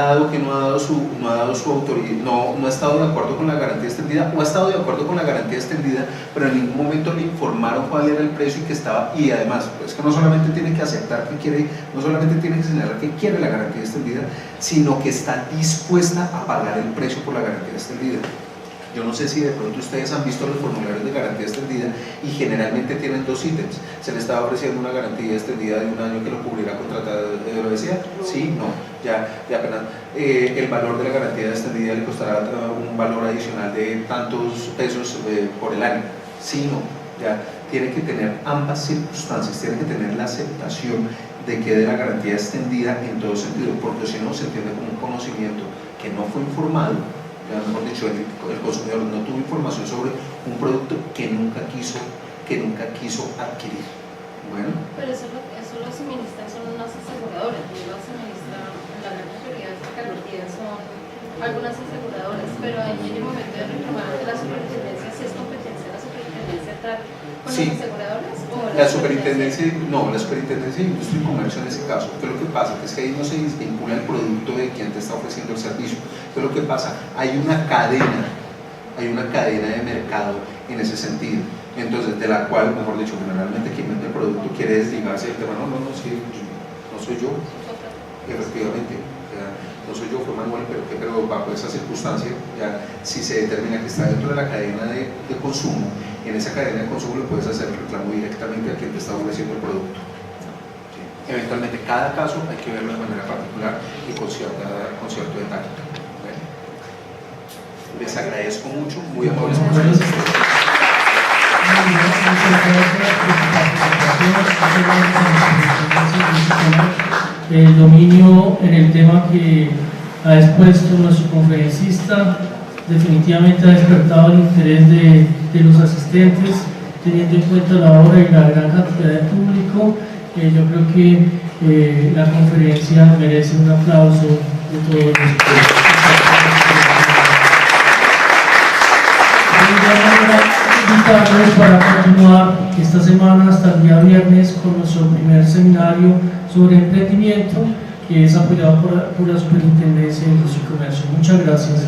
estado de acuerdo con la garantía extendida o ha estado de acuerdo con la garantía extendida, pero en ningún momento le informaron cuál era el precio y además, pues que no solamente tiene que aceptar que quiere, no solamente tiene que señalar que quiere la garantía extendida, sino que está dispuesta a pagar el precio por la garantía extendida. Yo no sé si de pronto ustedes han visto los formularios de garantía extendida y generalmente tienen 2 ítems. ¿Se le estaba ofreciendo una garantía extendida de 1 año que lo cubriera contra lo decía? Sí, no, ya apenas. El valor de la garantía extendida le costará un valor adicional de tantos pesos por el año. Sí, no, ya tiene que tener ambas circunstancias, tiene que tener la aceptación de que de la garantía extendida en todo sentido, porque si no se entiende como un conocimiento que no fue informado. Mejor dicho, el consumidor no tuvo información sobre un producto que nunca quiso adquirir. Bueno. Pero eso lo suministran son unas aseguradoras, no lo suministran, la gran mayoría de estas garantías son algunas aseguradoras, pero en el momento de reclamar ante la superintendencia si es competencia de la superintendencia entrar con Sí. las aseguradoras? ¿O La superintendencia, no, la superintendencia de industria y comercio en ese caso, ¿qué es lo que pasa? Que es que ahí no se desvincula el producto de quien te está ofreciendo el servicio. ¿Qué es lo que pasa? Hay una cadena de mercado en ese sentido. Entonces, de la cual, mejor dicho, generalmente quien vende el producto quiere desligarse del tema, no, sí, no soy yo, efectivamente, no soy yo, fue Manuel, pero bajo esa circunstancia, ya, si se determina que está dentro de la cadena de consumo, en esa cadena de consumo le puedes hacer el reclamo directamente a quien te está ofreciendo el producto. ¿Sí? Eventualmente, cada caso hay que verlo de manera particular y con cierto detalle. ¿Bueno? Les agradezco mucho, muy amables por su asistencia. El dominio en el tema que ha expuesto nuestro conferencista definitivamente ha despertado el interés de los asistentes, teniendo en cuenta la hora y la gran cantidad de público. Yo creo que la conferencia merece un aplauso de todos nosotros. Invitarles para continuar esta semana hasta el día viernes con nuestro primer seminario sobre emprendimiento, que es apoyado por la Superintendencia de Industria y Comercio. Muchas gracias.